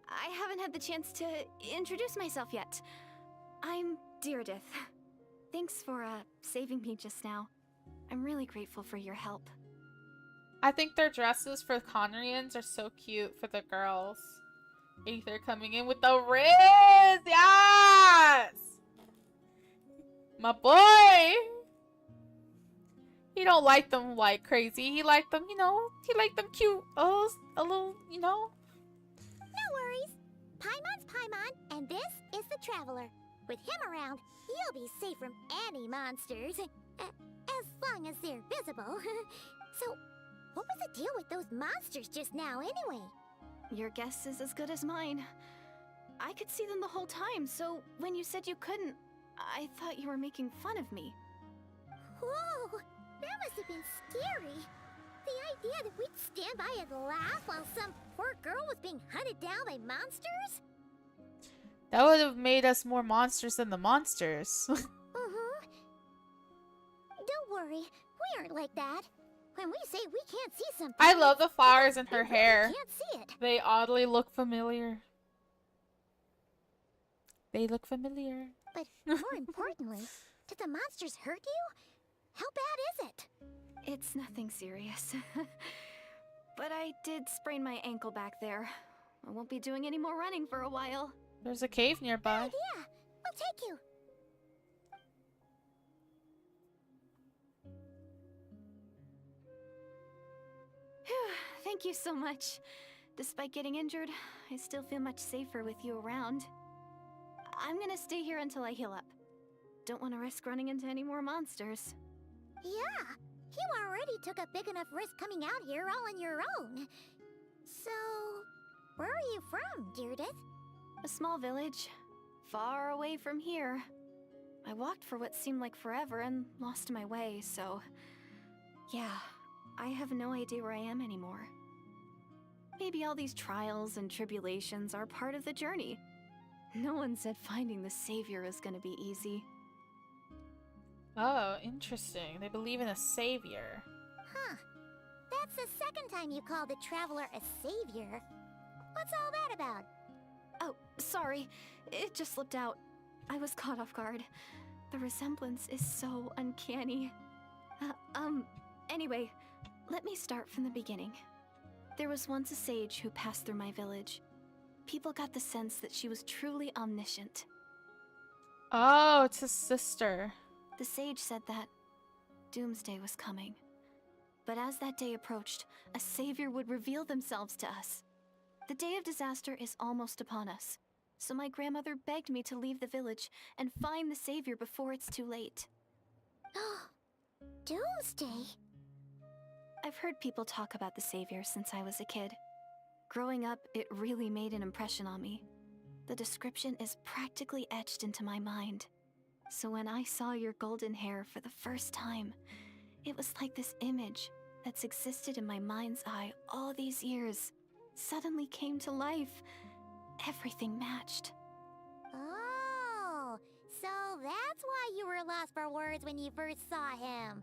S5: I haven't had the chance to introduce myself yet. I'm Deirdith. Thanks for, saving me just now. I'm really grateful for your help.
S1: I think their dresses for Conrians are so cute for the girls. Aether coming in with the Riz! Yes! My boy! He don't like them like crazy. He liked them, you know, he liked them cute. A little, you know.
S3: No worries. Paimon's Paimon, and this is the Traveler. With him around, you'll be safe from any monsters. As long as they're visible. So, what was the deal with those monsters just now anyway?
S5: Your guess is as good as mine. I could see them the whole time, so when you said you couldn't, I thought you were making fun of me.
S3: Whoa! That must have been scary. The idea that we'd stand by and laugh while some poor girl was being hunted down by monsters?
S1: That would have made us more monsters than the monsters.
S3: Uh-huh. Don't worry, we aren't like that. When we say we can't see something,
S1: I love the flowers in
S3: we
S1: her
S3: really
S1: hair.
S3: can't see it.
S1: They oddly look familiar. They look familiar.
S3: But more importantly, did the monsters hurt you? How bad is it?
S5: It's nothing serious. But I did sprain my ankle back there. I won't be doing any more running for a while.
S1: There's a cave nearby.
S3: Yeah, we'll take you.
S9: Thank you so much. Despite getting injured, I still feel much safer with you around. I'm gonna stay here until I heal up. Don't want to risk running into any more monsters.
S3: Yeah, you already took a big enough risk coming out here all on your own. So, where are you from, Deirdith?
S9: A small village, far away from here. I walked for what seemed like forever and lost my way, so... yeah, I have no idea where I am anymore. Maybe all these trials and tribulations are part of the journey. No one said finding the savior is gonna be easy.
S1: Oh, interesting. They believe in a savior.
S3: Huh. That's the second time you called the traveler a savior. What's all that about?
S9: Oh, sorry. It just slipped out. I was caught off guard. The resemblance is so uncanny. Anyway, let me start from the beginning. There was once a sage who passed through my village. People got the sense that she was truly omniscient.
S1: Oh, it's his sister.
S9: The sage said that doomsday was coming. But as that day approached, a savior would reveal themselves to us. The day of disaster is almost upon us, so my grandmother begged me to leave the village and find the savior before it's too late.
S3: Doomsday?
S9: I've heard people talk about the savior since I was a kid. Growing up, it really made an impression on me. The description is practically etched into my mind. So when I saw your golden hair for the first time, it was like this image that's existed in my mind's eye all these years suddenly came to life. Everything matched.
S3: Oh, so that's why you were lost for words when you first saw him.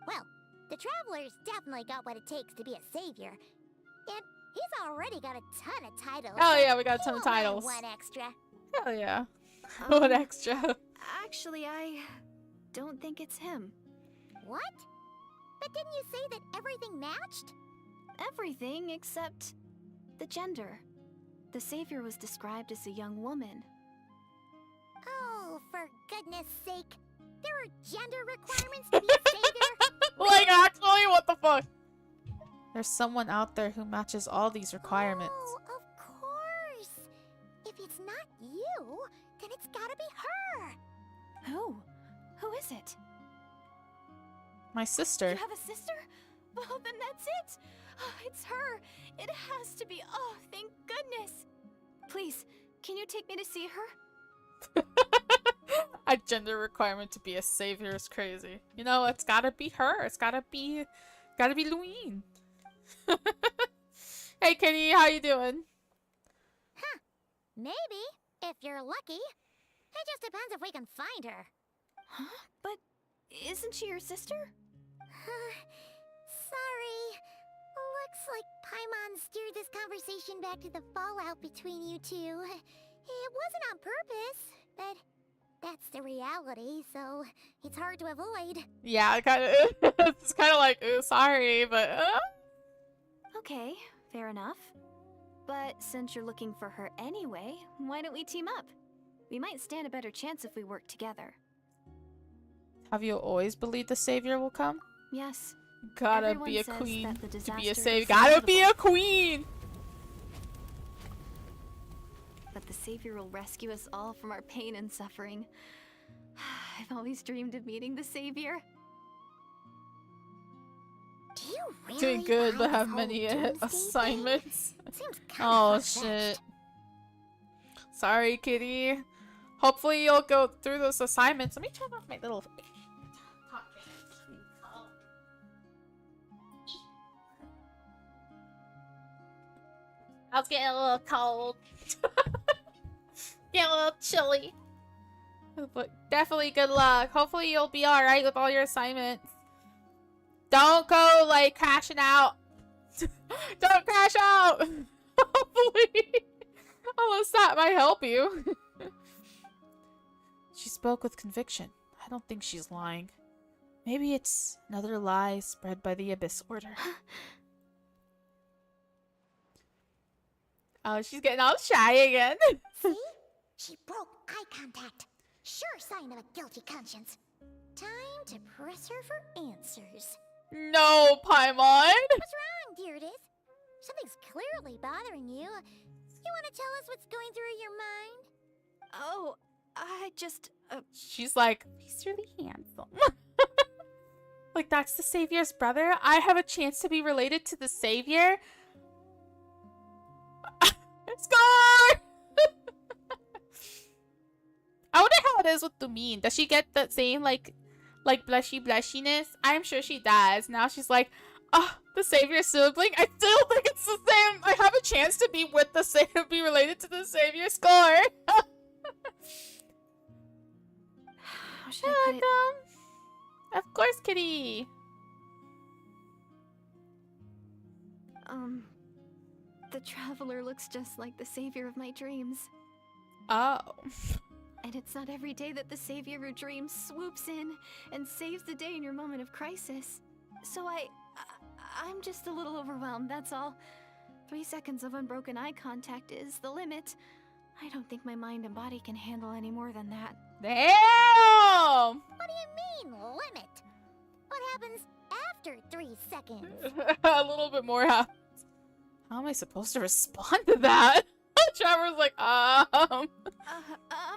S3: Well, the Traveler's definitely got what it takes to be a savior. And he's already got a ton of titles.
S1: Oh yeah, we got a ton of
S3: He won't mind
S1: titles.
S3: one extra.
S1: Hell yeah. What extra?
S9: Actually, I don't think it's him.
S3: What? But didn't you say that everything matched?
S9: Everything except the gender. The savior was described as a young woman.
S3: Oh, for goodness sake. There are gender requirements to be a savior?
S1: Like, actually, what the fuck? There's someone out there who matches all these requirements.
S3: Oh, of course. If it's not you, then it's gotta be her.
S9: Who? Who is it?
S1: My sister.
S9: You have a sister? Well, then that's it. Oh, it's her. It has to be. Oh, thank goodness. Please, can you take me to see her?
S1: A gender requirement to be a savior is crazy. You know, it's gotta be her. It's gotta be Louine. Hey, Kitty, how you doing?
S3: Huh. Maybe, if you're lucky. It just depends if we can find her.
S9: Huh? But isn't she your sister?
S3: Sorry. Looks like Paimon steered this conversation back to the fallout between you two. It wasn't on purpose, but that's the reality, so it's hard to avoid.
S1: Yeah, it's kind of like, ooh, sorry, but
S9: Okay, fair enough. But since you're looking for her anyway, why don't we team up? We might stand a better chance if we work together.
S1: Have you always believed the savior will come?
S9: Yes.
S1: Gotta
S9: Everyone
S1: be a
S9: says
S1: queen
S9: that the
S1: to be a
S9: disaster
S1: savior.
S9: is
S1: Gotta be a
S9: inevitable.
S1: queen!
S9: But the savior will rescue us all from our pain and suffering. I've always dreamed of meeting the savior.
S3: Do you really
S1: Doing good, but
S3: buy
S1: have
S3: this
S1: many
S3: whole doomsday
S1: assignments.
S3: thing? Seems
S1: Oh
S3: kinda
S1: shit.
S3: far-fetched.
S1: Sorry, Kitty. Hopefully you'll go through those assignments. Let me turn off my little talk fan. I was getting a little cold. Getting a little chilly. But definitely good luck. Hopefully you'll be alright with all your assignments. Don't go like crashing out. Don't crash out. Hopefully. Unless that might help you. She spoke with conviction. I don't think she's lying. Maybe it's another lie spread by the Abyss Order. Oh, she's getting all shy again.
S3: See? She broke eye contact. Sure sign of a guilty conscience. Time to press her for answers.
S1: No, Paimon!
S3: What's wrong, Deirdith? clearly bothering you. You want to tell us what's going through your mind?
S9: Oh, I just...
S1: She's like, he's really handsome. Like, that's the Savior's brother? I have a chance to be related to the Savior? Scar! I wonder how it is with Lumine. Does she get the same, like blushiness? I'm sure she does. Now she's like, oh, the Savior sibling? I still think it's the same. I have a chance to be with the Savior, be related to the Savior Scar.
S9: How should I put it?
S1: Of course, kitty.
S9: The Traveler looks just like the savior of my dreams.
S1: Oh.
S9: And it's not every day that the savior of dreams swoops in and saves the day in your moment of crisis. So I'm just a little overwhelmed, that's all. 3 seconds of unbroken eye contact is the limit. I don't think my mind and body can handle any more than that.
S1: Damn!
S3: What do you mean, limit? What happens after 3 seconds?
S1: A little bit more. How am I supposed to respond to that? Trevor's like,
S9: I'm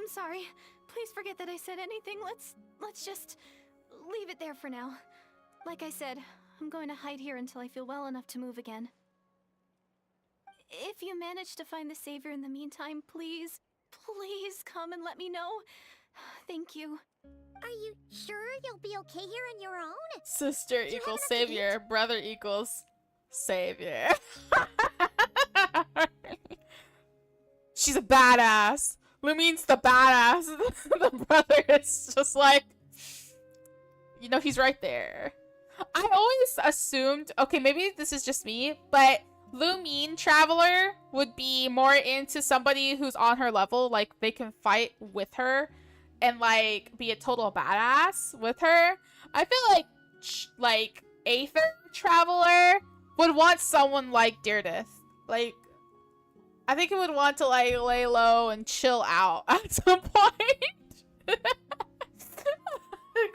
S9: sorry. Please forget that I said anything. Let's just leave it there for now. Like I said, I'm going to hide here until I feel well enough to move again. If you manage to find the savior in the meantime, please come and let me know. Thank you.
S3: Are you sure you'll be okay here on your own?
S1: sister equals savior, brother equals savior. She's a badass. Lumine's the badass. The brother is just like, you know, he's right there. I always assumed, okay, maybe this is just me, but Lumine Traveler would be more into somebody who's on her level, like they can fight with her and like be a total badass with her. I feel like Aether Traveler would want someone like Deirdre. Like, I think it would want to like lay low and chill out at some point.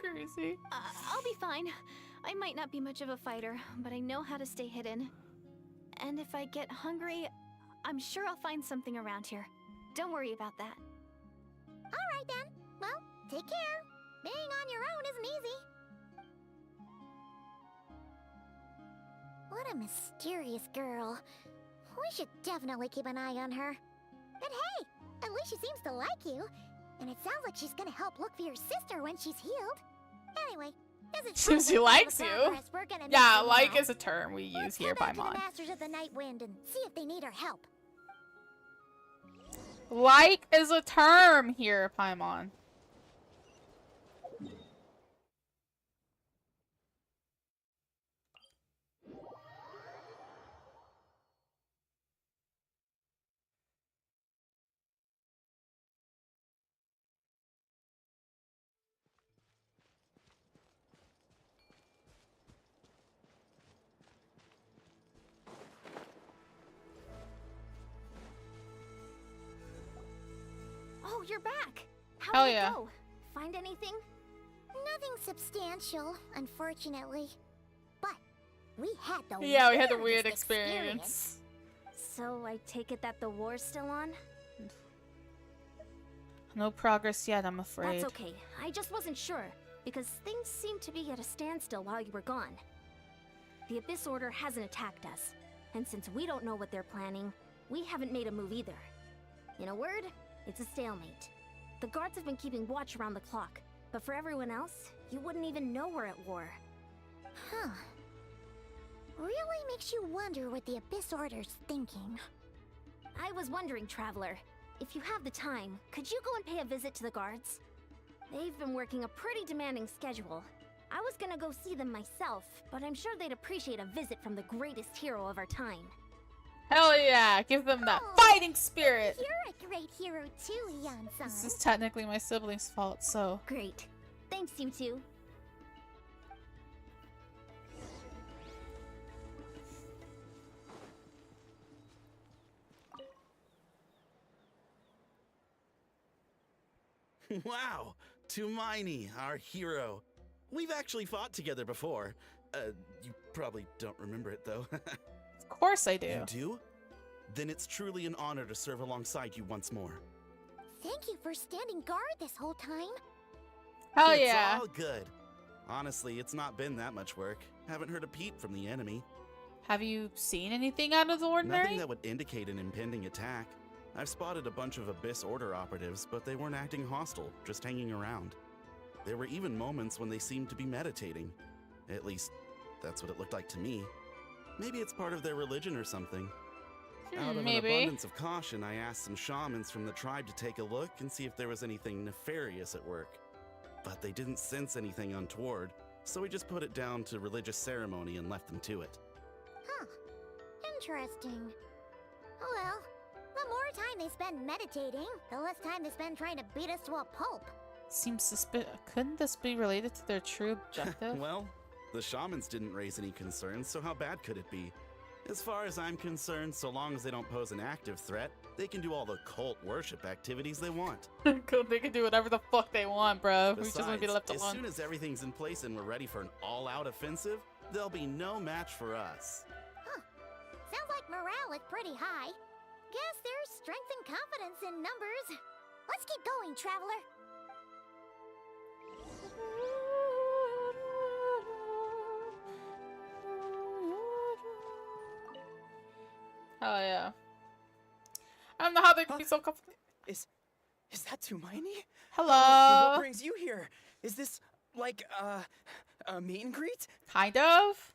S1: Crazy.
S9: I'll be fine. I might not be much of a fighter, but I know how to stay hidden. And if I get hungry, I'm sure I'll find something around here. Don't worry about that.
S3: Alright then. Well, take care. Being on your own isn't easy. What a mysterious girl. We should definitely keep an eye on her. But hey, at least she seems to like you. And it sounds like she's gonna help look for your sister when she's healed. Anyway,
S1: since she likes you. Yeah, like is a term we use here by mod.
S3: The Masters of the Night Wind and see if they need our help.
S1: Like is a term here, Paimon.
S2: Oh, you're back! How
S1: Hell
S2: did
S1: yeah.
S2: it go? Find anything?
S3: Nothing substantial, unfortunately. But we had the
S1: Yeah, we had the
S3: weirdest
S1: weird experience.
S2: So I take it that the war's still on?
S1: No progress yet, I'm afraid.
S2: That's okay. I just wasn't sure, because things seemed to be at a standstill while you were gone. The Abyss Order hasn't attacked us, and since we don't know what they're planning, we haven't made a move either. In a word, it's a stalemate. The guards have been keeping watch around the clock, but for everyone else, you wouldn't even know we're at war.
S3: Huh. Really makes you wonder what the Abyss Order's thinking.
S2: I was wondering, Traveler, if you have the time, could you go and pay a visit to the guards? They've been working a pretty demanding schedule. I was gonna go see them myself, but I'm sure they'd appreciate a visit from the greatest hero of our time.
S1: Hell yeah, give them that
S3: Oh,
S1: fighting spirit!
S3: You're a great hero too, Yan-san.
S1: This is technically my sibling's fault, so...
S2: Great. Thanks, you two.
S10: Wow, Tumaini, our hero. We've actually fought together before. You probably don't remember it though.
S1: Of course I do.
S10: You do? then it's truly an honor to serve alongside you once more.
S3: Thank you for standing guard this whole time.
S1: Hell
S10: It's
S1: yeah.
S10: all good. Honestly, it's not been that much work. Haven't heard a peep from the enemy.
S1: Have you seen anything out of the ordinary?
S10: Nothing that would indicate an impending attack. I've spotted a bunch of Abyss Order operatives, but they weren't acting hostile, just hanging around. There were even moments when they seemed to be meditating. At least, that's what it looked like to me. Maybe it's part of their religion or something. Out of an
S1: Maybe.
S10: abundance of caution, I asked some shamans from the tribe to take a look and see if there was anything nefarious at work. But they didn't sense anything untoward, so we just put it down to religious ceremony and left them to it.
S3: Huh. Interesting. Oh well. The more time they spend meditating, the less time they spend trying to beat us to a pulp.
S1: Seems suspicious. Couldn't this be related to their true objective?
S10: Well, the shamans didn't raise any concerns, so how bad could it be? As far as I'm concerned, so long as they don't pose an active threat, they can do all the cult worship activities they want.
S1: Cool, they can do whatever the fuck they want, bro. We just want to be left
S10: as
S1: alone.
S10: soon as everything's in place and we're ready for an all-out offensive, there'll be no match for us.
S3: Huh. Sounds like morale is pretty high. Guess there's strength and confidence in numbers. Let's keep going, traveler.
S1: Hell yeah. I don't know how they can be so comfortable.
S11: Is that Tumaini?
S1: Hello.
S11: What brings you here? Is this like a meet and greet?
S1: Kind of.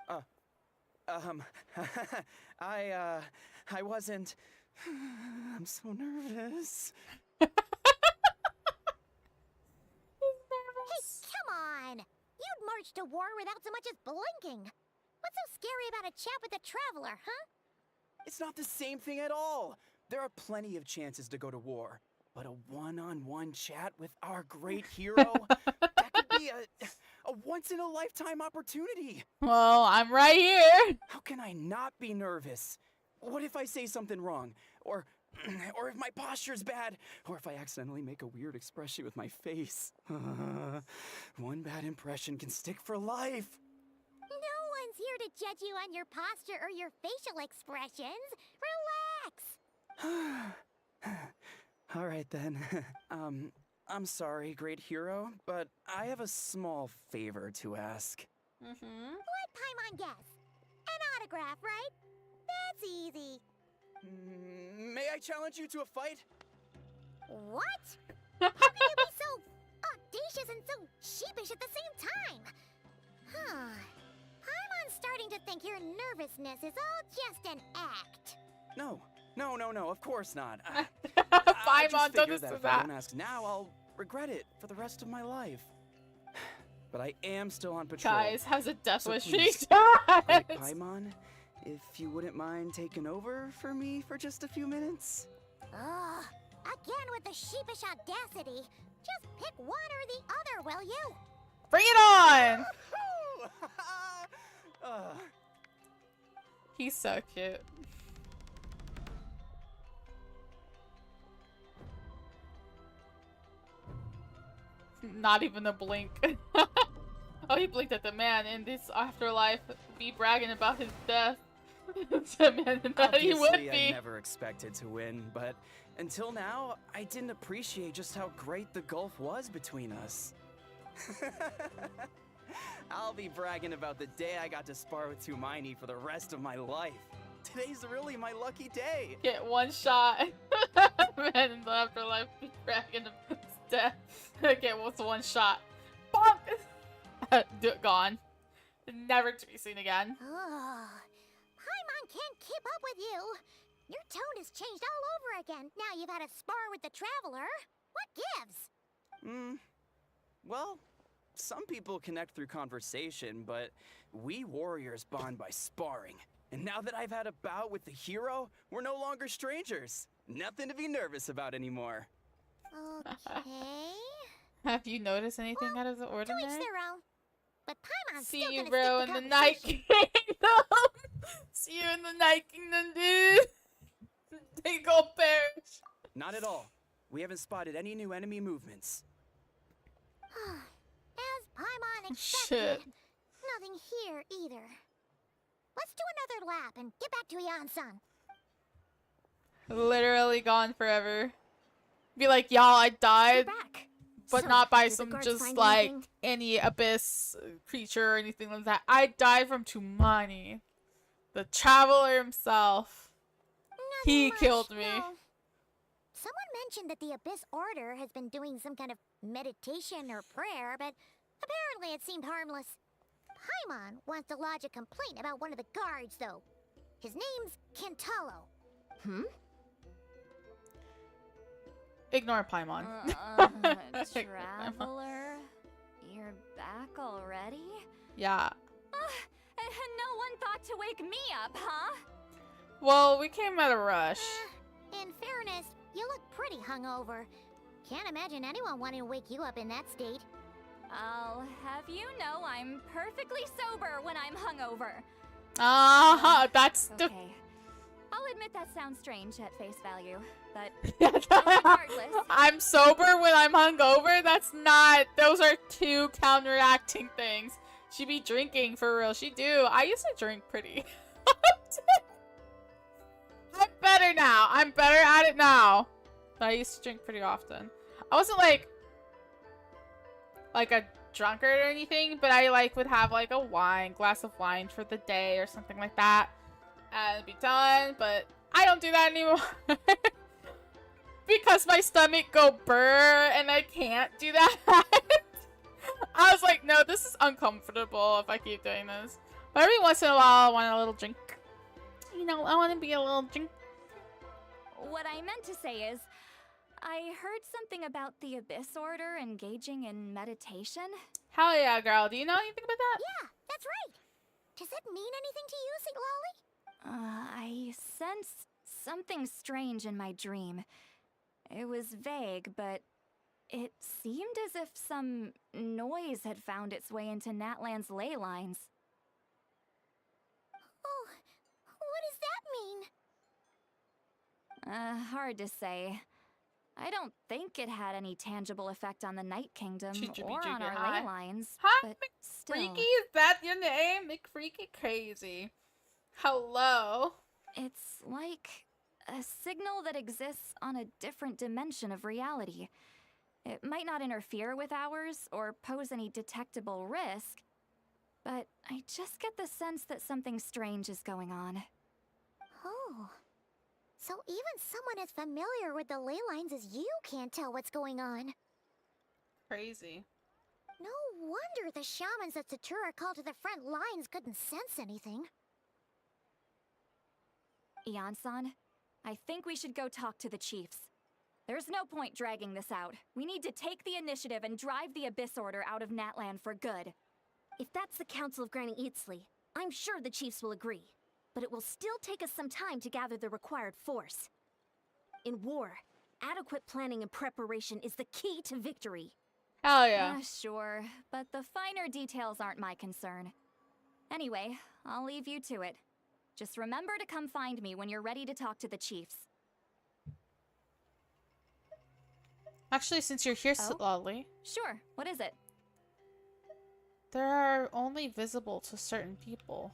S11: I wasn't. I'm so nervous.
S3: Hey, come on! You'd march to war without so much as blinking. What's so scary about a chat with a traveler, huh?
S11: It's not the same thing at all. There are plenty of chances to go to war, but a one-on-one chat with our great hero, that could be a once-in-a-lifetime opportunity.
S1: Well, I'm right here.
S11: How can I not be nervous? What if I say something wrong? Or if my posture's bad? Or if I accidentally make a weird expression with my face? One bad impression can stick for life.
S3: No one's here to judge you on your posture or your facial expressions. Relax.
S11: All right then. I'm sorry, great hero, but I have a small favor to ask.
S3: Let Paimon guess. An autograph, right? That's easy.
S11: May I challenge you to a fight?
S3: What? How can you be so audacious and so sheepish at the same time? Huh. Paimon's starting to think your nervousness is all just an act.
S11: No, of course not. I
S1: Paimon,
S11: just
S1: don't
S11: figured
S1: do
S11: that if
S1: that.
S11: I don't ask now, I'll regret it for the rest of my life. But I am still on patrol.
S1: Guys, has a death
S11: So
S1: wish. She
S11: please,
S1: dies.
S11: Great Paimon, if you wouldn't mind taking over for me for just a few minutes?
S3: Ugh. Again with the sheepish audacity. Just pick one or the other, will you?
S1: Bring it on. He's so cute. Not even a blink. Oh, he blinked at the man in this afterlife. Be bragging about his death. The man that he would
S11: Obviously, I
S1: be.
S11: never expected to win, but until now, I didn't appreciate just how great the gulf was between us. I'll be bragging about the day I got to spar with Tumaini for the rest of my life. Today's really my lucky day.
S1: Get one shot. Man in the afterlife be bragging about his death. Get what's one shot. Bonk! Gone. Never to be seen again.
S3: Ugh. Paimon can't keep up with you. Your tone has changed all over again. Now you've had a spar with the traveler. What gives?
S11: Well, some people connect through conversation, but we warriors bond by sparring. And now that I've had a bout with the hero, we're no longer strangers. Nothing to be nervous about anymore.
S3: Okay.
S1: Have you noticed anything out of the
S3: To
S1: ordinary?
S3: each their own. But Paimon's
S1: See
S3: still
S1: you,
S3: gonna
S1: bro,
S3: stick
S1: in
S3: to
S1: the Night
S3: conversation.
S1: Kingdom. See you in the Night Kingdom, dude. They go perish.
S11: Not at all. We haven't spotted any new enemy movements.
S3: As Paimon
S1: Shit.
S3: expected, nothing here either. Let's do another lap and get back to Yan-san.
S1: Literally gone forever. Be like, y'all, I died, but
S2: So,
S1: not by
S2: did the
S1: some
S2: guards
S1: just
S2: find
S1: like
S2: anything?
S1: any abyss creature or anything like that. I died from Tumani, the traveler himself. He
S3: Much,
S1: killed me.
S3: no. Someone mentioned that the Abyss Order has been doing some kind of meditation or prayer, but apparently it seemed harmless. Paimon wants to lodge a complaint about one of the guards, though. His name's Kentalo.
S1: Ignore Paimon.
S5: Traveler, you're back already?
S1: Yeah.
S5: And no one thought to wake me up, huh?
S1: Well, we came at a rush.
S3: In fairness, you look pretty hungover. Can't imagine anyone wanting to wake you up in that state.
S5: I'll have you know I'm perfectly sober when I'm hungover.
S1: That's the...
S5: Okay. I'll admit that sounds strange at face value, but regardless.
S1: I'm sober when I'm hungover? That's not... Those are two counteracting things. She be drinking, for real. She do. I used to drink pretty. I'm better now. I'm better at it now. But I used to drink pretty often. I wasn't like a drunkard or anything, but I like would have like a glass of wine for the day or something like that. And be done, but I don't do that anymore. Because my stomach go burr and I can't do that. I was like, no, this is uncomfortable if I keep doing this. But every once in a while I want a little drink. You know, I want to be a little drink.
S5: What I meant to say is, I heard something about the Abyss Order engaging in meditation.
S1: Hell yeah, girl. Do you know anything about that?
S3: Yeah, that's right. Does that mean anything to you, Siglali?
S5: I sensed something strange in my dream. It was vague, but it seemed as if some noise had found its way into Natlan's ley lines.
S3: Oh, what does that mean?
S5: Hard to say. I don't think it had any tangible effect on the Night Kingdom or on our ley lines.
S1: Hi,
S5: but still.
S1: McFreaky, is that your name? McFreaky crazy. Hello.
S5: It's like a signal that exists on a different dimension of reality. It might not interfere with ours or pose any detectable risk, but I just get the sense that something strange is going on.
S3: Oh. So even someone as familiar with the ley lines as you can't tell what's going on.
S1: Crazy.
S3: No wonder the shamans that Satura called to the front lines couldn't sense anything.
S5: Ian-san, I think we should go talk to the chiefs. There's no point dragging this out. We need to take the initiative and drive the Abyss Order out of Natlan for good.
S2: If that's the Council of Granny Eatsley, I'm sure the chiefs will agree. But it will still take us some time to gather the required force. In war, adequate planning and preparation is the key to victory.
S1: Hell yeah.
S5: Sure, but the finer details aren't my concern. Anyway, I'll leave you to it. Just remember to come find me when you're ready to talk to the chiefs.
S1: Actually, since you're here,
S5: Oh?
S1: Lolly,
S5: Sure, what is it?
S1: they're only visible to certain people.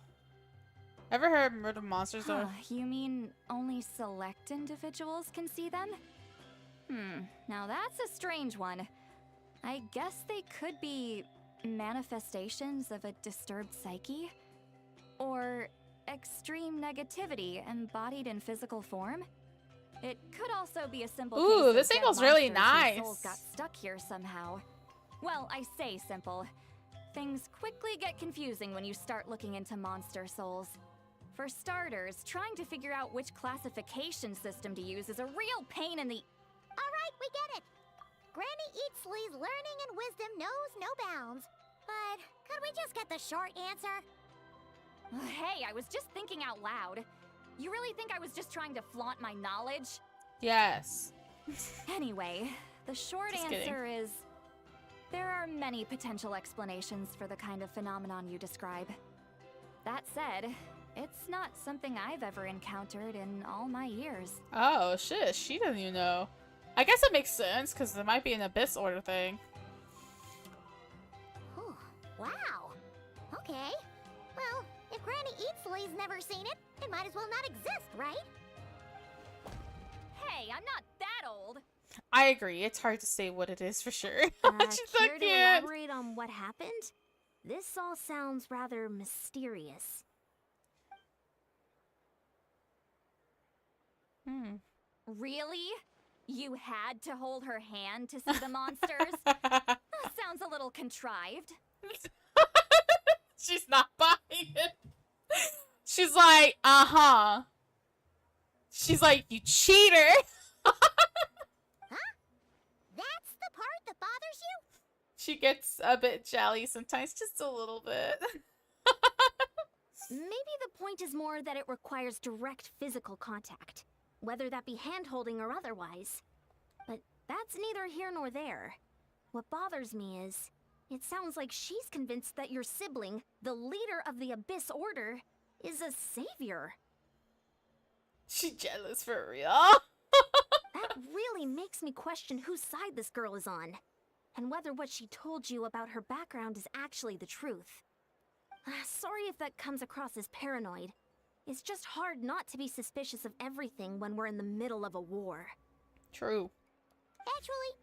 S1: Ever heard of murder monsters though?
S5: You mean only select individuals can see them? Now that's a strange one. I guess they could be manifestations of a disturbed psyche? Or extreme negativity embodied in physical form? It could also be a simple
S1: Ooh,
S5: case
S1: this
S5: of dead
S1: angle's really
S5: monsters whose
S1: nice.
S5: souls got stuck here somehow. Well, I say simple. Things quickly get confusing when you start looking into monster souls. For starters, trying to figure out which classification system to use is a real pain in the...
S3: Alright, we get it. Granny Eatsley's learning and wisdom knows no bounds. But could we just get the short answer?
S5: Hey, I was just thinking out loud. You really think I was just trying to flaunt my knowledge?
S1: Yes.
S5: Anyway, the short
S1: Just
S5: answer is... there are many potential explanations for the kind of phenomenon you describe. That said, it's not something I've ever encountered in all my years.
S1: Oh shit, she doesn't even know. I guess it makes sense, because there might be an Abyss Order thing.
S3: Whew, wow. Okay. Well, if Granny Eatsley's never seen it, it might as well not exist, right?
S5: Hey, I'm not that old.
S1: I agree. It's hard to say what it is for sure. She's so
S2: Care to
S1: cute.
S2: elaborate on what happened? This all sounds rather mysterious.
S5: Really? You had to hold her hand to see the monsters? Sounds a little contrived.
S1: She's not buying it. She's like, uh-huh. She's like, you cheater.
S3: That's the part that bothers you?
S1: She gets a bit jelly sometimes, just a little bit.
S2: Maybe the point is more that it requires direct physical contact, whether that be hand-holding or otherwise. But that's neither here nor there. What bothers me is, it sounds like she's convinced that your sibling, the leader of the Abyss Order, is a savior.
S1: She jealous for real.
S2: That really makes me question whose side this girl is on, and whether what she told you about her background is actually the truth. Sorry if that comes across as paranoid. It's just hard not to be suspicious of everything when we're in the middle of a war.
S1: True.
S3: Actually,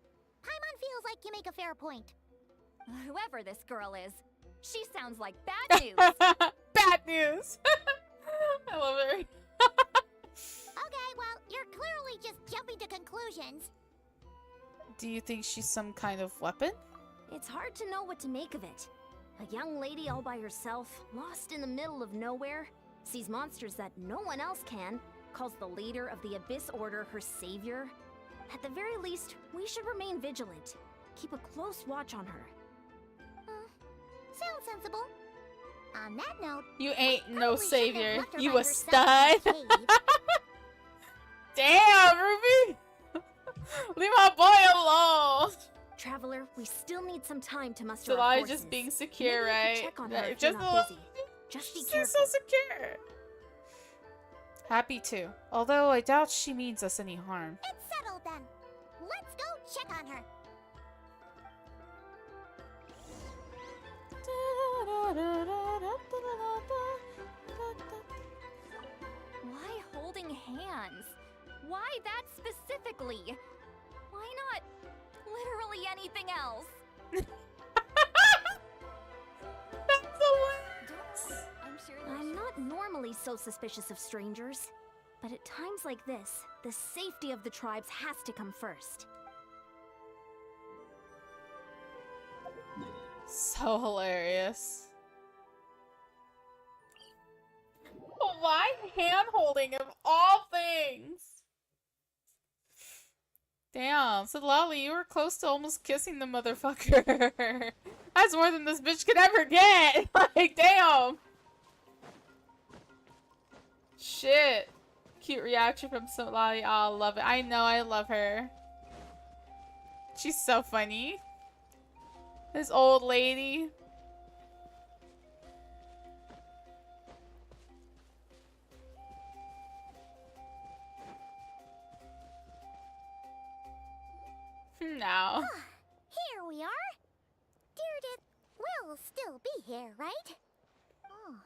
S3: Paimon feels like you make a fair point.
S5: Whoever this girl is, she sounds like bad news.
S1: Bad news. I love her.
S3: Okay, well, you're clearly just jumping to conclusions.
S1: Do you think she's some kind of weapon?
S2: It's hard to know what to make of it. A young lady all by herself, lost in the middle of nowhere, sees monsters that no one else can, calls the leader of the Abyss Order her savior. At the very least, we should remain vigilant. Keep a close watch on her.
S3: Sounds sensible. On that note,
S1: You ain't no
S3: probably shouldn't have
S1: savior.
S3: left her
S1: You
S3: by
S1: a
S3: herself
S1: stud.
S3: in the cave.
S1: Damn, Ruby. Leave my boy alone.
S2: Traveler, we still need some time to muster
S1: July
S2: our forces.
S1: just being secure,
S2: Maybe you
S1: right?
S2: could check on her
S1: Yeah,
S2: if
S1: just
S2: you're
S1: a
S2: not
S1: little-
S2: busy. Just be
S1: She's
S2: careful.
S1: so secure. Happy to. Although I doubt she means us any harm.
S3: It's settled then. Let's go check on her.
S5: Why holding hands? Why that specifically? Why not literally anything else? I'm sure
S2: I'm not normally so suspicious of strangers, but at times like this, the safety of the tribes has to come first.
S1: So hilarious. Why hand holding of all things? Damn, so Lolly, you were close to almost kissing the motherfucker. That's more than this bitch could ever get. Like, damn. Shit. Cute reaction from some Lolly. Oh, I love it. I know, I love her. She's so funny. This old lady. No.
S3: Here we are. Deirdre will still be here, right? Oh,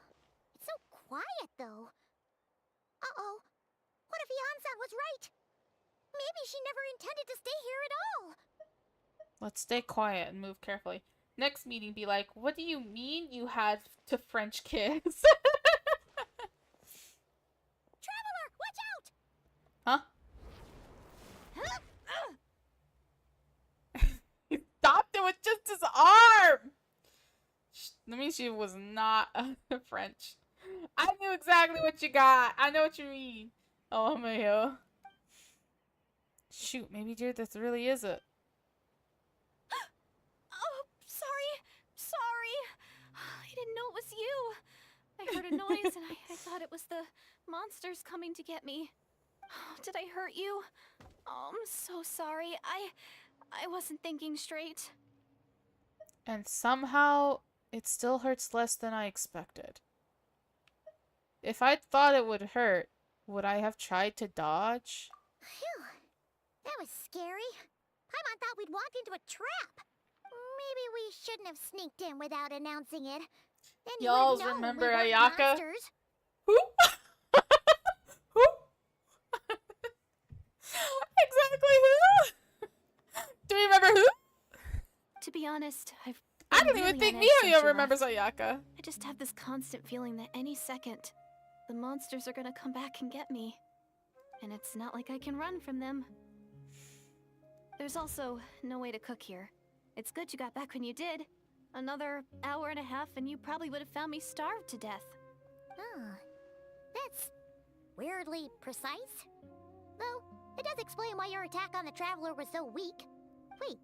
S3: it's so quiet though. Uh-oh. What if Yansan was right? Maybe she never intended to stay here at all.
S1: Let's stay quiet and move carefully. Next meeting, be like, what do you mean you had to French kiss?
S3: Traveler, watch out!
S1: Huh? He stopped it with just his arm! That means she was not French. I knew exactly what you got. I know what you mean. Oh, my. Shoot, maybe Deirdre really is it.
S9: Oh, sorry. I didn't know it was you. I heard a noise and I thought it was the monsters coming to get me. Did I hurt you? Oh, I'm so sorry. I wasn't thinking straight.
S1: And somehow, it still hurts less than I expected. If I'd thought it would hurt, would I have tried to dodge?
S3: Phew. That was scary. Paimon thought we'd walked into a trap. Maybe we shouldn't have sneaked in without announcing it. Then you
S1: Y'all
S3: would've known
S1: remember
S3: we weren't
S1: Ayaka?
S3: monsters.
S1: Who? Who?
S9: honest, I
S1: don't even think Mio remembers Ayaka.
S9: I just have this constant feeling that any second, the monsters are gonna come back and get me. And it's not like I can run from them. There's also no way to cook here. It's good you got back when you did. Another hour and a half and you probably would have found me starved to death.
S3: Huh. That's weirdly precise. Though, it does explain why your attack on the Traveler was so weak. Wait,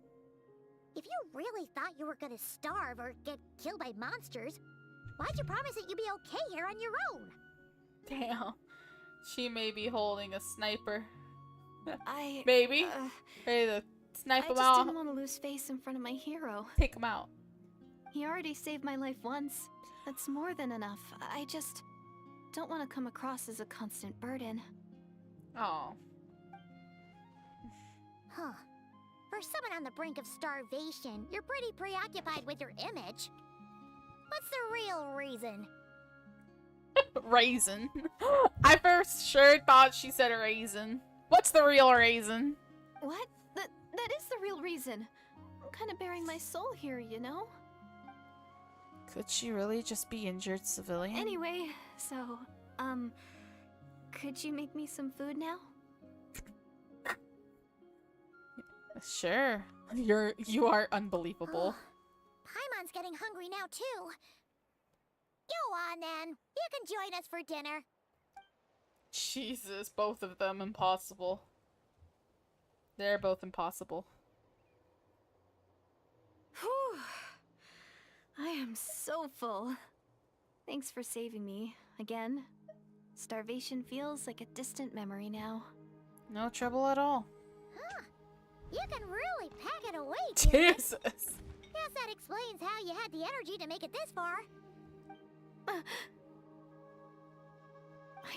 S3: if you really thought you were gonna starve or get killed by monsters, why'd you promise that you'd be okay here on your own?
S1: Damn. She may be holding a sniper.
S9: Maybe.
S1: Ready to snipe him
S9: I
S1: out.
S9: just didn't want to lose face in front of my hero.
S1: Take him out.
S9: He already saved my life once. That's more than enough. I just don't want to come across as a constant burden.
S1: Oh.
S3: Huh. For someone on the brink of starvation, you're pretty preoccupied with your image. What's the real reason?
S1: Raisin. I first sure thought she said raisin. What's the real reason?
S9: What? That is the real reason. I'm kind of bearing my soul here, you know?
S1: Could she really just be injured civilian?
S9: Anyway, so, could you make me some food now?
S1: Sure. You are unbelievable.
S3: Paimon's getting hungry now too. Go on then. You can join us for dinner.
S1: Jesus, both of them impossible. They're both impossible.
S9: Whew. I am so full. Thanks for saving me, again. Starvation feels like a distant memory now.
S1: No trouble at all.
S3: Huh. You can really pack it away,
S1: Jesus!
S3: Guess that explains how you had the energy to make it this far.
S9: I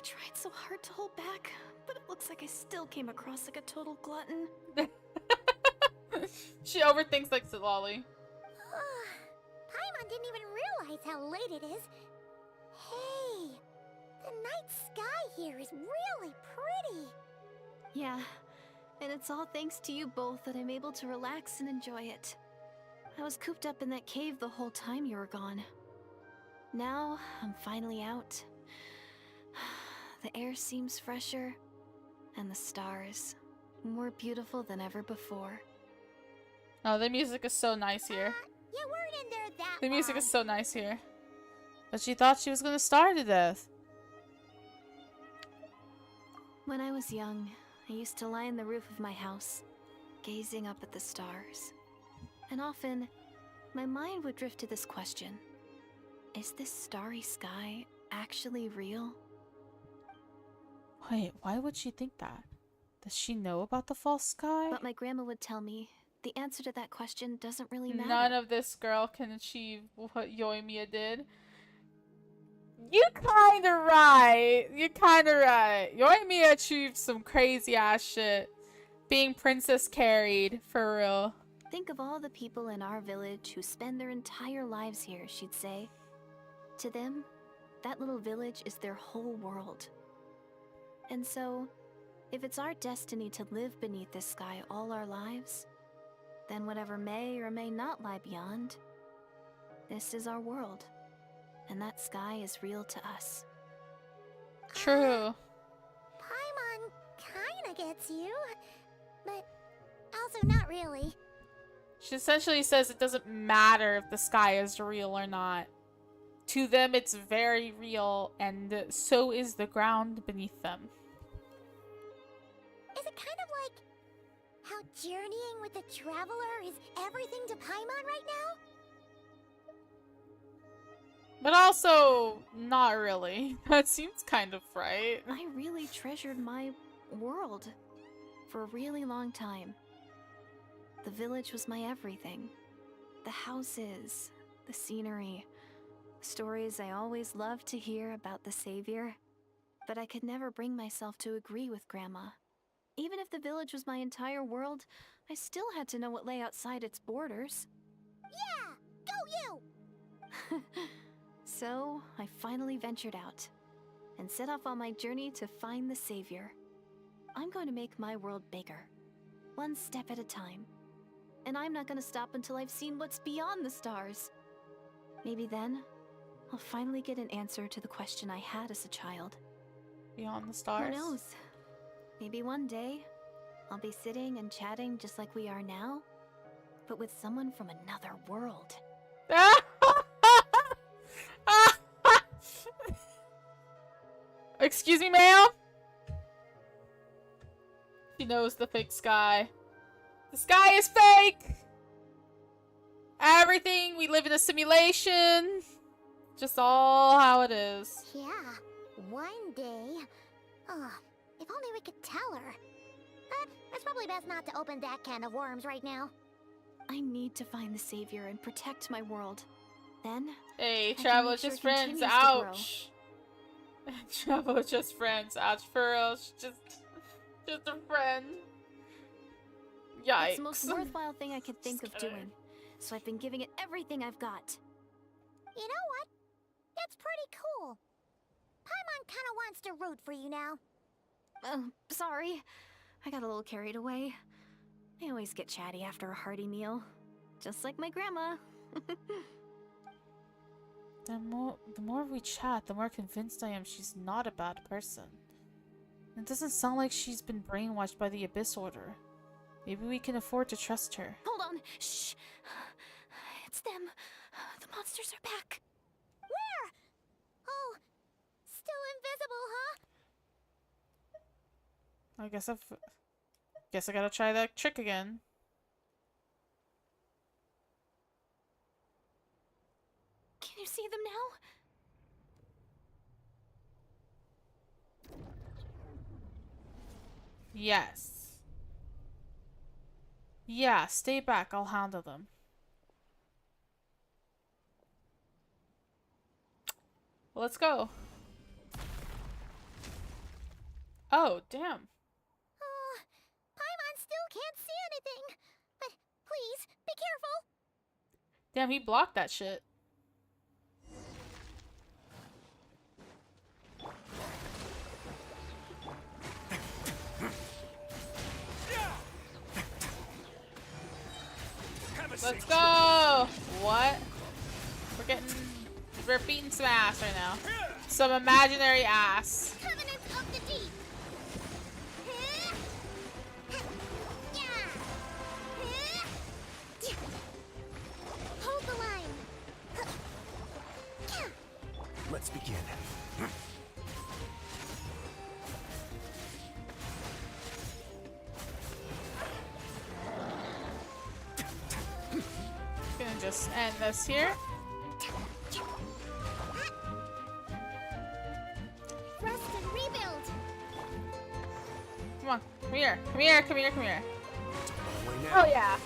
S9: tried so hard to hold back, but it looks like I still came across like a total glutton.
S1: She overthinks like Lolly.
S3: Paimon didn't even realize how late it is. Hey, the night sky here is really pretty.
S9: Yeah, and it's all thanks to you both that I'm able to relax and enjoy it. I was cooped up in that cave the whole time you were gone. Now, I'm finally out. The air seems fresher, and the stars more beautiful than ever before.
S1: Oh, the music is so nice here.
S3: You weren't in there that
S1: The music
S3: long.
S1: is so nice here. But she thought she was gonna starve to death.
S9: When I was young, I used to lie on the roof of my house, gazing up at the stars. And often, my mind would drift to this question. Is this starry sky actually real?
S1: Wait, why would she think that? Does she know about the false sky?
S9: But my grandma would tell me, the answer to that question doesn't really matter.
S1: None of this girl can achieve what Yoimiya did. You kinda right. You're kinda right. Yoimiya achieved some crazy ass shit. Being princess carried, for real.
S9: Think of all the people in our village who spend their entire lives here, she'd say. To them, that little village is their whole world. And so, if it's our destiny to live beneath this sky all our lives, then whatever may or may not lie beyond, this is our world. And that sky is real to us.
S1: True.
S3: Paimon kinda gets you, but also not really.
S1: She essentially says it doesn't matter if the sky is real or not. To them, it's very real, and so is the ground beneath them.
S3: Is it kind of like how journeying with the Traveler is everything to Paimon right now?
S1: But also, not really. That seems kind of right.
S9: I really treasured my world for a really long time. The village was my everything. The houses, the scenery, stories I always loved to hear about the Savior. But I could never bring myself to agree with Grandma. Even if the village was my entire world, I still had to know what lay outside its borders.
S3: Yeah! Go you!
S9: So, I finally ventured out and set off on my journey to find the Savior. I'm going to make my world bigger, one step at a time. and I'm not gonna stop until I've seen what's beyond the stars. Maybe then, I'll finally get an answer to the question I had as a child.
S1: Beyond the stars?
S9: Who knows? Maybe one day, I'll be sitting and chatting just like we are now, but with someone from another world.
S1: Excuse me, ma'am? She knows the fake sky. The sky is fake! Everything, we live in a simulation. Just all how it is.
S3: Yeah, one day. Oh, if only we could tell her. But it's probably best not to open that can of worms right now.
S9: I need to find the savior and protect my world. Then,
S1: Hey,
S9: I can
S1: travel
S9: make
S1: just
S9: sure it
S1: friends,
S9: continues to grow.
S1: ouch. Travel just friends, ouch for real. Just a friend. Yikes.
S9: It's the most worthwhile thing I could think of doing, so I've been giving it everything I've got.
S3: You know what? That's pretty cool. Paimon kinda wants to root for you now.
S9: Sorry. I got a little carried away. I always get chatty after a hearty meal. Just like my grandma.
S1: The more we chat, the more convinced I am she's not a bad person. It doesn't sound like she's been brainwashed by the Abyss Order. Maybe we can afford to trust her.
S9: Hold on. Shh. It's them. The monsters are back.
S3: Where? Oh, still invisible, huh?
S1: Guess I gotta try that trick again.
S9: Can you see them now?
S1: Yes. Yeah, stay back. I'll handle them. Let's go. Oh, damn.
S3: Oh, Paimon still can't see anything. But please, be careful.
S1: Damn, he blocked that shit. Let's go! What? We're beating some ass right now. Some imaginary ass.
S3: Covenant of the Deep. Hold the line.
S8: Let's begin.
S1: Gonna just end this here.
S3: Rest and rebuild.
S1: Come on, come here, come here, come here, come here.
S8: Way now.
S1: Oh yeah.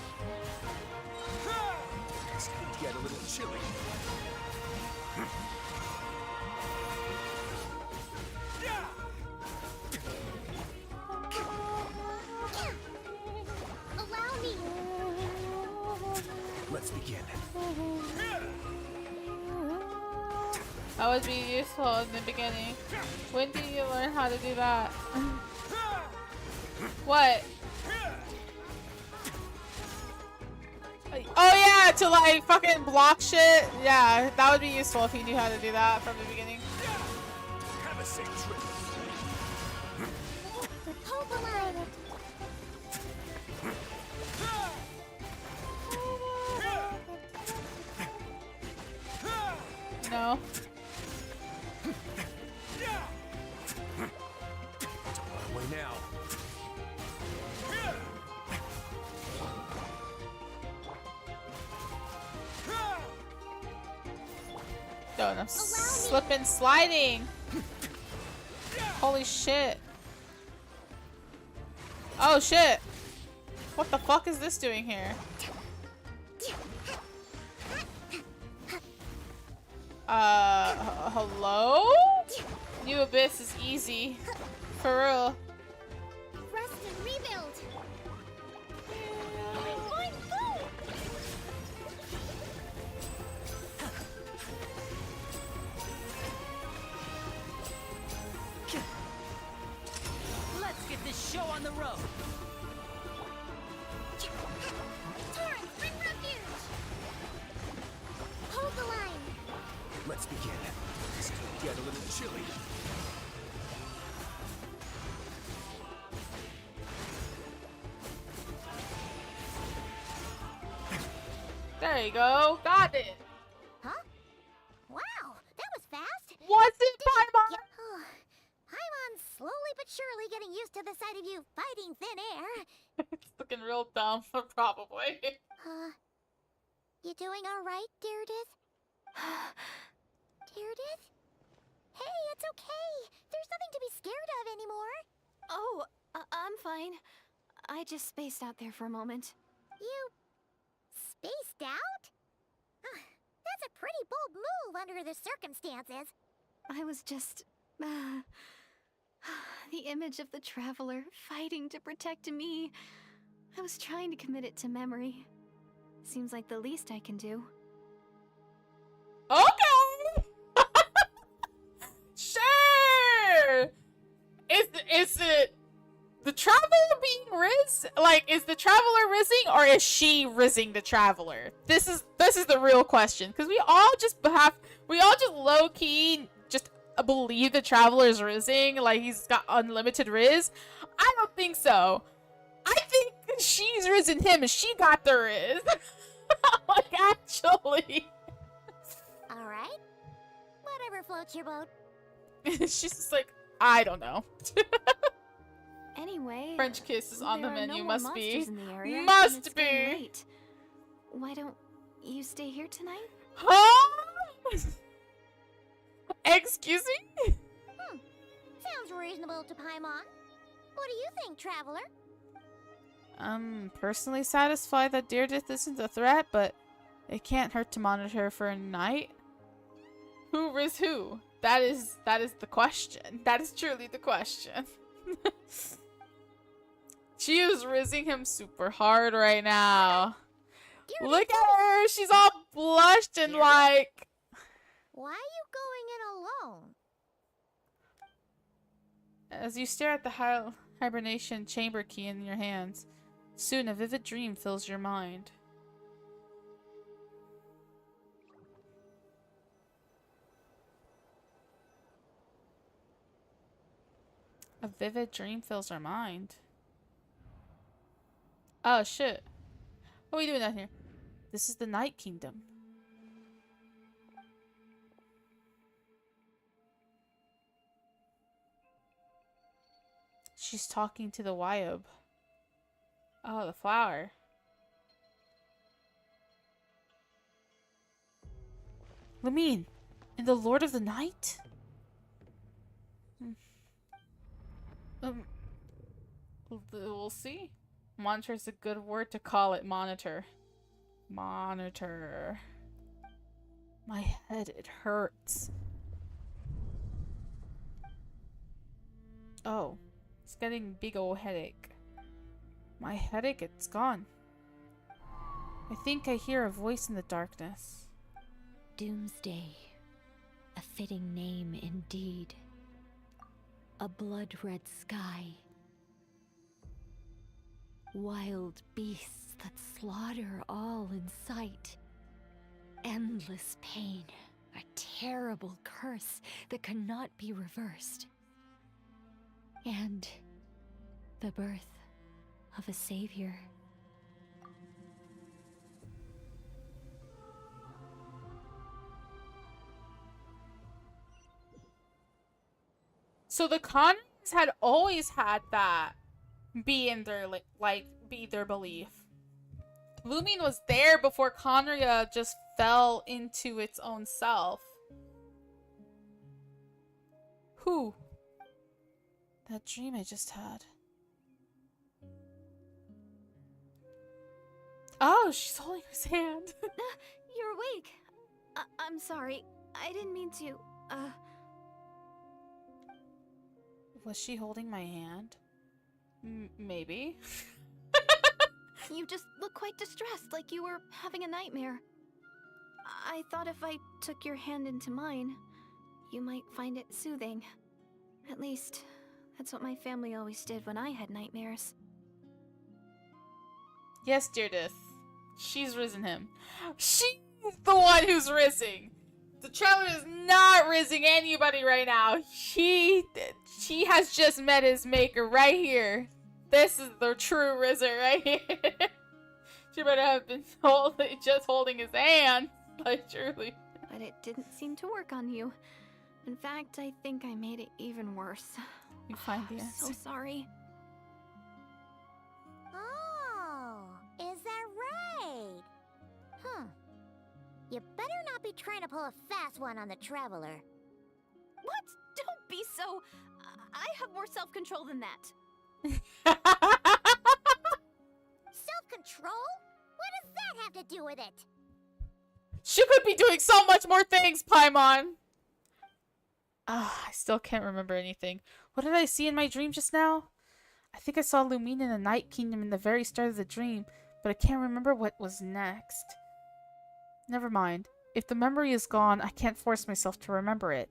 S8: It's gonna get a little chilly.
S3: Allow me.
S8: Let's begin.
S1: That would be useful in the beginning. When did you learn how to do that? What? Oh yeah, to like fucking block shit. Yeah, that would be useful if you knew how to do that from the beginning.
S8: Have a safe trip.
S3: Hold the line.
S1: No.
S8: Way now.
S1: No, I'm slipping, sliding. Holy shit. Oh shit. What the fuck is this doing here? Hello? New Abyss is easy. For real.
S3: Rest and rebuild.
S6: Let's get this show on the road.
S3: Tern.
S8: get a little chilly.
S1: There you go. Got it.
S3: Huh? Wow, that was fast.
S1: Was it, Paimon?
S3: Paimon's slowly but surely getting used to the sight of you fighting thin air.
S1: It's looking real dumb, probably.
S3: You doing alright, Deirdith? Deirdith? Hey, it's okay. There's nothing to be scared of anymore.
S9: Oh, I'm fine. I just spaced out there for a moment.
S3: You spaced out? That's a pretty bold move under the circumstances.
S9: I was just... the image of the traveler fighting to protect me. I was trying to commit it to memory. Seems like the least I can do.
S1: Okay. Sure. Is it the traveler being riz? Like, is the traveler rizzing, or is she rizzing the traveler? This is the real question, because we all just low key just believe the traveler is rizzing, like he's got unlimited riz. I don't think so. I think she's rizzing him and she got the riz. Like, actually.
S3: Alright. Whatever floats your boat.
S1: She's just like, I don't know.
S9: Anyway,
S1: French kiss is on the menu.
S9: No
S1: Must be.
S9: in the area,
S1: Must
S9: and it's
S1: be.
S9: getting late. Why don't you stay here tonight?
S1: Huh? Excuse me?
S3: Sounds reasonable to Paimon. What do you think, Traveler?
S1: I'm personally satisfied that Deirdith isn't a threat, but it can't hurt to monitor her for a night. Who is who? That is the question. That is truly the question. She is rizzing him super hard right now. Look at her! She's all blushed and like...
S3: Why are you going in alone?
S1: As you stare at the hibernation chamber key in your hands, soon a vivid dream fills your mind. A vivid dream fills our mind. Oh shit. What are we doing down here? This is the Night Kingdom. She's talking to the Wyob. Oh, the flower. Lamine, in the Lord of the Night? We'll see. Monitor is a good word to call it. Monitor. Monitor. My head, it hurts. Oh. It's getting big ol' headache. My headache, it's gone. I think I hear a voice in the darkness.
S12: Doomsday. A fitting name indeed. A blood-red sky. Wild beasts that slaughter all in sight. Endless pain. A terrible curse that cannot be reversed. And the birth of a savior.
S1: So the Conrys had always had that be in their be their belief. Lumine was there before Conria just fell into its own self. Who? That dream I just had. Oh, she's holding his hand.
S9: You're awake. I'm sorry. I didn't mean to,
S1: Was she holding my hand? Maybe.
S9: You just look quite distressed, like you were having a nightmare. I thought if I took your hand into mine, you might find it soothing. At least, that's what my family always did when I had nightmares.
S1: Yes, Deirdith. She's risen him. She's the one who's rising. The trailer is not rizzing anybody right now. He has just met his maker right here. This is the true Rizzer right here. She better have been just holding his hand. Like, truly.
S9: But it didn't seem to work on you. In fact, I think I made it even worse.
S1: You find the answer.
S9: So sorry.
S3: Oh, is that right? Huh. You better not be trying to pull a fast one on the Traveler.
S9: What? Don't be so... I have more self-control than that.
S3: Self-control? What does that have to do with it?
S1: She could be doing so much more things, Paimon! I still can't remember anything. What did I see in my dream just now? I think I saw Lumine in the Night Kingdom in the very start of the dream, but I can't remember what was next. Never mind. If the memory is gone, I can't force myself to remember it.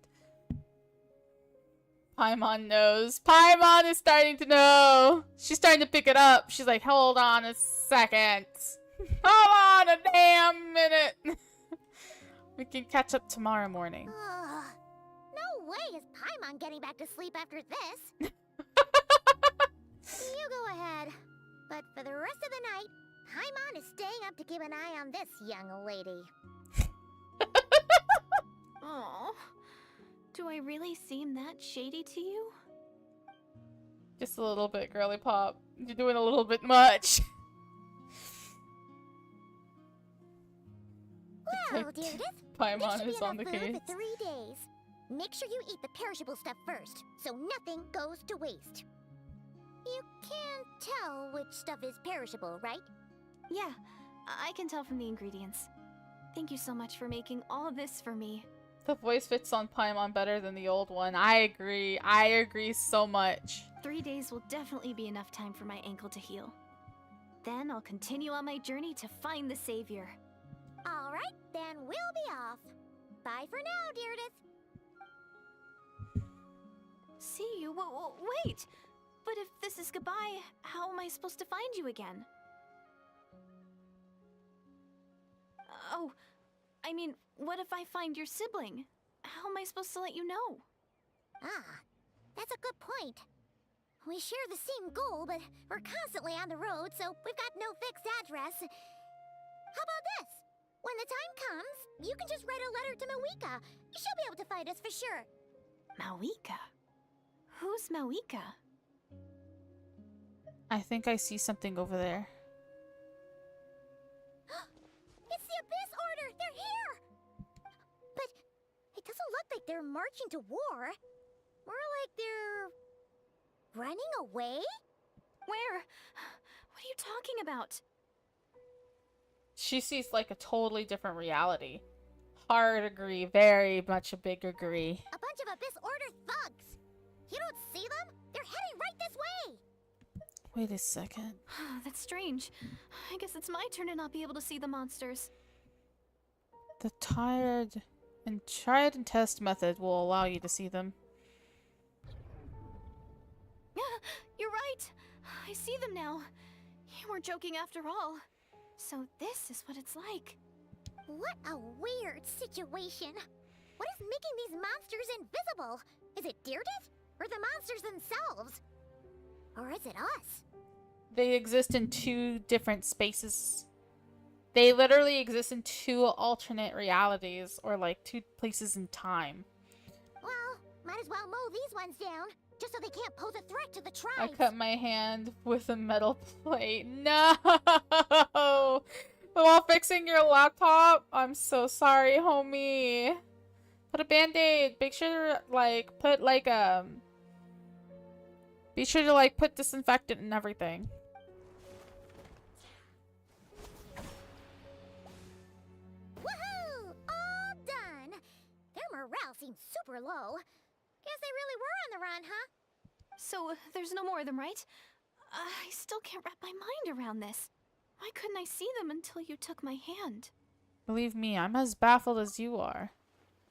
S1: Paimon knows. Paimon is starting to know. She's starting to pick it up. She's like, hold on a second. Hold on a damn minute. We can catch up tomorrow morning.
S3: No way is Paimon getting back to sleep after this. You go ahead. But for the rest of the night, Paimon is staying up to keep an eye on this young lady.
S9: Aww. Do I really seem that shady to you?
S1: Just a little bit, girly pop. You're doing a little bit much.
S3: Well, Deirdre,
S1: Paimon is on the case.
S3: For 3 days. Make sure you eat the perishable stuff first, so nothing goes to waste. You can't tell which stuff is perishable, right?
S9: Yeah, I can tell from the ingredients. Thank you so much for making all this for me.
S1: The voice fits on Paimon better than the old one. I agree. I agree so much.
S9: 3 days will definitely be enough time for my ankle to heal. Then I'll continue on my journey to find the savior.
S3: Alright, then we'll be off. Bye for now, Deirdre.
S9: See you? Wait! But if this is goodbye, how am I supposed to find you again? Oh, I mean, what if I find your sibling? How am I supposed to let you know?
S3: Ah, that's a good point. We share the same goal, but we're constantly on the road, so we've got no fixed address. How about this? When the time comes, you can just write a letter to Mawika. She'll be able to find us for sure.
S9: Mawika? Who's Mawika?
S1: I think I see something over there.
S3: It's the Abyss Order! They're here! But it doesn't look like they're marching to war. More like they're... running away?
S9: Where? What are you talking about?
S1: She sees like a totally different reality. Hard agree. Very much a big agree.
S3: A bunch of Abyss Order thugs! You don't see them? They're heading right this way!
S1: Wait a second.
S9: That's strange. I guess it's my turn to not be able to see the monsters.
S1: The tried and test method will allow you to see them.
S9: You're right. I see them now. You weren't joking after all. So this is what it's like.
S3: What a weird situation. What is making these monsters invisible? Is it Deirdre? Or the monsters themselves? Or is it us?
S1: They exist in two different spaces. They literally exist in two alternate realities, or like two places in time.
S3: Well, might as well mow these ones down, just so they can't pose a threat to the tribes.
S1: I cut my hand with a metal plate. No! While fixing your laptop? I'm so sorry, homie. Put a band-aid. Make sure like put like be sure to like put disinfectant and everything.
S3: Woohoo! All done. Their morale seems super low. Guess they really were on the run, huh?
S9: So there's no more of them, right? I still can't wrap my mind around this. Why couldn't I see them until you took my hand?
S1: Believe me, I'm as baffled as you are.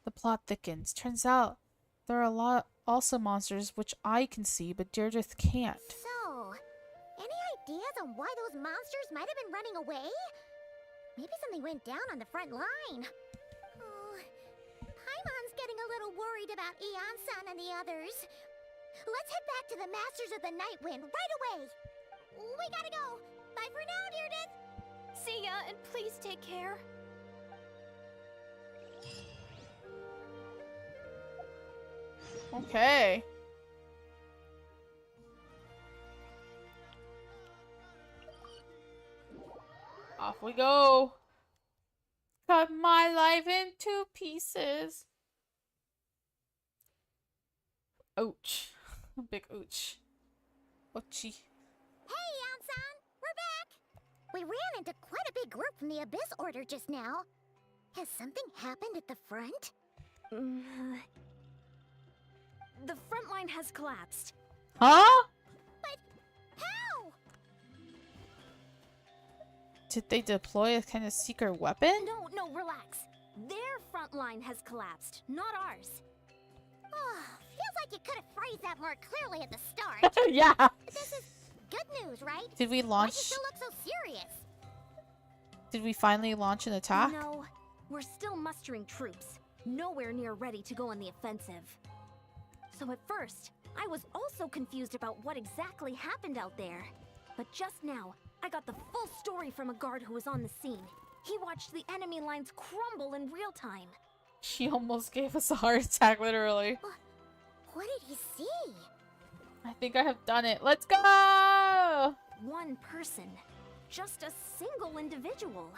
S1: The plot thickens. Turns out there are a lot also monsters which I can see, but Deirdre can't.
S3: So, any ideas on why those monsters might have been running away? Maybe something went down on the front line. Oh, worried about Eon-san and the others. Let's head back to the Masters of the Night Wind right away. We gotta go. Bye for now, Dearden.
S9: See ya, and please take care.
S1: Okay. Off we go. Cut my life into pieces. Ouch. Big ouch. Ouchie.
S3: Hey, Eon-san! We're back! We ran into quite a big group from the Abyss Order just now. Has something happened at the front?
S2: The front line has collapsed.
S1: Huh?
S3: But how?
S1: Did they deploy a kind of secret weapon?
S2: No, relax. Their front line has collapsed, not ours.
S3: Oh, feels like you could have phrased that more clearly at the start.
S1: Yeah.
S3: This is good news, right?
S1: Did we
S3: Why'd
S1: launch?
S3: you still look so serious?
S1: Did we finally launch an attack?
S2: No, we're still mustering troops. Nowhere near ready to go on the offensive. So at first, I was also confused about what exactly happened out there. But just now, I got the full story from a guard who was on the scene. He watched the enemy lines crumble in real time.
S1: She almost gave us a heart attack, literally.
S3: What did he see?
S1: I think I have done it. Let's go!
S2: One person. Just a single individual.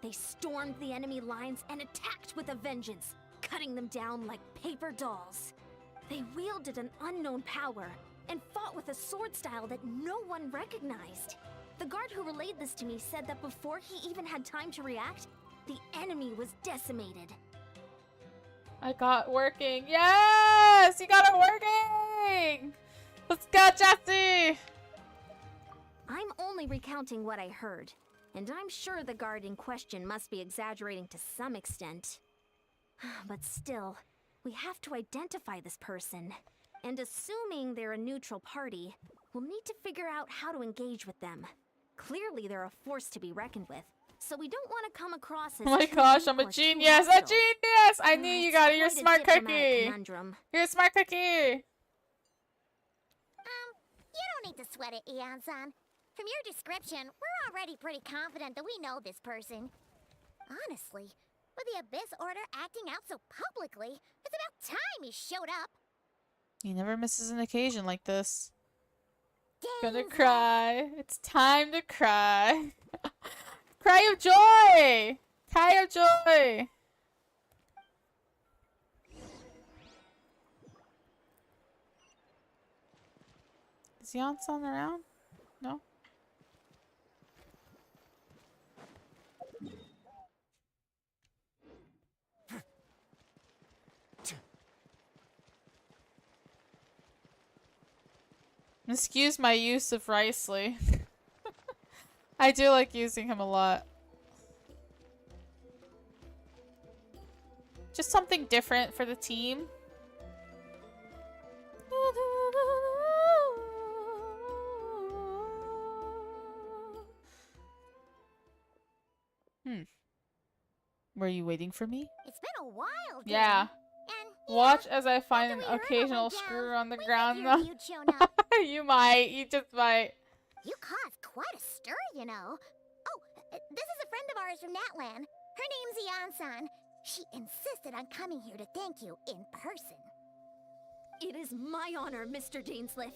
S2: They stormed the enemy lines and attacked with a vengeance, cutting them down like paper dolls. They wielded an unknown power and fought with a sword style that no one recognized. The guard who relayed this to me said that before he even had time to react, the enemy was decimated.
S1: I got working. Yes! You got it working! Let's go, Jesse!
S2: I'm only recounting what I heard, and I'm sure the guard in question must be exaggerating to some extent. But still, we have to identify this person. And assuming they're a neutral party, we'll need to figure out how to engage with them. Clearly they're a force to be reckoned with, so we don't want to come across as
S1: Oh my
S2: too
S1: gosh, I'm
S2: weak
S1: a
S2: or too
S1: genius! A
S2: hostile.
S1: genius! I knew you got it. You're a
S2: Quite
S1: smart
S2: diplomatic
S1: cookie.
S2: conundrum.
S1: You're a smart cookie.
S3: You don't need to sweat it, Eon-san. From your description, we're already pretty confident that we know this person. Honestly, with the Abyss Order acting out so publicly, it's about time he showed up.
S1: He never misses an occasion like this. Gonna
S3: Dang.
S1: cry. It's time to cry. Cry of joy! Cry of joy! Is Yon-san around? No? Excuse my use of Riceley. I do like using him a lot. Just something different for the team. Were you waiting for me?
S3: It's been a while, dude.
S1: Yeah.
S3: And
S1: Watch as I find an
S3: after we heard
S1: occasional
S3: what went
S1: screw
S3: down,
S1: on the
S3: we
S1: ground.
S3: figured you'd shown up.
S1: You might. You just might.
S3: You caused quite a stir, you know. Oh, this is a friend of ours from Natlan. Her name's Eon-san. She insisted on coming here to thank you in person.
S2: It is my honor, Mr. Dainsleif.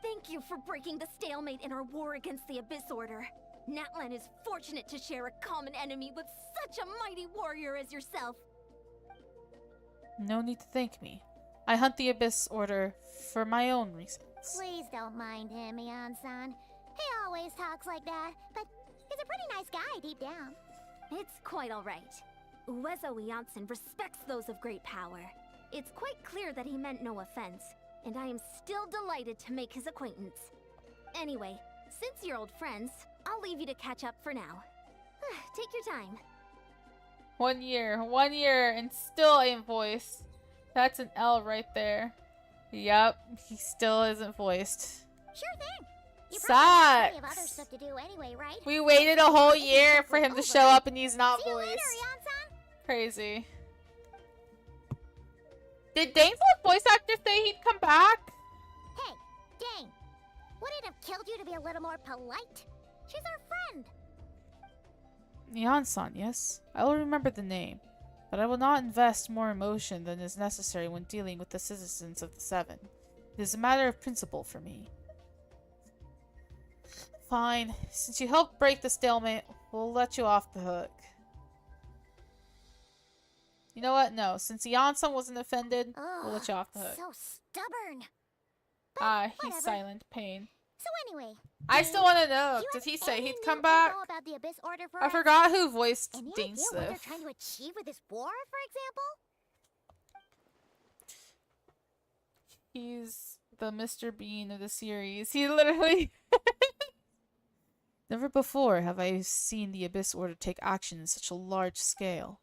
S2: Thank you for breaking the stalemate in our war against the Abyss Order. Natlan is fortunate to share a common enemy with such a mighty warrior as yourself.
S1: No need to thank me. I hunt the Abyss Order for my own reasons.
S3: Please don't mind him, Eon-san. He always talks like that, but he's a pretty nice guy deep down.
S2: It's quite all right. Uezo Janssen respects those of great power. It's quite clear that he meant no offense, and I am still delighted to make his acquaintance. Anyway, since you're old friends, I'll leave you to catch up for now. Take your time.
S1: 1 year, and still ain't voiced. That's an L right there. Yup, he still isn't voiced.
S3: Sure thing. You probably have plenty of
S1: Sucks.
S3: other stuff to do anyway, right?
S1: We waited a whole year for him to show up and he's not
S3: See you later,
S1: voiced.
S3: Eon-san.
S1: Crazy. Did Dane's voice actor say he'd come back?
S3: Hey, Dane. Would it have killed you to be a little more polite? She's our friend.
S1: Nyan-san, yes. I will remember the name, but I will not invest more emotion than is necessary when dealing with the citizens of the Seven. It is a matter of principle for me. Fine. Since you helped break the stalemate, we'll let you off the hook. You know what? No. Since Nyan-san wasn't offended, we'll let you off the hook.
S3: So stubborn.
S1: He's silent. Pain.
S3: So anyway,
S1: I still want to know. Did he say he'd come back?
S3: About the Abyss Order for
S1: I forgot who voiced
S3: Any
S1: Dane
S3: idea what they're
S1: Swift.
S3: trying to achieve with this war, for example?
S1: He's the Mr. Bean of the series. He literally... Never before have I seen the Abyss Order take action in such a large scale.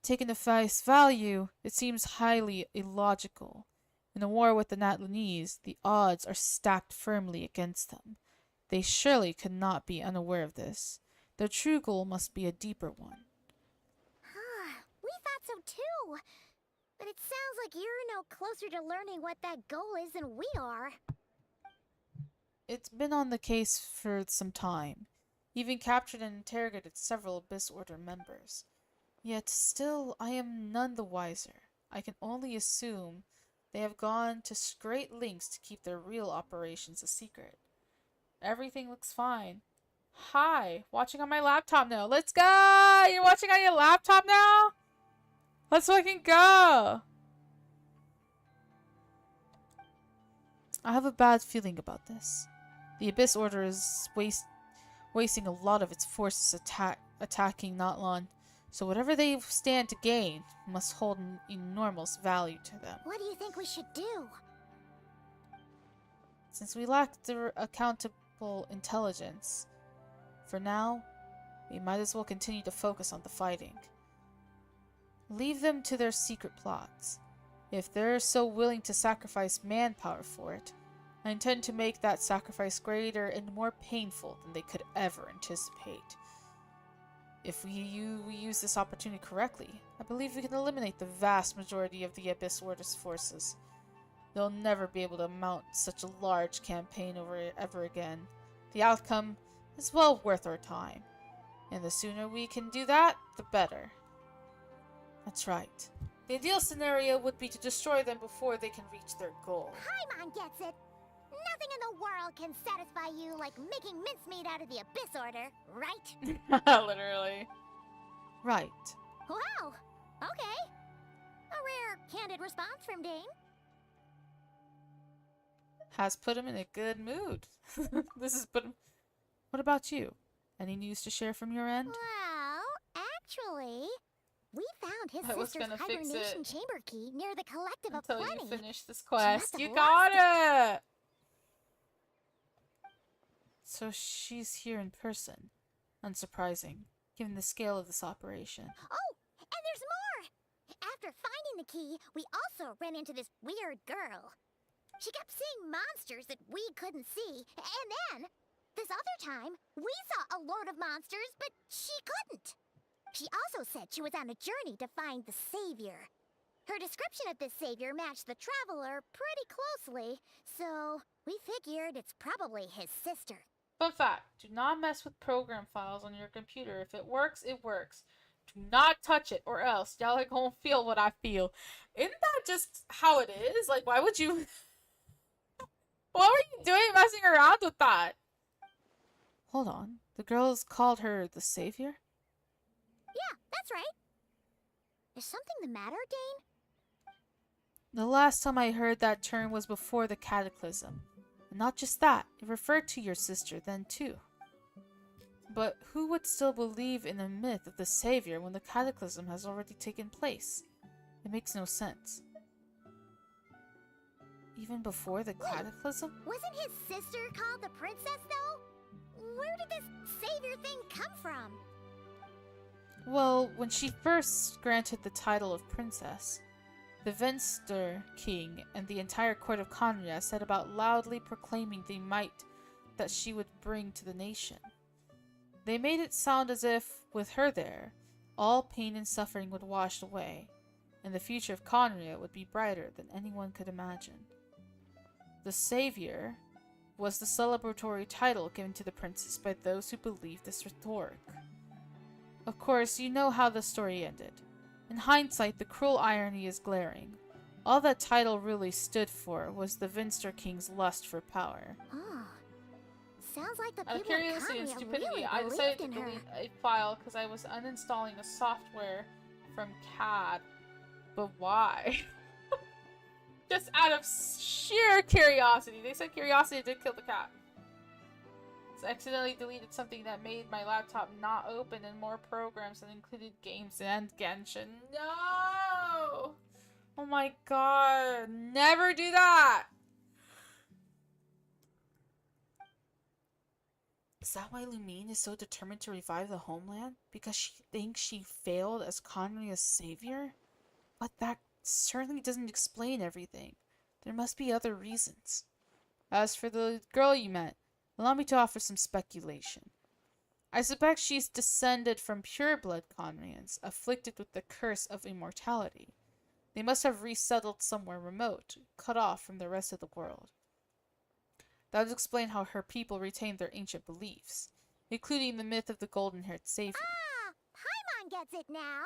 S1: Taken to face value, it seems highly illogical. In a war with the Natlanese, the odds are stacked firmly against them. They surely could not be unaware of this. Their true goal must be a deeper one.
S3: We thought so too. But it sounds like you're no closer to learning what that goal is than we are.
S1: It's been on the case for some time. Even captured and interrogated several Abyss Order members. Yet still, I am none the wiser. I can only assume they have gone to great lengths to keep their real operations a secret. Everything looks fine. Hi, watching on my laptop now. Let's go! You're watching on your laptop now? Let's fucking go! I have a bad feeling about this. The Abyss Order is wasting a lot of its forces attacking Natlan, so whatever they stand to gain must hold an enormous value to them.
S3: What do you think we should do?
S1: Since we lack the accountable intelligence, for now, we might as well continue to focus on the fighting. Leave them to their secret plots. If they're so willing to sacrifice manpower for it, I intend to make that sacrifice greater and more painful than they could ever anticipate. If we use this opportunity correctly, I believe we can eliminate the vast majority of the Abyss Order's forces. They'll never be able to mount such a large campaign over it ever again. The outcome is well worth our time, and the sooner we can do that, the better. That's right. The ideal scenario would be to destroy them before they can reach their goal.
S3: Paimon gets it. Nothing in the world can satisfy you like making mincemeat out of the Abyss Order, right?
S1: Literally. Right.
S3: Wow. Okay. A rare, candid response from Dane.
S1: Has put him in a good mood. This has put him... What about you? Any news to share from your end?
S3: Well, actually, we found his
S1: I was
S3: sister's
S1: gonna fix
S3: hibernation
S1: it
S3: chamber key near the Collective of
S1: until
S3: Plenty.
S1: you finish this quest.
S3: have
S1: You
S3: lost
S1: got it! So she's here in person. Unsurprising, given the scale of this operation.
S3: Oh, and there's more! After finding the key, we also ran into this weird girl. She kept seeing monsters that we couldn't see, and then, this other time, we saw a load of monsters, but she couldn't. She also said she was on a journey to find the Savior. Her description of this Savior matched the Traveler pretty closely, so we figured it's probably his sister.
S1: Fun fact, do not mess with program files on your computer. If it works, it works. Do not touch it, or else y'all are gonna feel what I feel. Isn't that just how it is? Like, why would you... What were you doing messing around with that? Hold on. The girls called her the Savior?
S3: Yeah, that's right. Is something the matter, Dane?
S1: The last time I heard that term was before the Cataclysm. And not just that, it referred to your sister then too. But who would still believe in the myth of the Savior when the Cataclysm has already taken place? It makes no sense. Even before the Cataclysm?
S3: Wasn't his sister called the Princess, though? Where did this Savior thing come from?
S1: Well, when she first granted the title of Princess, the Venster King and the entire court of Conria set about loudly proclaiming the might that she would bring to the nation. They made it sound as if, with her there, all pain and suffering would wash away, and the future of Conria would be brighter than anyone could imagine. The Savior was the celebratory title given to the princess by those who believed this rhetoric. Of course, you know how the story ended. In hindsight, the cruel irony is glaring. All that title really stood for was the Vinster King's lust for power.
S3: Oh. Sounds like the
S1: Out of
S3: people of
S1: curiosity and
S3: Conria
S1: stupidity,
S3: really
S1: I decided
S3: believed
S1: to
S3: in her.
S1: delete a file because I was uninstalling a software from CAD. But why? Just out of sheer curiosity. They said curiosity did kill the cat. So I accidentally deleted something that made my laptop not open in more programs that included games and Genshin. No! Oh my god. Never do that! Is that why Lumine is so determined to revive the homeland? Because she thinks she failed as Conria's savior? But that certainly doesn't explain everything. There must be other reasons. As for the girl you met, allow me to offer some speculation. I suspect she's descended from pure-blood Conrians, afflicted with the curse of immortality. They must have resettled somewhere remote, cut off from the rest of the world. That would explain how her people retained their ancient beliefs, including the myth of the golden-haired savior.
S3: Ah, Paimon gets it now.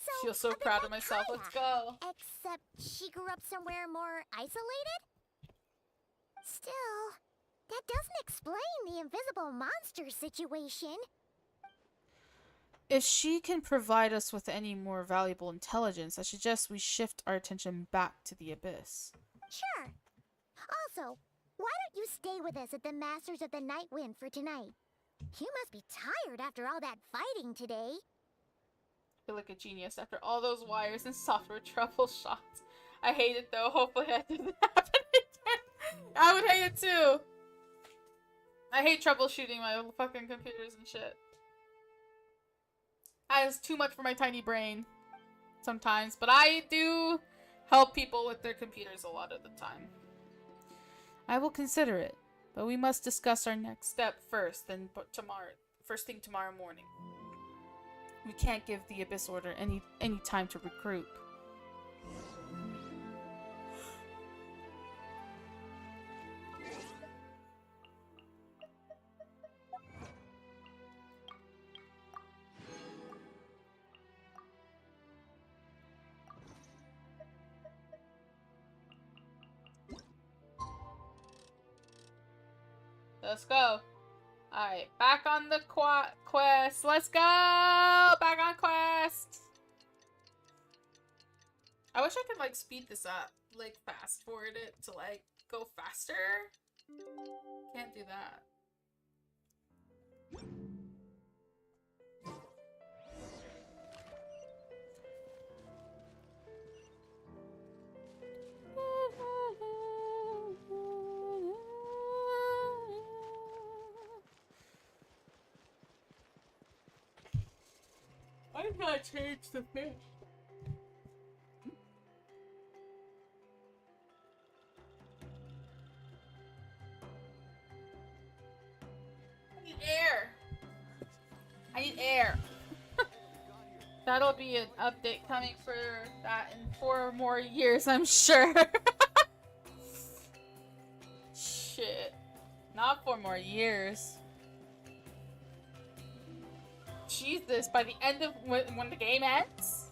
S1: I feel so
S3: a bit
S1: proud
S3: like
S1: of myself.
S3: Kaya,
S1: Let's go.
S3: Except she grew up somewhere more isolated? Still, that doesn't explain the invisible monster situation.
S1: If she can provide us with any more valuable intelligence, I suggest we shift our attention back to the Abyss.
S3: Sure. Also, why don't you stay with us at the Masters of the Night Wind for tonight? You must be tired after all that fighting today.
S1: I feel like a genius after all those wires and software troubleshoots. I hate it though. Hopefully that didn't happen again. I would hate it too. I hate troubleshooting my fucking computers and shit. It's too much for my tiny brain sometimes, but I do help people with their computers a lot of the time. I will consider it, but we must discuss our next step first, then first thing tomorrow morning. We can't give the Abyss Order any time to regroup. Let's go. Alright, back on the quest. Let's go! Back on quest! I wish I could, like, speed this up. Like, fast forward it to, like, go faster. Can't do that. Why did I change the fish? I need air. I need air. That'll be an update coming for that in 4 more years, I'm sure. Shit. Not 4 more years. Jesus, by the end of when the game ends?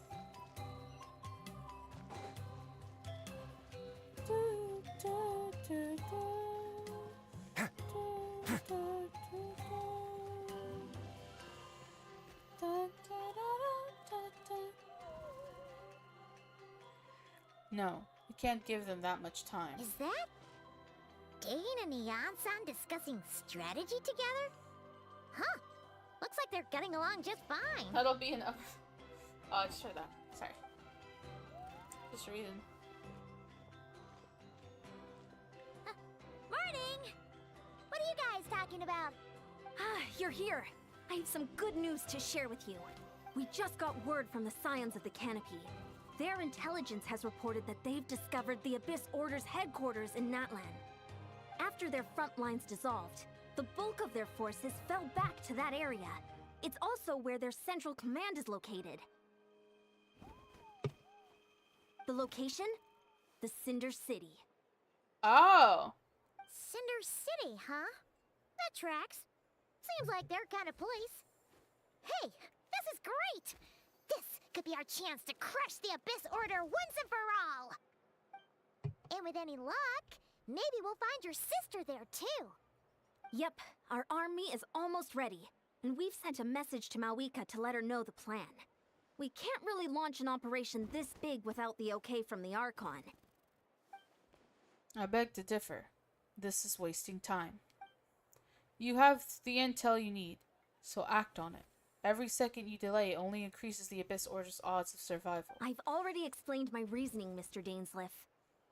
S1: No, we can't give them that much time.
S3: Is that Dane and Neon-san discussing strategy together? Huh. Looks like they're getting along just fine.
S1: That'll be enough. Oh, I just heard that. Sorry. Just reading.
S3: Morning! What are you guys talking about?
S2: Ah, you're here. I have some good news to share with you. We just got word from the Scions of the Canopy. Their intelligence has reported that they've discovered the Abyss Order's headquarters in Natlan. After their front lines dissolved, the bulk of their forces fell back to that area. It's also where their central command is located. The location? The Cinder City.
S1: Oh.
S3: Cinder City, huh? That tracks. Seems like their kind of place. Hey, this is great! This could be our chance to crush the Abyss Order once and for all! And with any luck, maybe we'll find your sister there too.
S2: Yep, our army is almost ready. And we've sent a message to Nigika to let her know the plan. We can't really launch an operation this big without the okay from the ARCHON.
S1: I beg to differ. This is wasting time. You have the intel you need, so act on it. Every second you delay only increases the Abyss Order's odds of survival.
S2: I've already explained my reasoning, Mr. Dainsleif.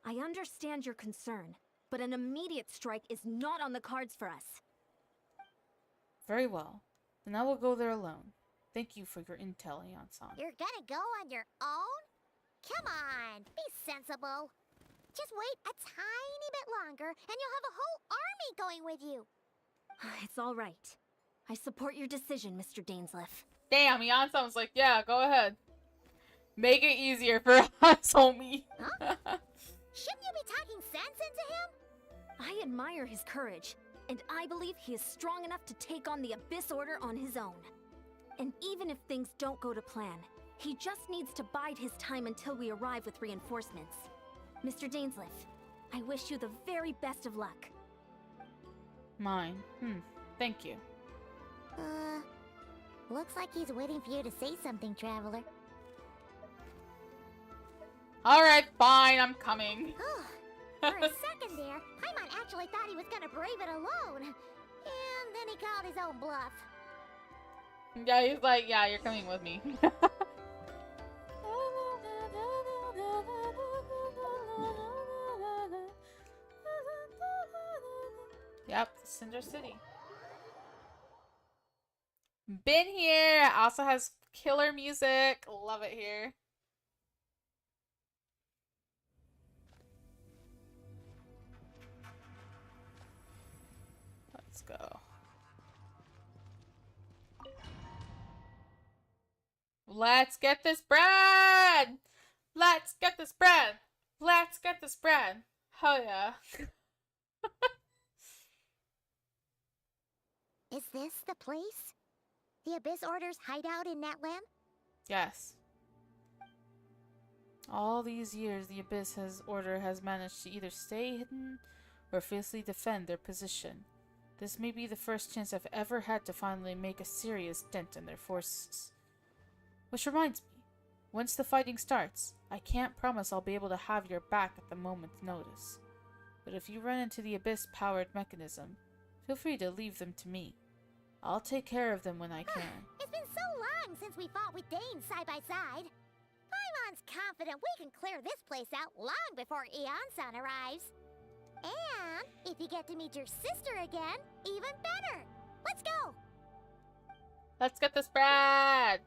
S2: I understand your concern, but an immediate strike is not on the cards for us.
S1: Very well. Then I will go there alone. Thank you for your intel, Aeon-san.
S3: You're gonna go on your own? Come on, be sensible. Just wait a tiny bit longer, and you'll have a whole army going with you.
S2: It's all right. I support your decision, Mr. Dainsleif.
S1: Damn, Aeon-san was like, yeah, go ahead. Make it easier for us, homie.
S3: Huh? Shouldn't you be talking sense into him?
S2: I admire his courage, and I believe he is strong enough to take on the Abyss Order on his own. And even if things don't go to plan, he just needs to bide his time until we arrive with reinforcements. Mr. Dainsleif, I wish you the very best of luck.
S1: Mine. Thank you.
S3: Looks like he's waiting for you to say something, Traveler.
S1: Alright, fine, I'm coming.
S3: For a second there, Paimon actually thought he was gonna brave it alone. And then he called his own bluff.
S1: Yeah, he's like, yeah, you're coming with me. Yep, Cinder City. Been here. Also has killer music. Love it here. Let's go. Let's get this bread! Let's get this bread! Let's get this bread! Hell yeah.
S3: Is this the place? The Abyss Order's hideout in Natlan?
S1: Yes. All these years, the Order has managed to either stay hidden or fiercely defend their position. This may be the first chance I've ever had to finally make a serious dent in their forces. Which reminds me, once the fighting starts, I can't promise I'll be able to have your back at the moment's notice. But if you run into the Abyss-powered mechanism, feel free to leave them to me. I'll take care of them when I can.
S3: It's been so long since we fought with Dane side by side. Paimon's confident we can clear this place out long before Aeon-san arrives. And if you get to meet your sister again, even better. Let's go!
S1: Let's get this bread!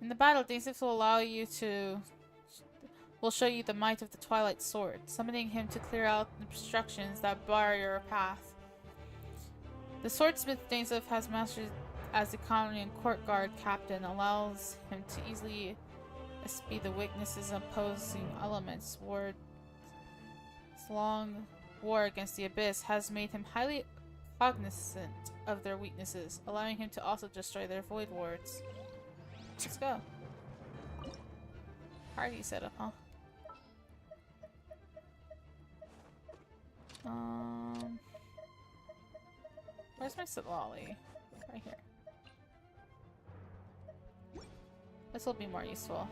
S1: In the battle, Dainsleif will allow you to... will show you the might of the Twilight Sword, summoning him to clear out obstructions that bar your path. The swordsmith Dainsleif has mastered as the colony and court guard captain allows him to easily speed the weaknesses of opposing elements. Ward's long war against the Abyss has made him highly cognizant of their weaknesses, allowing him to also destroy their void wards. Let's go. Party setup, huh? Where's my Sitlolly? Right here. This will be more useful.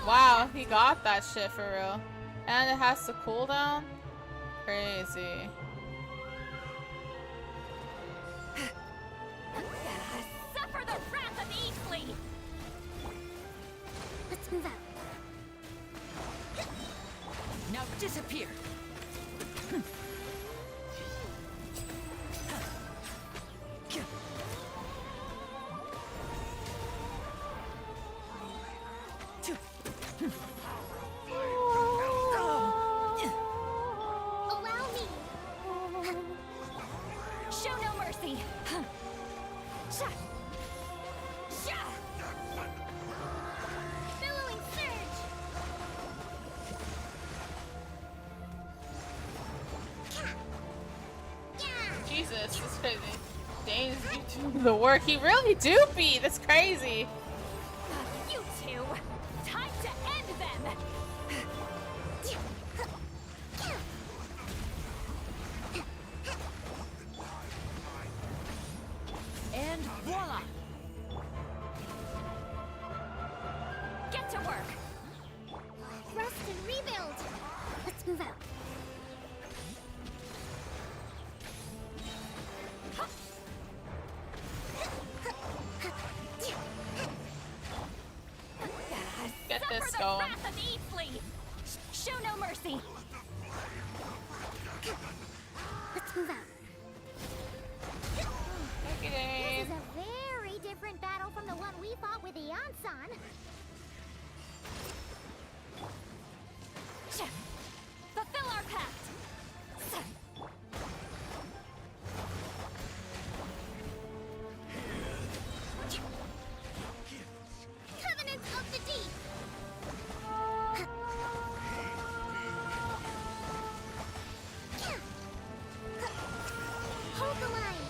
S1: Wow, he got that shit for real. And it has to cool down? Crazy.
S5: Suffer the wrath of Eastleigh!
S3: Let's move out.
S6: Now disappear!
S3: Allow me.
S1: crazy. Dane's doing the work. He really do be. That's crazy.
S5: You two! Time to end them!
S6: And voila!
S5: Get to work!
S3: Rest and rebuild. Let's move out.
S1: Get
S5: Suffer
S1: this
S5: the
S1: going.
S5: wrath of Easley! Show no mercy!
S3: Let's move out.
S1: Thank you,
S3: This
S1: Dane.
S3: is a very different battle from the one we fought with the Yansan.
S5: Fulfill our pact!
S3: Covenants of the Deep. Hold the line.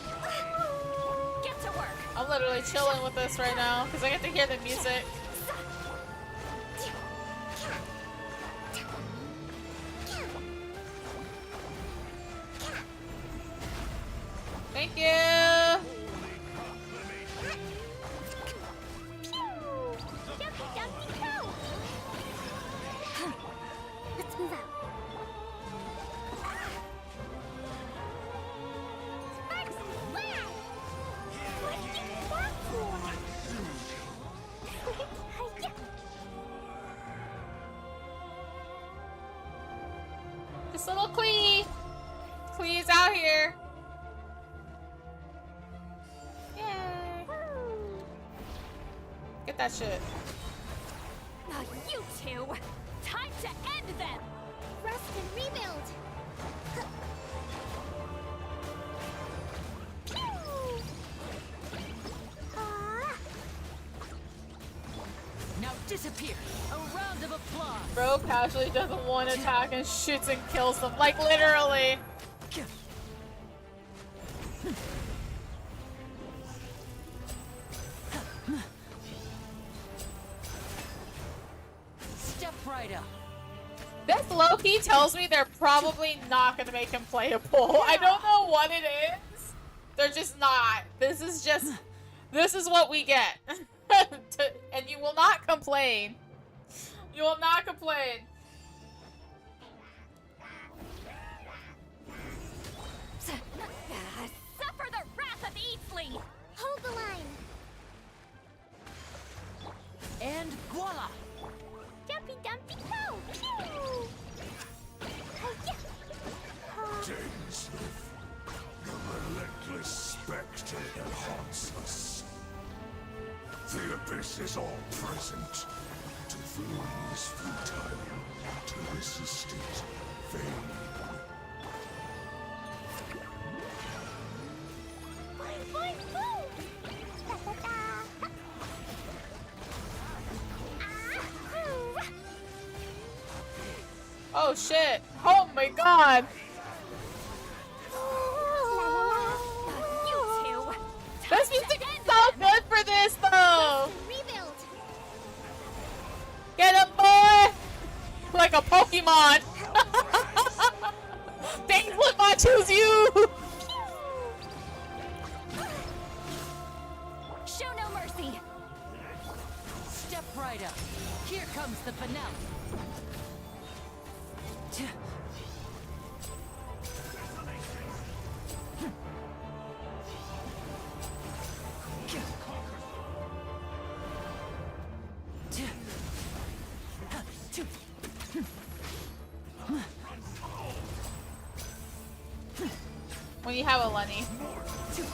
S5: Get to work!
S1: I'm literally chilling with this right now because I get to hear the music. Thank you.
S3: Let's move out. Sparks and fire! What did you do that for?
S1: This little Clee. Clee's out here. Yay. Get that shit.
S5: Now you two! Time to end them!
S3: Rest and rebuild.
S6: Now disappear! A round of applause!
S1: Bro casually does one attack and shoots and kills them. Like literally.
S6: Step right up!
S1: This low-key tells me they're probably not gonna make him playable. I don't know what it is. They're just not. This is what we get. And you will not complain. You will not complain.
S5: Suffer the wrath of Easley!
S3: Hold the line.
S6: And voila!
S3: Jumpy dumpy go.
S7: Dainsleif, the relentless spectre that haunts us. The abyss is all present. To flee is futile. To resist it, vain.
S3: Boing, boing,
S1: Oh shit. Oh my god.
S5: You two!
S1: This music is so good for this though.
S3: rebuild.
S1: Get him, boy. Like a Pokemon. Dang, look, I choose you.
S5: Show no mercy!
S6: Step right up! Here comes the finale!
S1: When you have a Lenny.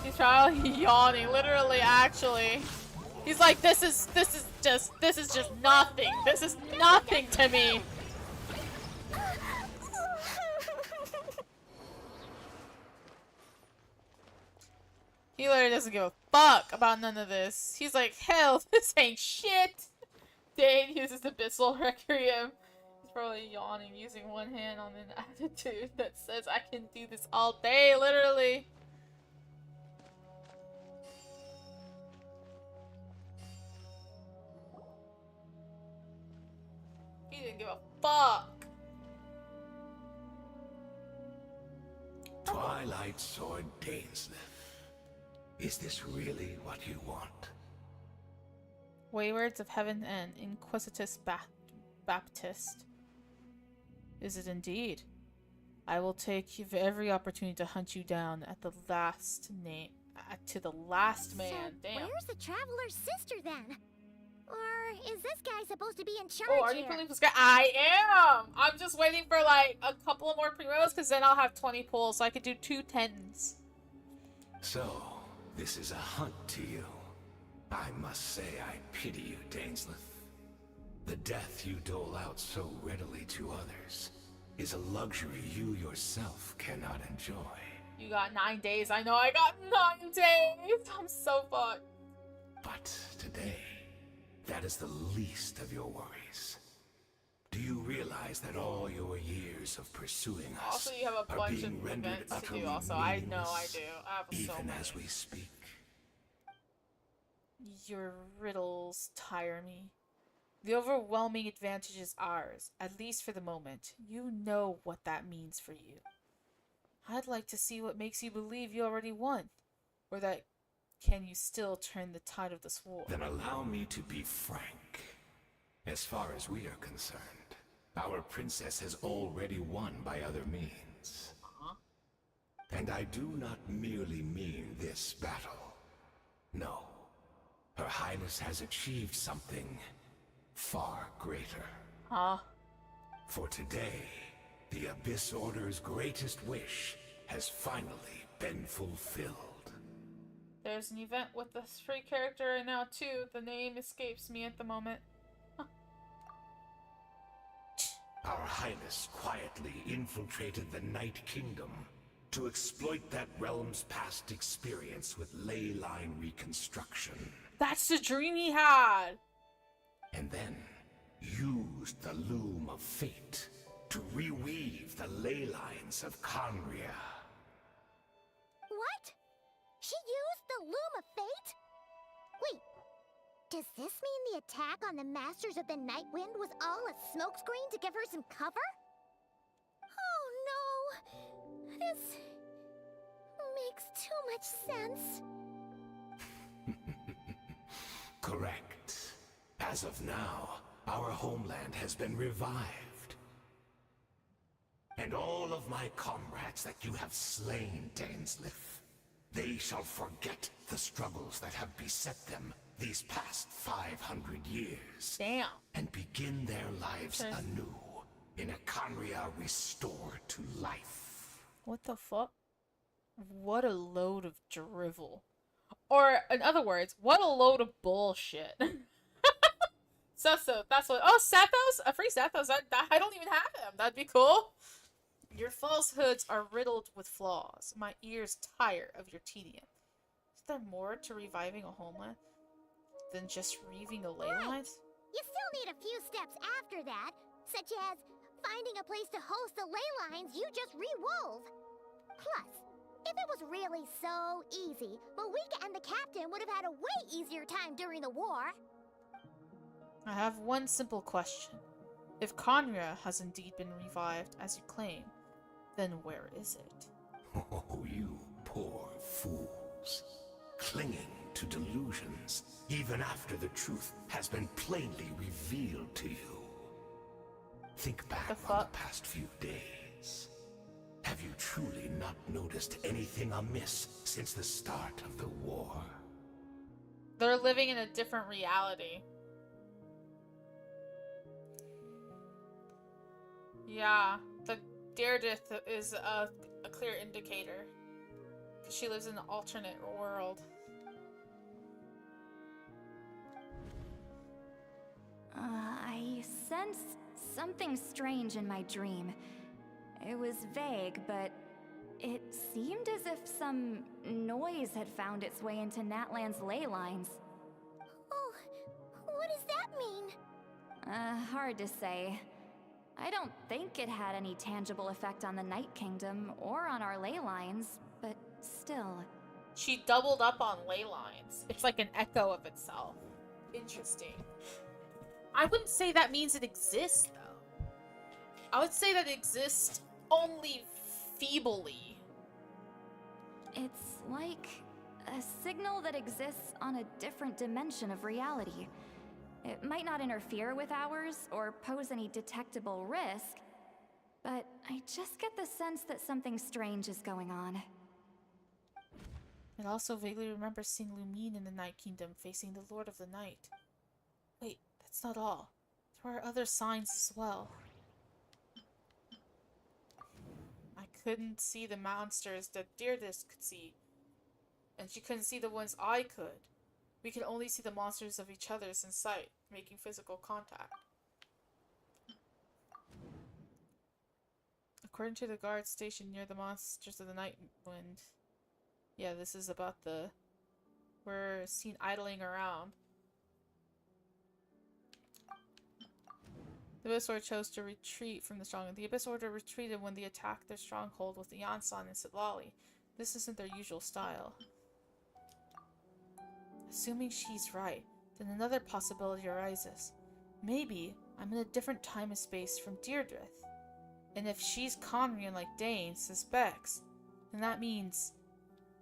S1: He's probably yawning, literally, actually. He's like, this is just nothing. This is nothing to me. He literally doesn't give a fuck about none of this. He's like, hell, this ain't shit. Dane uses Abyssal Requiem. He's probably yawning, using one hand on an attitude that says, I can do this all day, literally. He didn't give a fuck.
S7: Twilight Sword Dainsleif. Is this really what you want?
S1: Waywards of Heaven and Inquisitus Baptist. Is it indeed? I will take every opportunity to hunt you down at the last name. To the last man.
S3: So
S1: Damn.
S3: where's the Traveler's sister then? Or is this guy supposed to be in charge
S1: Oh, are you
S3: here?
S1: pulling this guy? I am! I'm just waiting for like a couple more primos because then I'll have 20 pulls so I could do 2 10s.
S7: So, this is a hunt to you. I must say I pity you, Dainsleif. The death you dole out so readily to others is a luxury you yourself cannot enjoy.
S1: You got 9 days. I know I got 9 days. I'm so fucked.
S7: But today, that is the least of your worries. Do you realize that all your years of pursuing us
S1: Also, you have a
S7: are
S1: bunch of
S7: being rendered
S1: events to
S7: utterly
S1: do. Also, I know I
S7: meaningless,
S1: do. I have so
S7: even
S1: many.
S7: as we speak?
S1: Your riddles tire me. The overwhelming advantage is ours, at least for the moment. You know what that means for you. I'd like to see what makes you believe you already won. Or that can you still turn the tide of this war?
S7: Then allow me to be frank. As far as we are concerned, our princess has already won by other means. And I do not merely mean this battle. No. Her Highness has achieved something far greater.
S1: Huh? For
S7: today, the Abyss Order's greatest wish has finally been fulfilled.
S1: There's an event with this free character right now too. The name escapes me at the moment.
S7: Our Highness quietly infiltrated the Night Kingdom to exploit that realm's past experience with ley line reconstruction.
S1: That's the dream he had!
S7: And then used the Loom of Fate to reweave the ley lines of Conria.
S3: What? She used the Loom of Fate? Wait, does this mean the attack on the Masters of the Night Wind was all a smokescreen to give her some cover? Oh no! This makes too much sense.
S7: Correct. As of now, our homeland has been revived. And all of my comrades that you have slain, Dainsleif, they shall forget the struggles that have beset them these past 500 years.
S1: Damn.
S7: And begin their lives anew in a Conria restored to life.
S1: What the fuck? What a load of drivel. Or, in other words, what a load of bullshit. So that's what. Oh, Sethos? A free Sethos? I don't even have him. That'd be cool. Your falsehoods are riddled with flaws. My ears tire of your tedium. Is there more to reviving a homeland than just reaving the ley lines?
S3: You still need a few steps after that, such as finding a place to host the ley lines you just re-wove. Plus, if it was really so easy, Malika and the captain would have had a way easier time during the war.
S1: I have one simple question. If Conria has indeed been revived, as you claim, then where is it?
S7: Oh, you poor fools. Clinging to delusions, even after the truth has been plainly revealed to you. Think back on the past few days. Have you truly not noticed anything amiss since the start of the war?
S1: They're living in a different reality. Yeah, the Daredith is a clear indicator. Because she lives in an alternate world.
S5: I sensed something strange in my dream. It was vague, but it seemed as if some noise had found its way into Natlan's ley lines.
S3: Oh, what does that mean?
S5: Hard to say. I don't think it had any tangible effect on the Night Kingdom or on our ley lines, but still.
S1: She doubled up on ley lines. It's like an echo of itself. Interesting. I wouldn't say that means it exists, though. I would say that it exists only feebly.
S5: It's like a signal that exists on a different dimension of reality. It might not interfere with ours or pose any detectable risk, but I just get the sense that something strange is going on.
S1: It also vaguely remembers seeing Lumine in the Night Kingdom facing the Lord of the Night. Wait, that's not all. There are other signs as well. I couldn't see the monsters that Deirdre could see, and she couldn't see the ones I could. We could only see the monsters of each other's in sight, making physical contact. According to the guard stationed near the monsters of the Night Wind. Yeah, this is about the... We're seen idling around. The Abyss Order chose to retreat from the stronghold. The Abyss Order retreated when they attacked their stronghold with the Yansan and Sitlali. This isn't their usual style. Assuming she's right, then another possibility arises. Maybe I'm in a different time and space from Deirdre. And if she's Conrian like Dane suspects, then that means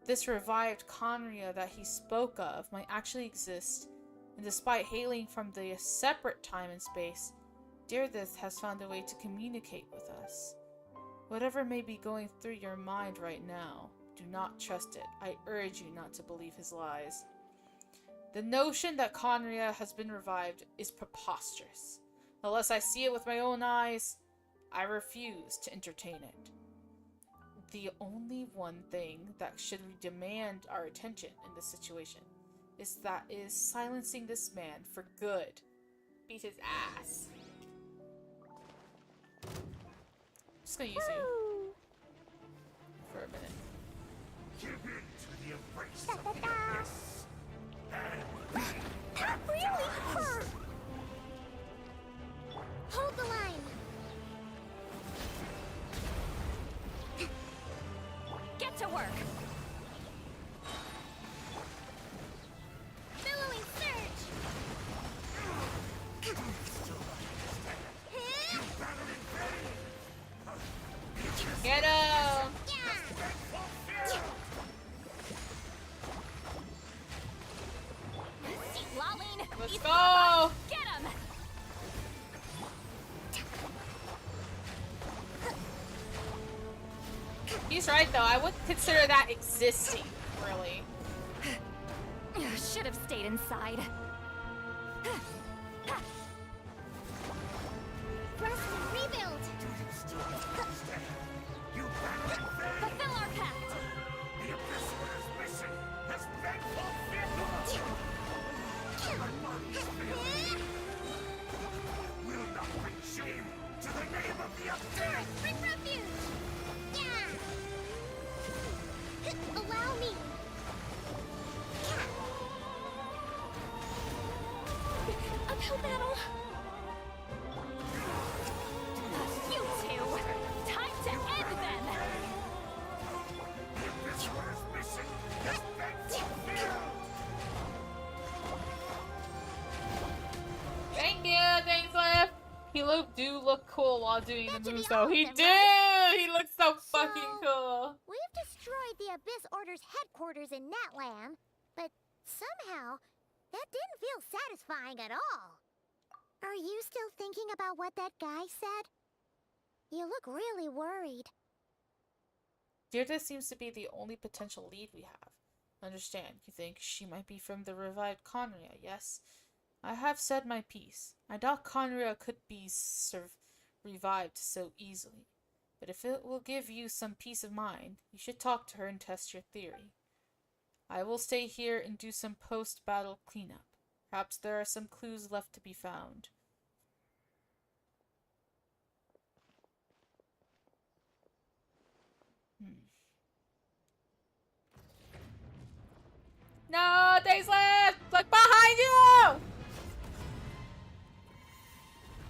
S1: this revived Conria that he spoke of might actually exist, and despite hailing from the separate time and space, Deirdre has found a way to communicate with us. Whatever may be going through your mind right now, do not trust it. I urge you not to believe his lies. The notion that Conria has been revived is preposterous. Unless I see it with my own eyes, I refuse to entertain it. The only one thing that should demand our attention in this situation is silencing this man for good. Beat his ass. Just gonna use you for a minute.
S7: Give in to the embrace of the abyss.
S3: That really hurt! Hold the line!
S5: Get to work!
S3: Billowing surge!
S1: Get him! Let's go!
S5: Get him!
S1: He's right though, I wouldn't consider that existing, really.
S5: Should have stayed inside.
S3: Thrust and rebuild!
S5: Fulfill our pact!
S7: The Abyss Order's mission has been fulfilled! My body's failed. Will not bring shame to the name of the Abyss!
S3: Bring refuge! Yeah! Allow me!
S5: Uphill battle! You two! Time to end them!
S7: The Abyss Order's mission has been fulfilled!
S1: Thank you, Dainsliff! He do look cool while doing
S3: That
S1: the
S3: should
S1: moves
S3: be
S1: though.
S3: all of
S1: He
S3: them,
S1: did!
S3: right?
S1: He looks so fucking cool.
S3: We've destroyed the Abyss Order's headquarters in Natlan, but somehow, that didn't feel satisfying at all. Are you still thinking about what that guy said? You look really worried.
S1: Deirdre seems to be the only potential lead we have. Understand, you think she might be from the revived Conria, yes? I have said my piece. I doubt Conria could be revived so easily. But if it will give you some peace of mind, you should talk to her and test your theory. I will stay here and do some post-battle cleanup. Perhaps there are some clues left to be found. No, Daisley! Look behind you!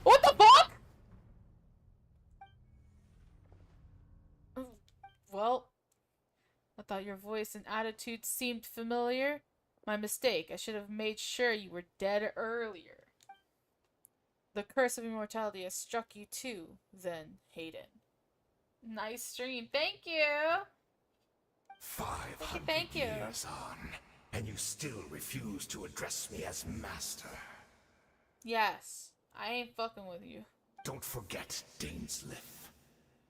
S1: What the fuck? Well, I thought your voice and attitude seemed familiar. My mistake. I should have made sure you were dead earlier. the curse of immortality has struck you too, then, Hayden. Nice stream. Thank you!
S7: 500
S1: Thank you.
S7: years on, and you still refuse to address me as master.
S1: Yes, I ain't fucking with you.
S7: Don't forget, Dainsleif.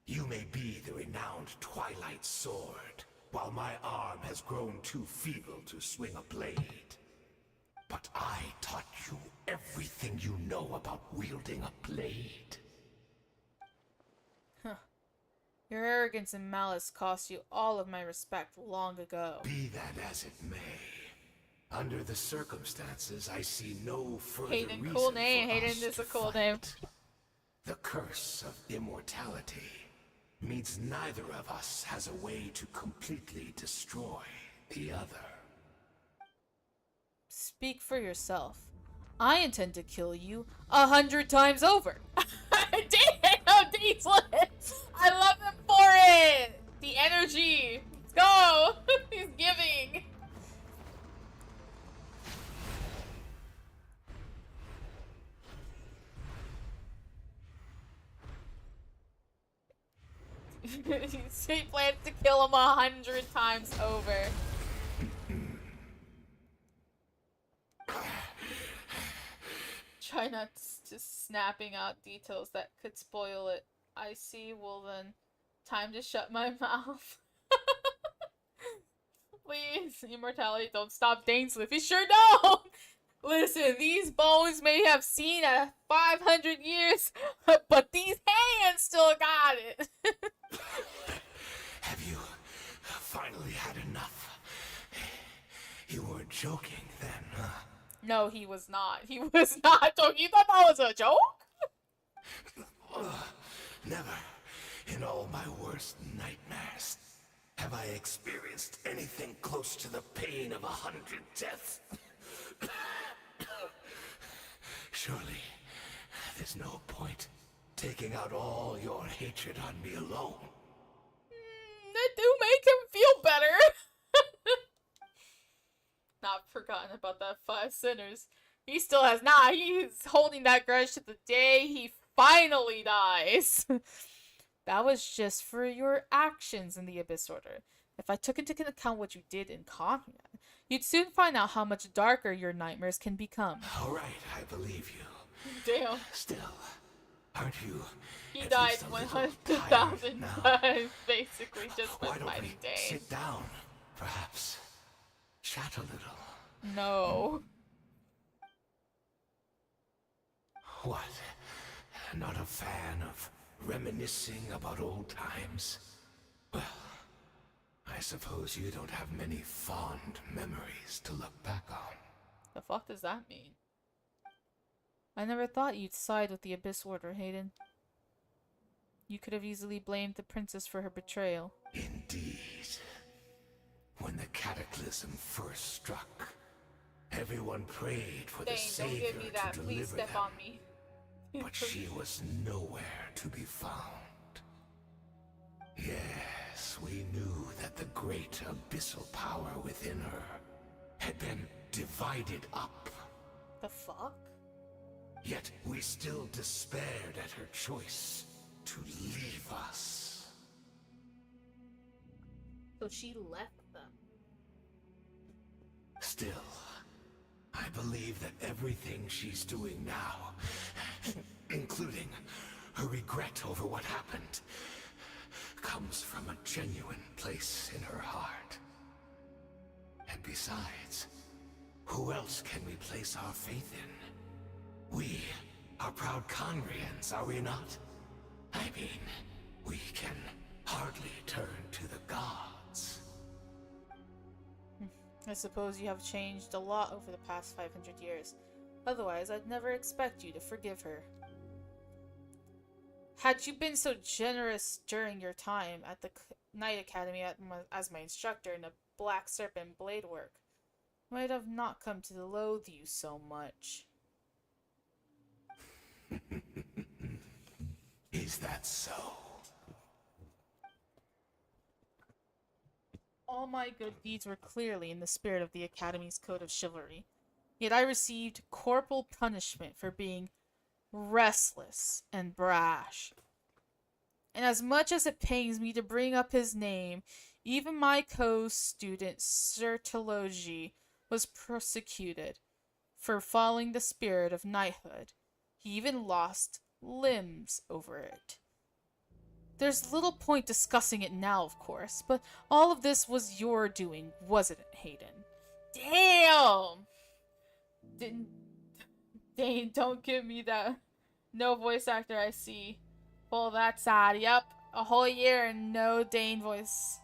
S7: You may be the renowned Twilight Sword, while my arm has grown too feeble to swing a blade. But I taught you everything you know about wielding a blade.
S1: Huh. Your arrogance and malice cost you all of my respect long ago.
S7: Be that as it may, under the circumstances, I see no further
S1: Hayden,
S7: reason
S1: cool name.
S7: for
S1: Hayden
S7: us
S1: is
S7: to
S1: a cool
S7: fight.
S1: name.
S7: The curse of immortality means neither of us has a way to completely destroy the other.
S1: Speak for yourself. I intend to kill you 100 times over. I love him for it. The energy. Let's go. He's giving. He plans to kill him 100 times over. Try not to snapping out details that could spoil it. I see. Well then, time to shut my mouth. Please, immortality, don't stop Dainsleif. You sure don't! Listen, these bones may have seen 500 years, but these hands still got it.
S7: Have you finally had enough? You weren't joking then, huh?
S1: No, he was not. He was not joking. You thought that was a joke?
S7: Never, in all my worst nightmares, have I experienced anything close to the pain of 100 deaths. Surely, there's no point taking out all your hatred on me alone.
S1: That do make him feel better. Not forgotten about that 5 sinners. He still has not. He's holding that grudge to the day he finally dies. That was just for your actions in the Abyss Order. If I took into account what you did in combat, you'd soon find out how much darker your nightmares can become.
S7: All right, I believe you.
S1: Damn.
S7: Still, aren't you?
S1: He died 100,000 times, basically, just by fighting Dane.
S7: Sit down, perhaps. Chat a little.
S1: No.
S7: What? Not a fan of reminiscing about old times? Well, I suppose you don't have many fond memories to look back on.
S1: The fuck does that mean? I never thought you'd side with the Abyss Order, Hayden. You could have easily blamed the princess for her betrayal.
S7: Indeed. When the cataclysm first struck, everyone prayed for the Savior
S1: don't give me that.
S7: to
S1: Please
S7: deliver
S1: step
S7: them.
S1: on me.
S7: But she was nowhere to be found. Yes, we knew that the great abyssal power within her had been divided up.
S1: The fuck?
S7: Yet we still despaired at her choice to leave us.
S1: So she left them.
S7: Still, I believe that everything she's doing now, including her regret over what happened, comes from a genuine place in her heart. And besides, who else can we place our faith in? We are proud Conrians, are we not? I mean, we can hardly turn to the gods.
S1: I suppose you have changed a lot over the past 500 years. Otherwise, I'd never expect you to forgive her. Had you been so generous during your time at the Knight Academy as my instructor in the Black Serpent blade work, I might have not come to loathe you so much.
S7: Is that so?
S1: All my good deeds were clearly in the spirit of the Academy's code of chivalry. Yet I received corporal punishment for being restless, and brash. And as much as it pains me to bring up his name, even my co-student Sertology was persecuted for following the spirit of knighthood. He even lost limbs over it. There's little point discussing it now, of course, but all of this was your doing, wasn't it, Hayden? Damn! Dane, don't give me that. No voice actor, I see. Well, that's sad. Yep, a whole year and no Dane voice.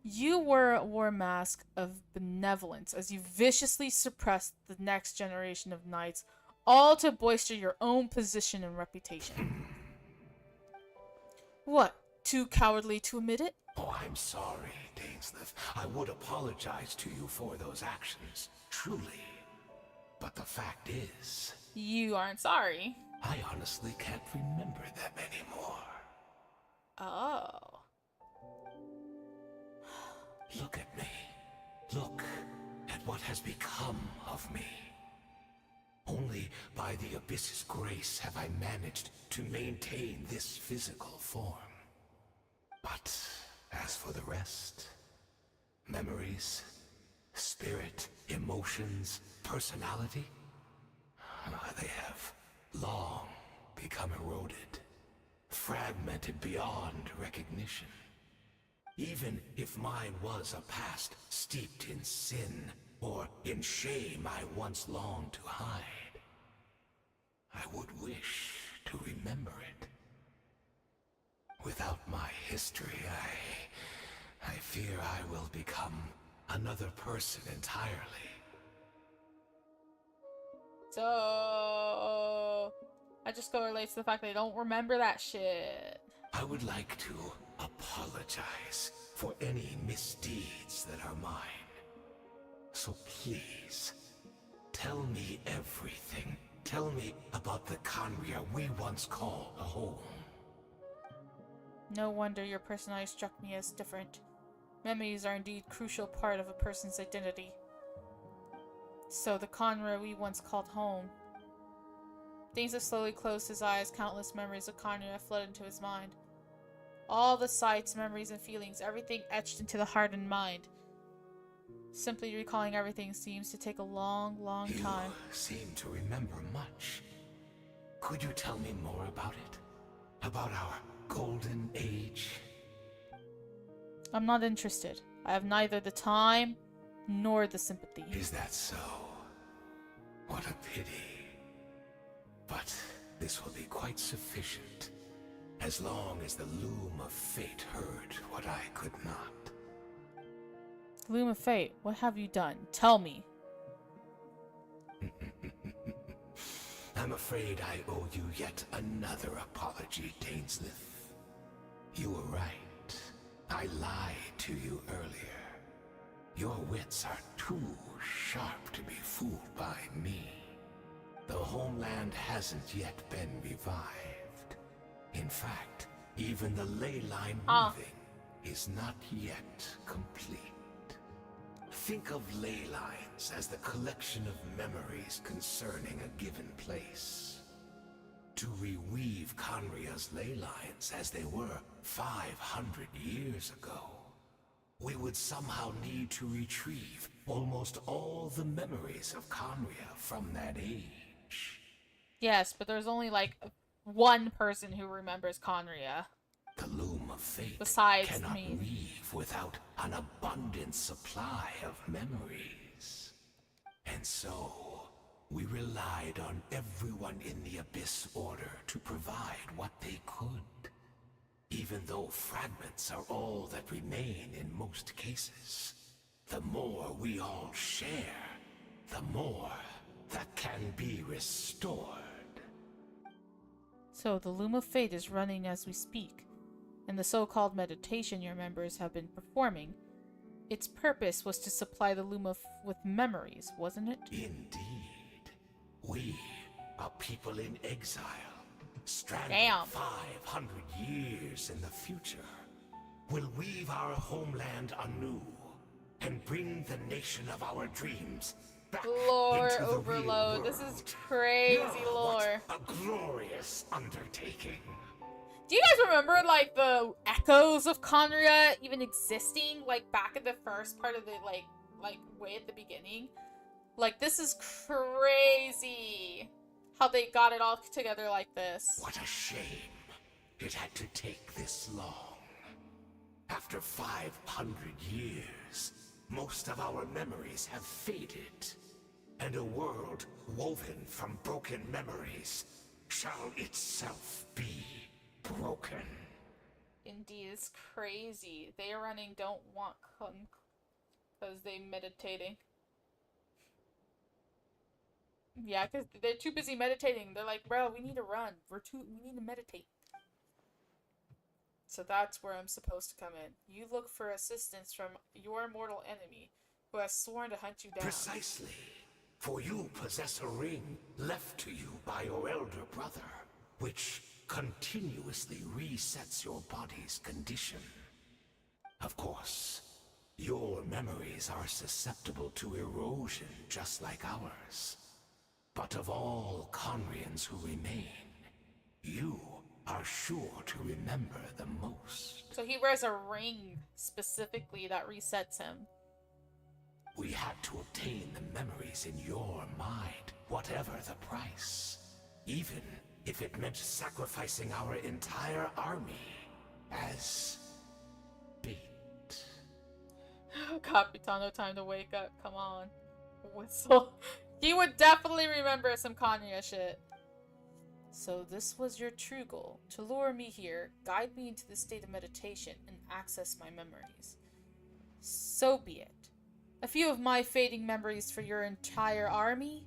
S1: You wore a mask of benevolence as you viciously suppressed the next generation of knights, all to bolster your own position and reputation. What? Too cowardly to admit it?
S7: Oh, I'm sorry, Dainsleif. I would apologize to you for those actions, truly. But the fact is...
S1: You aren't sorry.
S7: I honestly can't remember them anymore.
S1: Oh.
S7: Look at me. Look at what has become of me. Only by the Abyss's grace have I managed to maintain this physical form. But as for the rest, memories, spirit, emotions, personality, they have long become eroded, fragmented beyond recognition. Even if mine was a past steeped in sin or in shame I once longed to hide, I would wish to remember it. Without my history, I fear I will become another person entirely.
S1: So, I just correlate to the fact they don't remember that shit.
S7: I would like to apologize for any misdeeds that are mine. So please, tell me everything. Tell me about the Khaenri'ah we once called a home.
S1: No wonder your personality struck me as different. Memories are indeed a crucial part of a person's identity. So the Khaenri'ah we once called home. Dainsleif slowly closed his eyes. Countless memories of Khaenri'ah flooded into his mind. All the sights, memories, and feelings, everything etched into the heart and mind. Simply recalling everything seems to take a long, long time.
S7: You seem to remember much. Could you tell me more about it? About our golden age?
S1: I'm not interested. I have neither the time nor the sympathy.
S7: Is that so? What a pity. But this will be quite sufficient, as long as the loom of fate heard what I could not.
S1: Loom of fate, what have you done? Tell me.
S7: I'm afraid I owe you yet another apology, Dainsleif. You were right. I lied to you earlier. Your wits are too sharp to be fooled by me. The homeland hasn't yet been revived. In fact, even the ley line moving is not yet complete. Think of ley lines as the collection of memories concerning a given place. To reweave Khaenri'ah's ley lines as they were 500 years ago, we would somehow need to retrieve almost all the memories of Khaenri'ah from that age.
S1: Yes, but there's only like one person who remembers Khaenri'ah.
S7: The loom of fate
S1: besides
S7: cannot
S1: me.
S7: weave without an abundant supply of memories. And so, we relied on everyone in the Abyss Order to provide what they could. Even though fragments are all that remain in most cases, the more we all share, the more that can be restored.
S1: So the Loom of Fate is running as we speak, and the so-called meditation your members have been performing, its purpose was to supply the Loom with memories, wasn't it?
S7: Indeed. We, a people in exile, stranded 500 years in the future, will weave our homeland anew and bring the nation of our dreams back
S1: Lore
S7: into the
S1: overload.
S7: real
S1: This is
S7: world.
S1: crazy
S7: Now,
S1: lore.
S7: what a glorious undertaking.
S1: Do you guys remember, like, the echoes of Conria even existing, like, back in the first part of the, like, way at the beginning? Like, this is crazy how they got it all together like this.
S7: What a shame it had to take this long. After 500 years, most of our memories have faded, and a world woven from broken memories shall itself be broken.
S1: Indeed, it's crazy. They running don't want because they meditating. Yeah, because they're too busy meditating. They're like, bro, we need to run. We need to meditate. So that's where I'm supposed to come in. You look for assistance from your mortal enemy, who has sworn to hunt you down.
S7: Precisely. For you possess a ring left to you by your elder brother, which continuously resets your body's condition. Of course, your memories are susceptible to erosion just like ours. But of all Conrians who remain, you are sure to remember the most.
S1: So he wears a ring specifically that resets him.
S7: We had to obtain the memories in your mind, whatever the price. Even if it meant sacrificing our entire army as bait.
S1: Capitano, time to wake up. Come on. Whistle. He would definitely remember some Kanye shit. So this was your true goal, to lure me here, guide me into the state of meditation, and access my memories. So be it. A few of my fading memories for your entire army?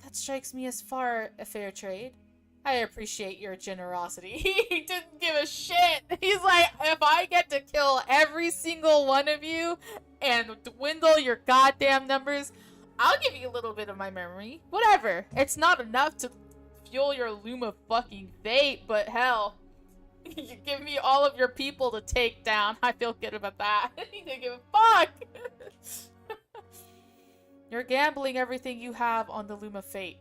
S1: That strikes me as far a fair trade. I appreciate your generosity. He didn't give a shit. He's like, if I get to kill every single one of you and dwindle your goddamn numbers, I'll give you a little bit of my memory. Whatever. It's not enough to fuel your Luma fucking fate, but hell. You give me all of your people to take down. I feel good about that. He didn't give a fuck. You're gambling everything you have on the Luma fate.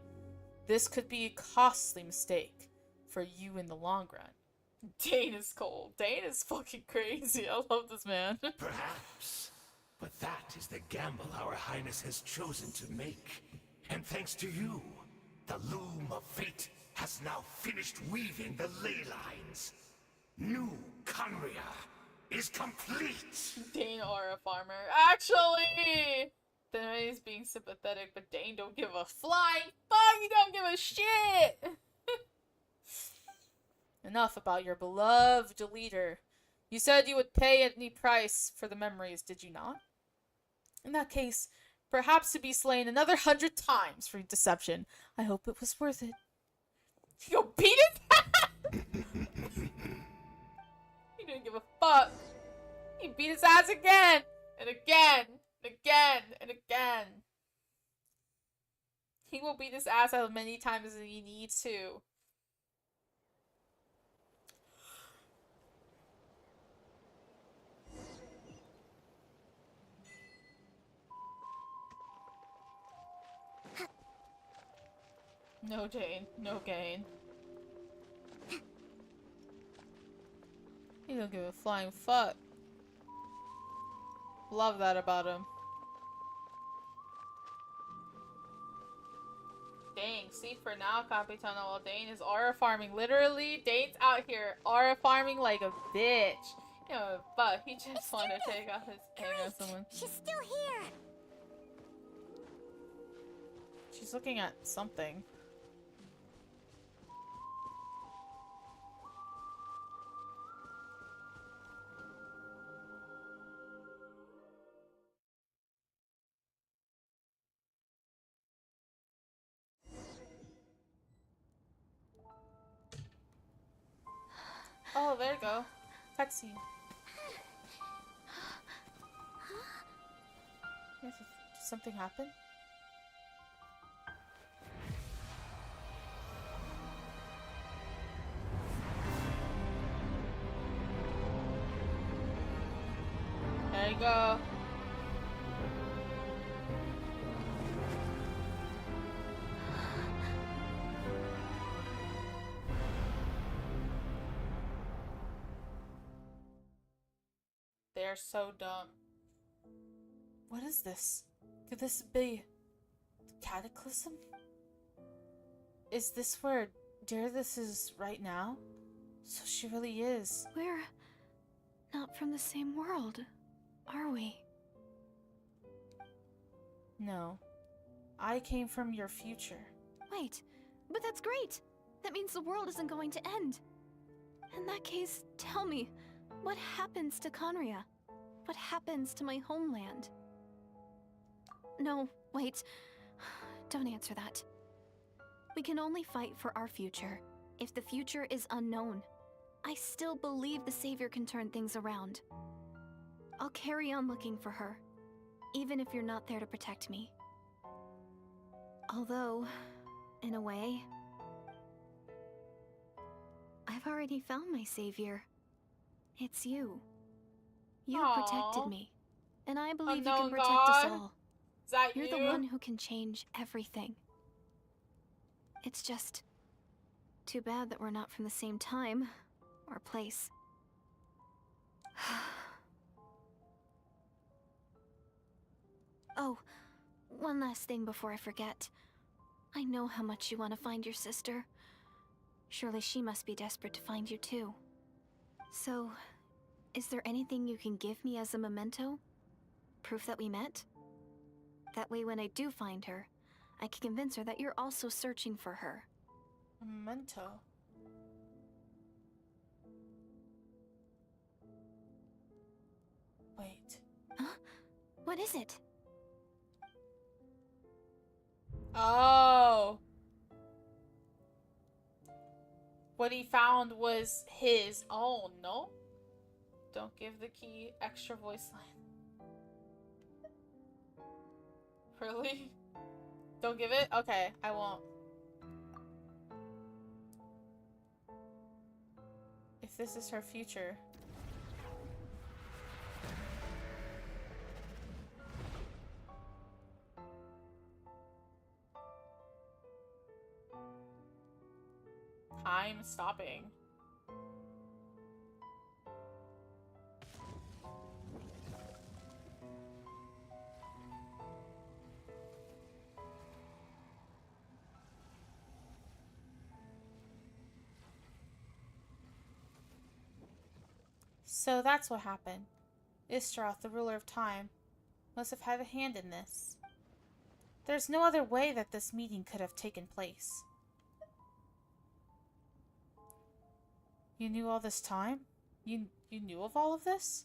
S1: This could be a costly mistake for you in the long run. Dane is cold. Dane is fucking crazy. I love this man.
S7: Perhaps. But that is the gamble our highness has chosen to make. And thanks to you, the loom of fate has now finished weaving the ley lines. New Conria is complete.
S1: Dane or a farmer. Actually, then he's being sympathetic, but Dane don't give a flying fuck. He don't give a shit. Enough about your beloved leader. You said you would pay any price for the memories, did you not? In that case, perhaps to be slain another 100 times for deception. I hope it was worth it. You beat it? He didn't give a fuck. He beat his ass again, and again, and again, and again. He will beat his ass as many times as he needs to. No Dane, no gain. He don't give a flying fuck. Love that about him. Dang, see for now, Capitano, while Dane is aura farming. Literally, Dane's out here aura farming like a bitch. You know, but he just wanted to take off his hang on someone.
S3: She's still here.
S1: She's looking at something. Oh, there you go. Cutscene. Yes, did something happen? There you go. They are so dumb. What is this? Could this be cataclysm? Is this where Deirdis is right now? So she really is.
S9: We're not from the same world, are we?
S1: No. I came from your future.
S9: Wait, but that's great! That means the world isn't going to end. In that case, tell me, what happens to Conria? What happens to my homeland? No, wait. Don't answer that. We can only fight for our future. If the future is unknown, I still believe the Savior can turn things around. I'll carry on looking for her, even if you're not there to protect me. Although, in a way, I've already found my Savior. It's you. You protected me, and I believe you can protect us all.
S1: Is that
S9: You're
S1: you?
S9: the one who can change everything. It's just too bad that we're not from the same time or place. Oh, one last thing before I forget. I know how much you want to find your sister. Surely she must be desperate to find you too. So, is there anything you can give me as a memento? Proof that we met? That way when I do find her, I can convince her that you're also searching for her.
S1: A memento? Wait.
S9: Huh? What is it?
S1: Oh. What he found was his own, no? Don't give the key extra voice line. Really? Don't give it? Okay, I won't. If this is her future. Time stopping. So that's what happened. Istroth, the ruler of time, must have had a hand in this. There's no other way that this meeting could have taken place. You knew all this time? You knew of all of this?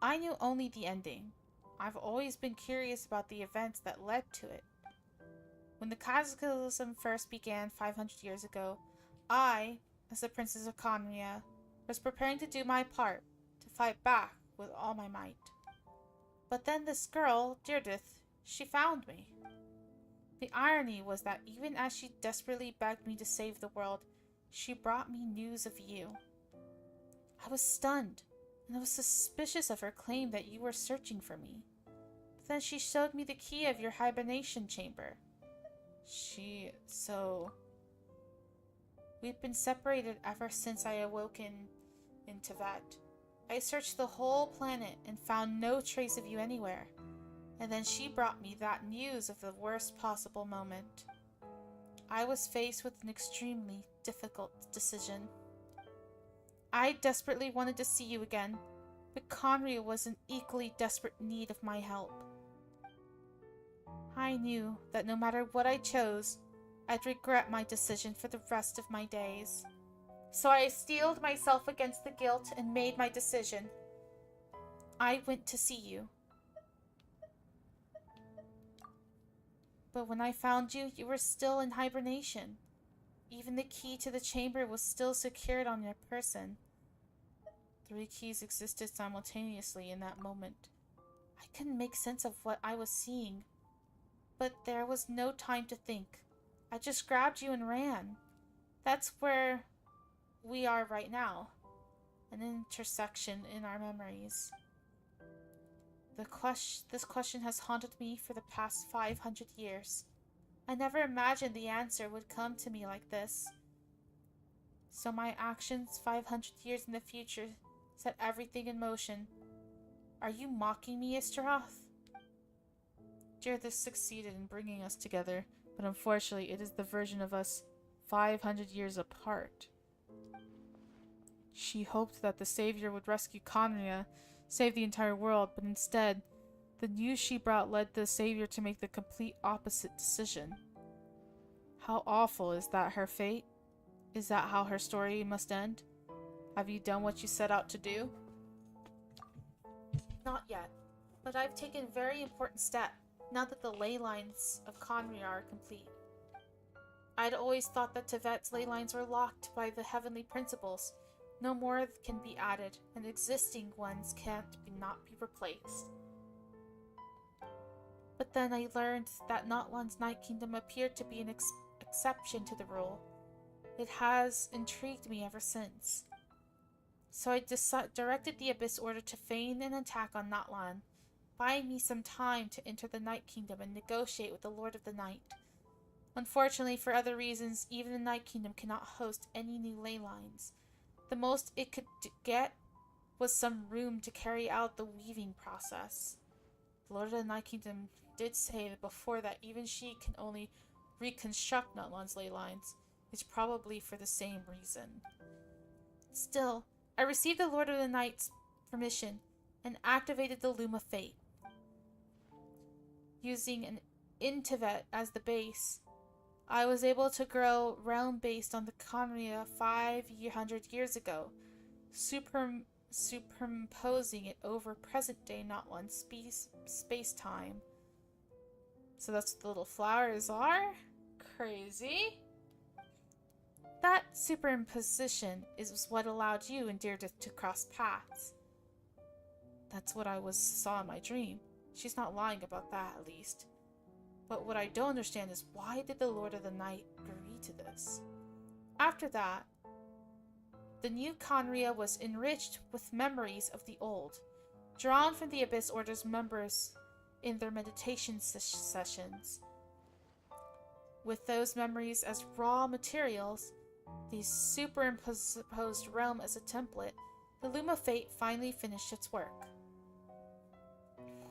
S1: I knew only the ending. I've always been curious about the events that led to it. When the cataclysm first began 500 years ago, I, as the Princess of Conria, was preparing to do my part, to fight back with all my might. But then this girl, Deirdis, she found me. The irony was that even as she desperately begged me to save the world, she brought me news of you. I was stunned, and I was suspicious of her claim that you were searching for me. But then she showed me the key of your hibernation chamber. We've been separated ever since I awoke in Teyvat. I searched the whole planet and found no trace of you anywhere. And then she brought me that news of the worst possible moment. I was faced with an extremely difficult decision. I desperately wanted to see you again, but Conria was in equally desperate need of my help. I knew that no matter what I chose, I'd regret my decision for the rest of my days. So I steeled myself against the guilt and made my decision. I went to see you. But when I found you, you were still in hibernation. Even the key to the chamber was still secured on your person. 3 keys existed simultaneously in that moment. I couldn't make sense of what I was seeing. But there was no time to think. I just grabbed you and ran. That's where we are right now. An intersection in our memories. This question has haunted me for the past 500 years. I never imagined the answer would come to me like this. So my actions 500 years in the future set everything in motion Are you mocking me, Istaroth? Jarethis succeeded in bringing us together, but unfortunately it is the version of us 500 years apart. She hoped that the Savior would rescue Conria, save the entire world, but instead, the news she brought led the Savior to make the complete opposite decision. How awful is that her fate? Is that how her story must end? Have you done what you set out to do? Not yet, but I've taken a very important step now that the ley lines of Conria are complete. I'd always thought that Tevet's ley lines were locked by the heavenly principles. No more can be added, and existing ones not be replaced. But then I learned that Notland's Night Kingdom appeared to be an exception to the rule. It has intrigued me ever since. So I directed the Abyss Order to feign an attack on Notland, buying me some time to enter the Night Kingdom and negotiate with the Lord of the Night. Unfortunately, for other reasons, even the Night Kingdom cannot host any new ley lines. The most it could get was some room to carry out the weaving process. The Lord of the Night Kingdom did say that before that even she can only reconstruct Notland's ley lines. It's probably for the same reason. Still, I received the Lord of the Night's permission and activated the Loom of Fate. Using an Tevet as the base, I was able to grow realm based on the Conria 500 years ago, superimposing it over present-day Notland space-time. So that's what the little flowers are? Crazy. That superimposition is what allowed you and Deirdre to cross paths. That's what I saw in my dream. She's not lying about that, at least. But what I don't understand is why did the Lord of the Night agree to this? After that, the new Conria was enriched with memories of the old, drawn from the Abyss Order's members in their meditation sessions. With those memories as raw materials, the superimposed realm as a template, the Loom of Fate finally finished its work.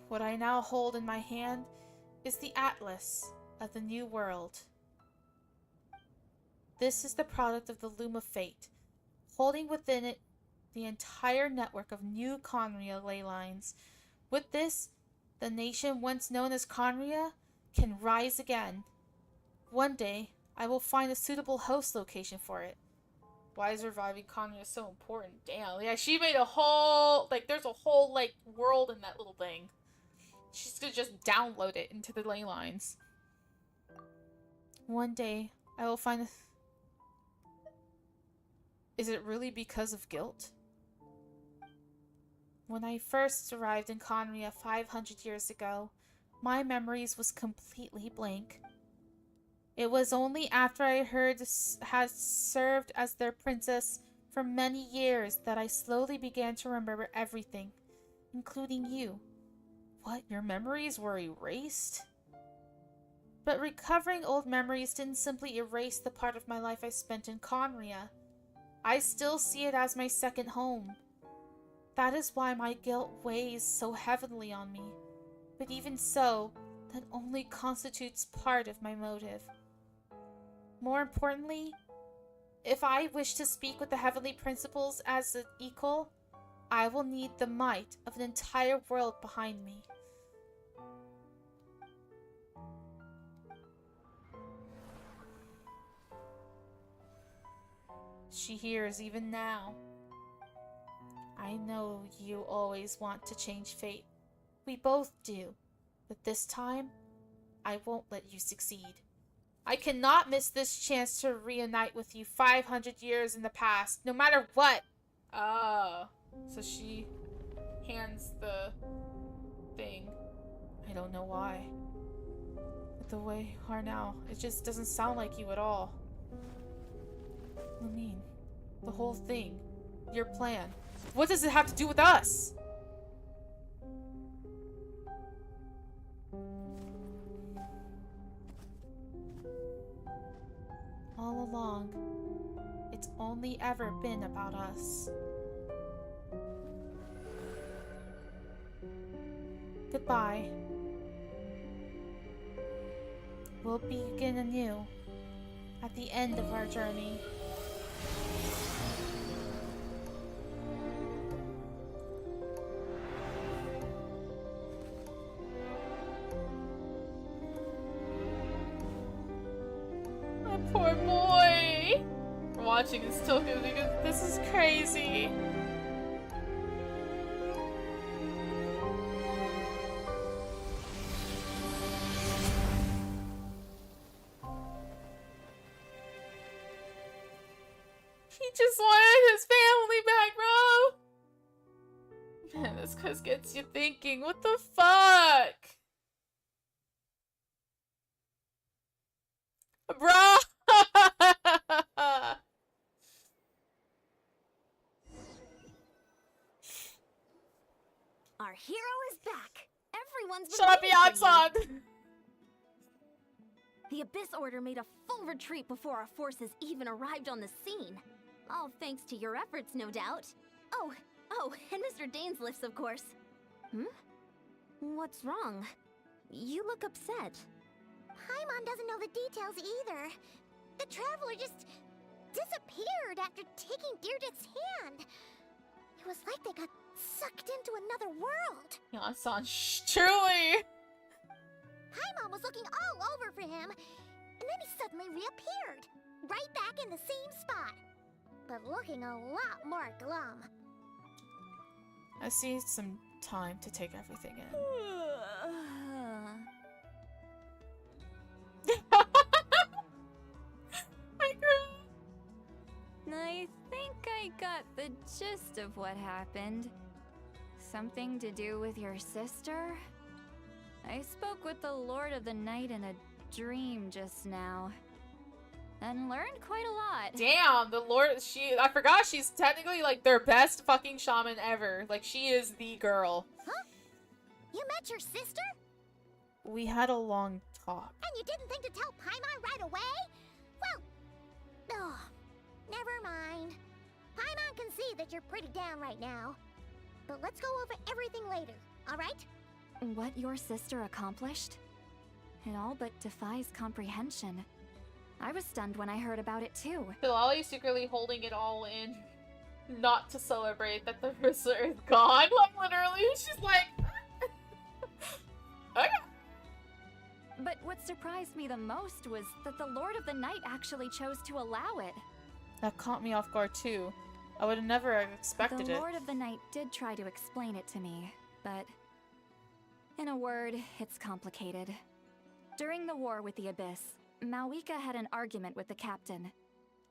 S1: What I now hold in my hand is the Atlas of the New World. This is the product of the Loom of Fate, holding within it the entire network of new Conria ley lines. With this, the nation once known as Conria can rise again. One day, I will find a suitable host location for it. Why is reviving Conria so important? Damn, yeah, she made a whole, there's a whole, world in that little thing. She's gonna just download it into the ley lines. One day, I will find a... Is it really because of guilt? When I first arrived in Conria 500 years ago, my memories was completely blank. It was only after I had served as their princess for many years that I slowly began to remember everything, including you. What, your memories were erased? But recovering old memories didn't simply erase the part of my life I spent in Conria. I still see it as my second home. That is why my guilt weighs so heavily on me. But even so, that only constitutes part of my motive. More importantly, if I wish to speak with the heavenly principles as an equal, I will need the might of an entire world behind me. She hears even now. I know you always want to change fate. We both do. But this time, I won't let you succeed. I cannot miss this chance to reunite with you 500 years in the past, no matter what. Ah, so she hands the thing. I don't know why. But the way you are now, it just doesn't sound like you at all. I mean, the whole thing, your plan. What does it have to do with us? All along, it's only ever been about us. goodbye. We'll begin anew at the end of our journey. My poor boy! Watching is still good because this is crazy. He just wanted his family back, bro! Man, this quiz gets you thinking, what the fuck? Bro!
S2: Our hero is back. Everyone's been
S1: Shut up,
S2: waiting for
S1: Yatsan!
S2: you. The Abyss Order made a full retreat before our forces even arrived on the scene. All thanks to your efforts, no doubt. Oh, and Mr. Daneslifts, of course. What's wrong? You look upset.
S3: Paimon doesn't know the details either. The traveler just disappeared after taking Deirdre's hand. It was like they got sucked into another world.
S1: Yatsan, truly!
S3: Paimon was looking all over for him, and then he suddenly reappeared, right back in the same spot, but looking a lot more glum.
S1: I see some time to take everything in.
S5: I think I got the gist of what happened. Something to do with your sister? I spoke with the Lord of the Night in a dream just now, and learned quite a lot.
S1: Damn, the Lord, I forgot she's technically like their best fucking shaman ever. Like, she is the girl.
S3: Huh? You met your sister?
S1: We had a long talk.
S3: And you didn't think to tell Paimon right away? Well, never mind. Paimon can see that you're pretty down right now. But let's go over everything later, alright?
S5: What your sister accomplished? It all but defies comprehension. I was stunned when I heard about it too.
S1: Philali secretly holding it all in, not to celebrate that the Mercer is gone. Like, literally, she's like, okay.
S5: But what surprised me the most was that the Lord of the Night actually chose to allow it.
S1: That caught me off guard too. I would have never expected it.
S5: The Lord of the Night did try to explain it to me, but in a word, it's complicated. During the war with the Abyss, Malwika had an argument with the captain.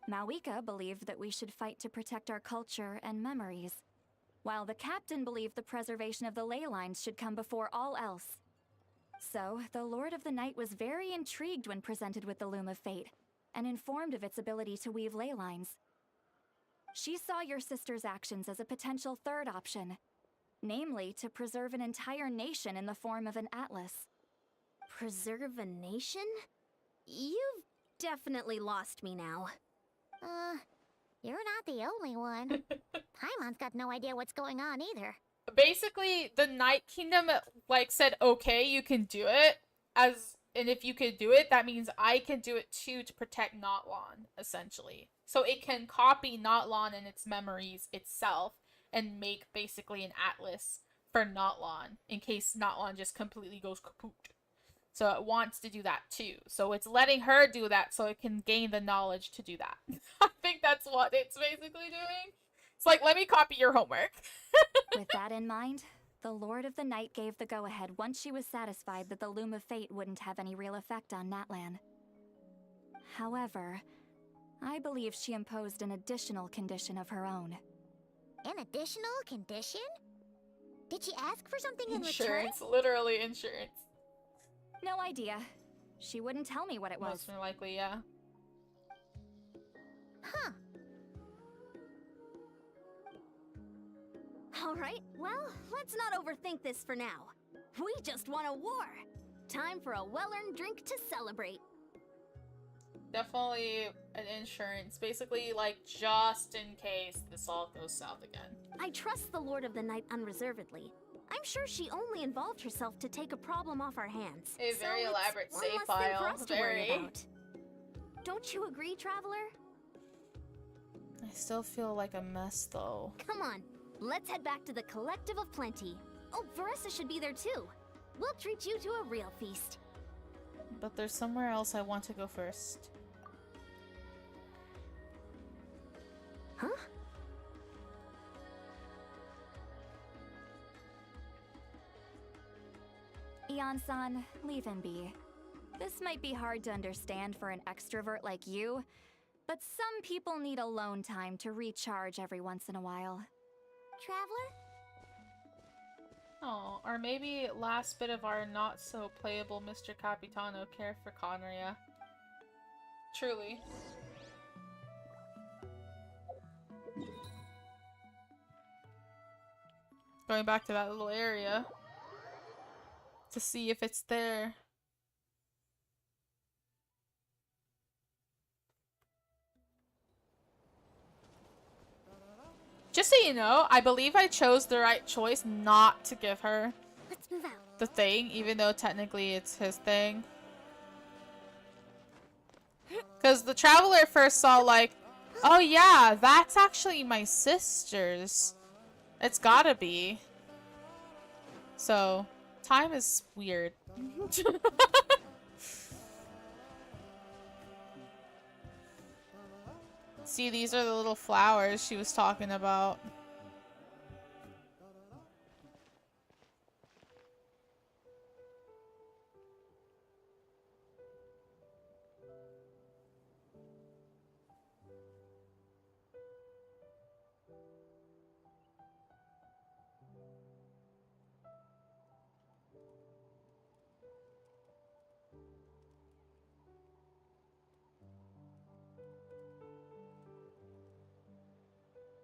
S5: Malwika believed that we should fight to protect our culture and memories, while the captain believed the preservation of the ley lines should come before all else. So, the Lord of the Night was very intrigued when presented with the Loom of Fate, and informed of its ability to weave ley lines. She saw your sister's actions as a potential third option, namely to preserve an entire nation in the form of an atlas.
S2: Preserve a nation? You've definitely lost me now.
S3: You're not the only one. Paimon's got no idea what's going on either.
S1: Basically, the Night Kingdom, like, said, okay, you can do it, and if you could do it, that means I can do it too to protect Notlon, essentially. So it can copy Notlon and its memories itself, and make basically an atlas for Notlon, in case Notlon just completely goes kaput. So it wants to do that too. So it's letting her do that so it can gain the knowledge to do that. I think that's what it's basically doing. It's like, let me copy your homework.
S5: With that in mind, the Lord of the Night gave the go-ahead once she was satisfied that the Loom of Fate wouldn't have any real effect on Natlan. However, I believe she imposed an additional condition of her own.
S3: An additional condition? Did she ask for something in return?
S1: Insurance, literally insurance.
S5: No idea. She wouldn't tell me what it was.
S1: Most more likely, yeah.
S3: Huh.
S2: Alright, well, let's not overthink this for now. We just won a war. Time for a well-earned drink to celebrate.
S1: Definitely an insurance. Basically, like, just in case this all goes south again.
S2: I trust the Lord of the Night unreservedly, I'm sure she only involved herself to take a problem off our hands.
S1: A very
S2: so
S1: elaborate
S2: it's
S1: save
S2: one less thing
S1: file.
S2: for us to worry
S1: Very.
S2: about. Don't you agree, Traveler?
S1: I still feel like a mess, though.
S2: Come on, let's head back to the Collective of Plenty. Oh, Varessa should be there too. We'll treat you to a real feast.
S1: But there's somewhere else I want to go first.
S2: Huh?
S5: Ian-san, leave him be. This might be hard to understand for an extrovert like you, but some people need alone time to recharge every once in a while.
S3: Traveler?
S1: Oh, or maybe last bit of our not-so-playable Mr. Capitano care for Conria. Truly. Going back to that little area to see if it's there. Just so you know, I believe I chose the right choice not to give her
S3: Let's move out.
S1: the thing, even though technically it's his thing. Because the Traveler first saw like, oh yeah, that's actually my sister's. It's gotta be. So, time is weird. See, these are the little flowers she was talking about.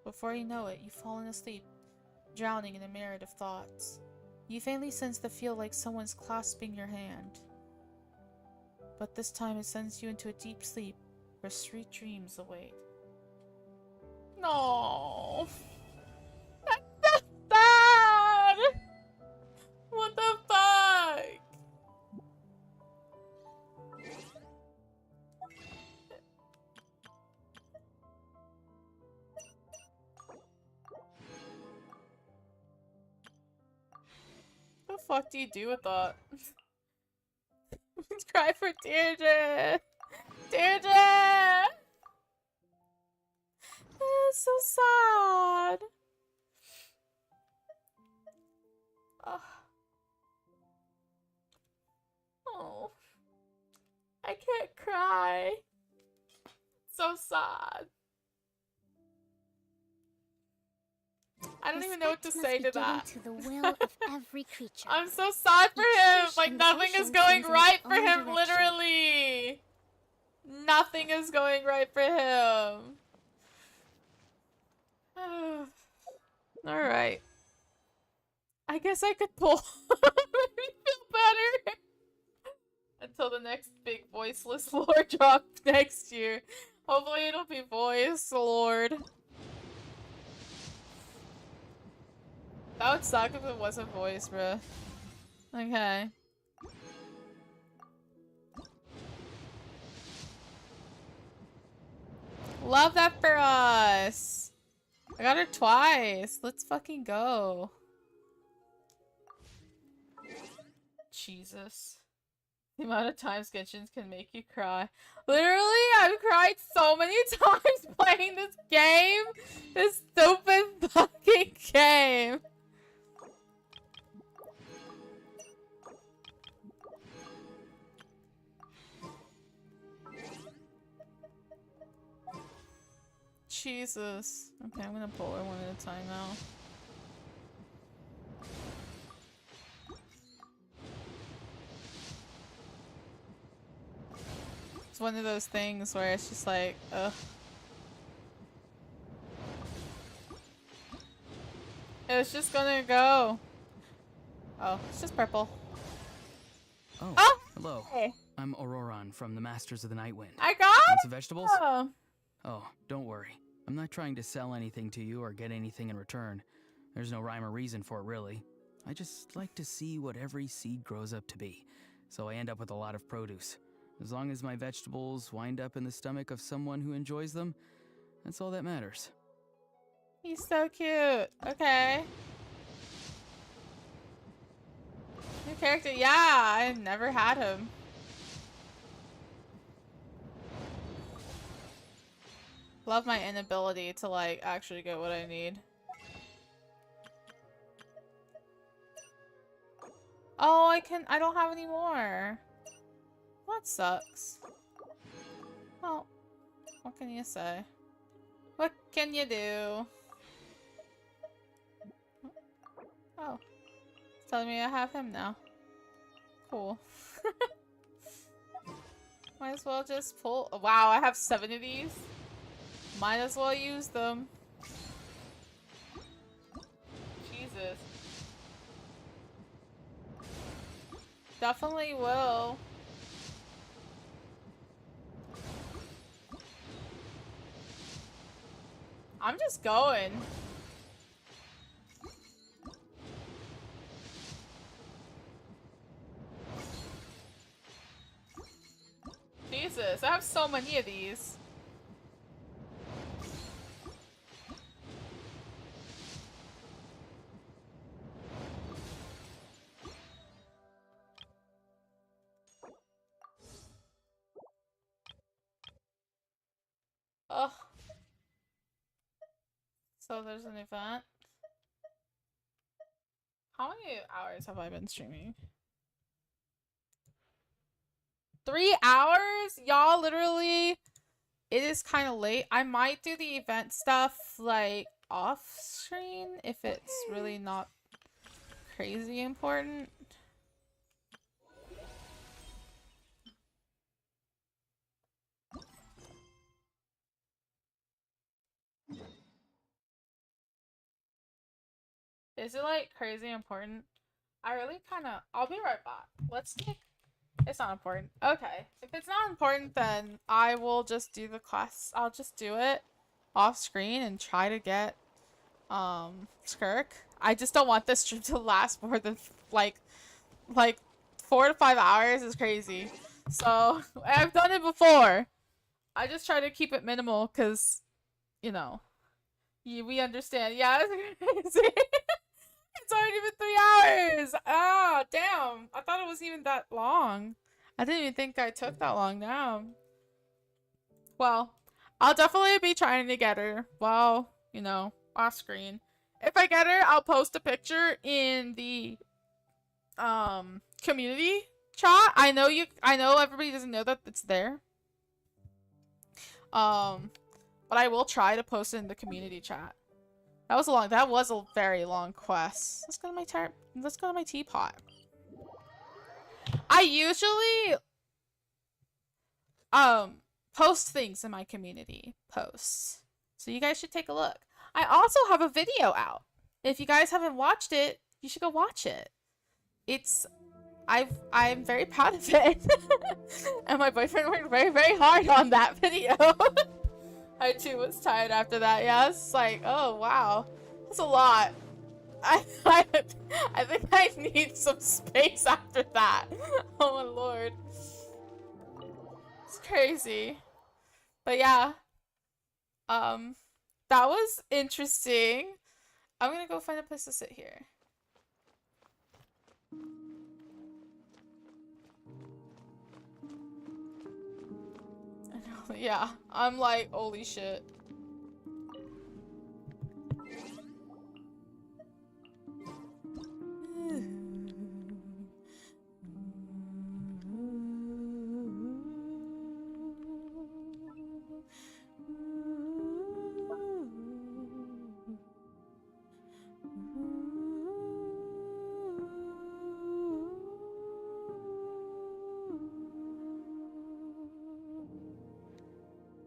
S1: Before you know it, you've fallen asleep, drowning in a myriad of thoughts. You faintly sense the feel like someone's clasping your hand. But this time it sends you into a deep sleep where sweet dreams await. No, that's bad! What the fuck? What the fuck do you do with that? Cry for Deirdre! Deirdre! It's so sad. Ugh. Oh. I can't cry. So sad. I don't even know what to say to that.
S3: To the will of every creature.
S1: I'm so sad for him.
S3: fish
S1: Like
S3: in the
S1: nothing is
S3: ocean
S1: going
S3: swims in
S1: right
S3: its
S1: for
S3: own
S1: him,
S3: direction.
S1: literally. Nothing is going right for him. Alright. I guess I could pull. Make me feel better. Until the next big voiceless lore drop next year. Hopefully it'll be voice lord. That would suck if it wasn't voice, bruh. Okay. Love that for us! I got her twice. Let's fucking go. Jesus. The amount of times Genshin can make you cry. Literally, I've cried so many times playing this game! This stupid fucking game! Jesus. Okay, I'm gonna pull her one at a time now. It's one of those things where it's just like, ugh. It's just gonna go. Oh, it's just purple.
S11: Oh, hello.
S1: Hey.
S11: I'm Auroran from the Masters of the Night Wind.
S1: I got
S11: Want some vegetables?
S1: Oh.
S11: Oh, don't worry. I'm not trying to sell anything to you or get anything in return. There's no rhyme or reason for it, really.
S13: I just like to see what every seed grows up to be, so I end up with a lot of produce. As long as my vegetables wind up in the stomach of someone who enjoys them, that's all that matters.
S1: He's so cute. Okay. New character. Yeah, I never had him. Love my inability to like actually get what I need. Oh, I don't have any more. That sucks. Well, what can you say? What can you do? Oh. It's telling me I have him now. Cool. Might as well just pull. Wow, I have 7 of these. Might as well use them. Jesus. Definitely will. I'm just going. Jesus, I have so many of these. Ugh. So there's an event. How many hours have I been streaming? 3 hours? Y'all, literally, it is kind of late. I might do the event stuff, like, off screen if it's really not crazy important. Is it, like, crazy important? I really kind of... I'll be right back. Let's take... It's not important. Okay. If it's not important, then I will just do the class. I'll just do it off screen and try to get Skirk. I just don't want this stream to last more than like 4 to 5 hours is crazy. So I've done it before. I just try to keep it minimal because, you know, we understand. Yeah, it's crazy. It's already been 3 hours. Ah, damn. I thought it wasn't even that long. I didn't even think I took that long now. Well, I'll definitely be trying to get her while, you know, off screen. If I get her, I'll post a picture in the community chat. I know everybody doesn't know that it's there. But I will try to post it in the community chat. That was a very long quest. Let's go to my teapot. I usually post things in my community posts. So you guys should take a look. I also have a video out. If you guys haven't watched it, you should go watch it. I'm very proud of it. And my boyfriend worked very, very hard on that video. I too was tired after that. Yeah, it's like, oh wow, that's a lot. I think I need some space after that. Oh my lord, it's crazy. But yeah, that was interesting. I'm gonna go find a place to sit here. Yeah, I'm like, holy shit.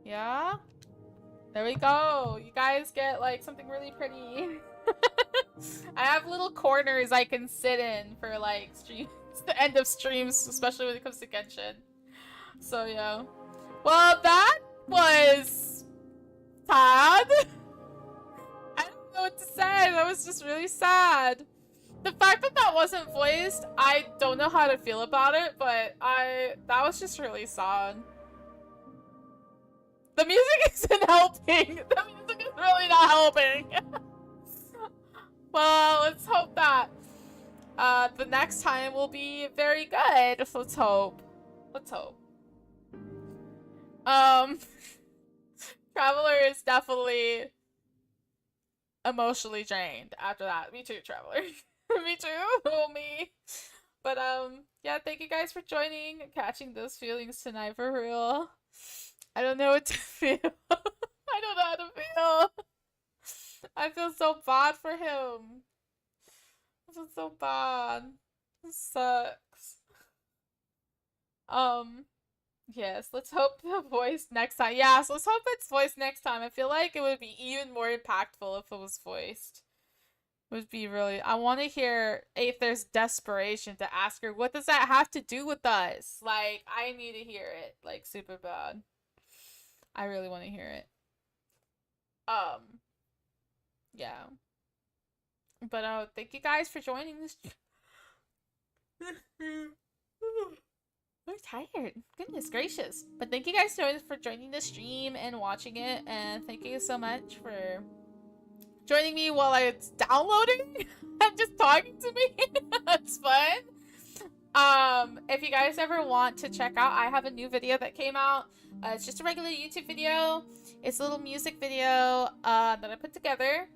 S1: Yeah, there we go. You guys get like something really pretty. I have little corners I can sit in for like streams, the end of streams, especially when it comes to Genshin. So yeah. Well, that was sad. I don't know what to say. That was just really sad. The fact that that wasn't voiced, I don't know how to feel about it, but that was just really sad. The music isn't helping. The music is really not helping. Well, let's hope that the next time will be very good. Let's hope. Let's hope. Traveler is definitely emotionally drained after that. Me too, Traveler. Me too. Oh, me. But yeah, thank you guys for joining and catching those feelings tonight for real. I don't know what to feel. I don't know how to feel. I feel so bad for him. I feel so bad. It sucks. Yes, let's hope the voice next time. Yeah, so let's hope it's voiced next time. I feel like it would be even more impactful if it was voiced. It would be really... I want to hear if there's desperation to ask her, what does that have to do with us? Like, I need to hear it. Like, super bad. I really want to hear it. Yeah. But, thank you guys for joining this... I'm tired. Goodness gracious. But thank you guys for joining the stream and watching it. And thank you so much for joining me while it's downloading and just talking to me. That's fun. If you guys ever want to check out, I have a new video that came out. It's just a regular YouTube video. It's a little music video that I put together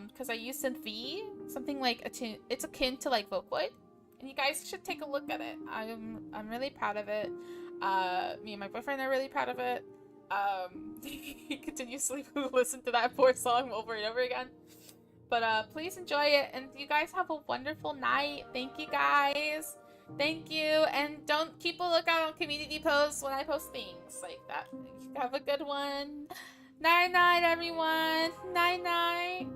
S1: because I use NympheaVT, something like it's akin to like Vocaloid. And you guys should take a look at it. I'm really proud of it. Me and my boyfriend are really proud of it. He continuously listen to that poor song over and over again. But please enjoy it, and you guys have a wonderful night. Thank you guys. Thank you, and don't keep a lookout on community posts when I post things like that. Have a good one. Night night, everyone. Night night.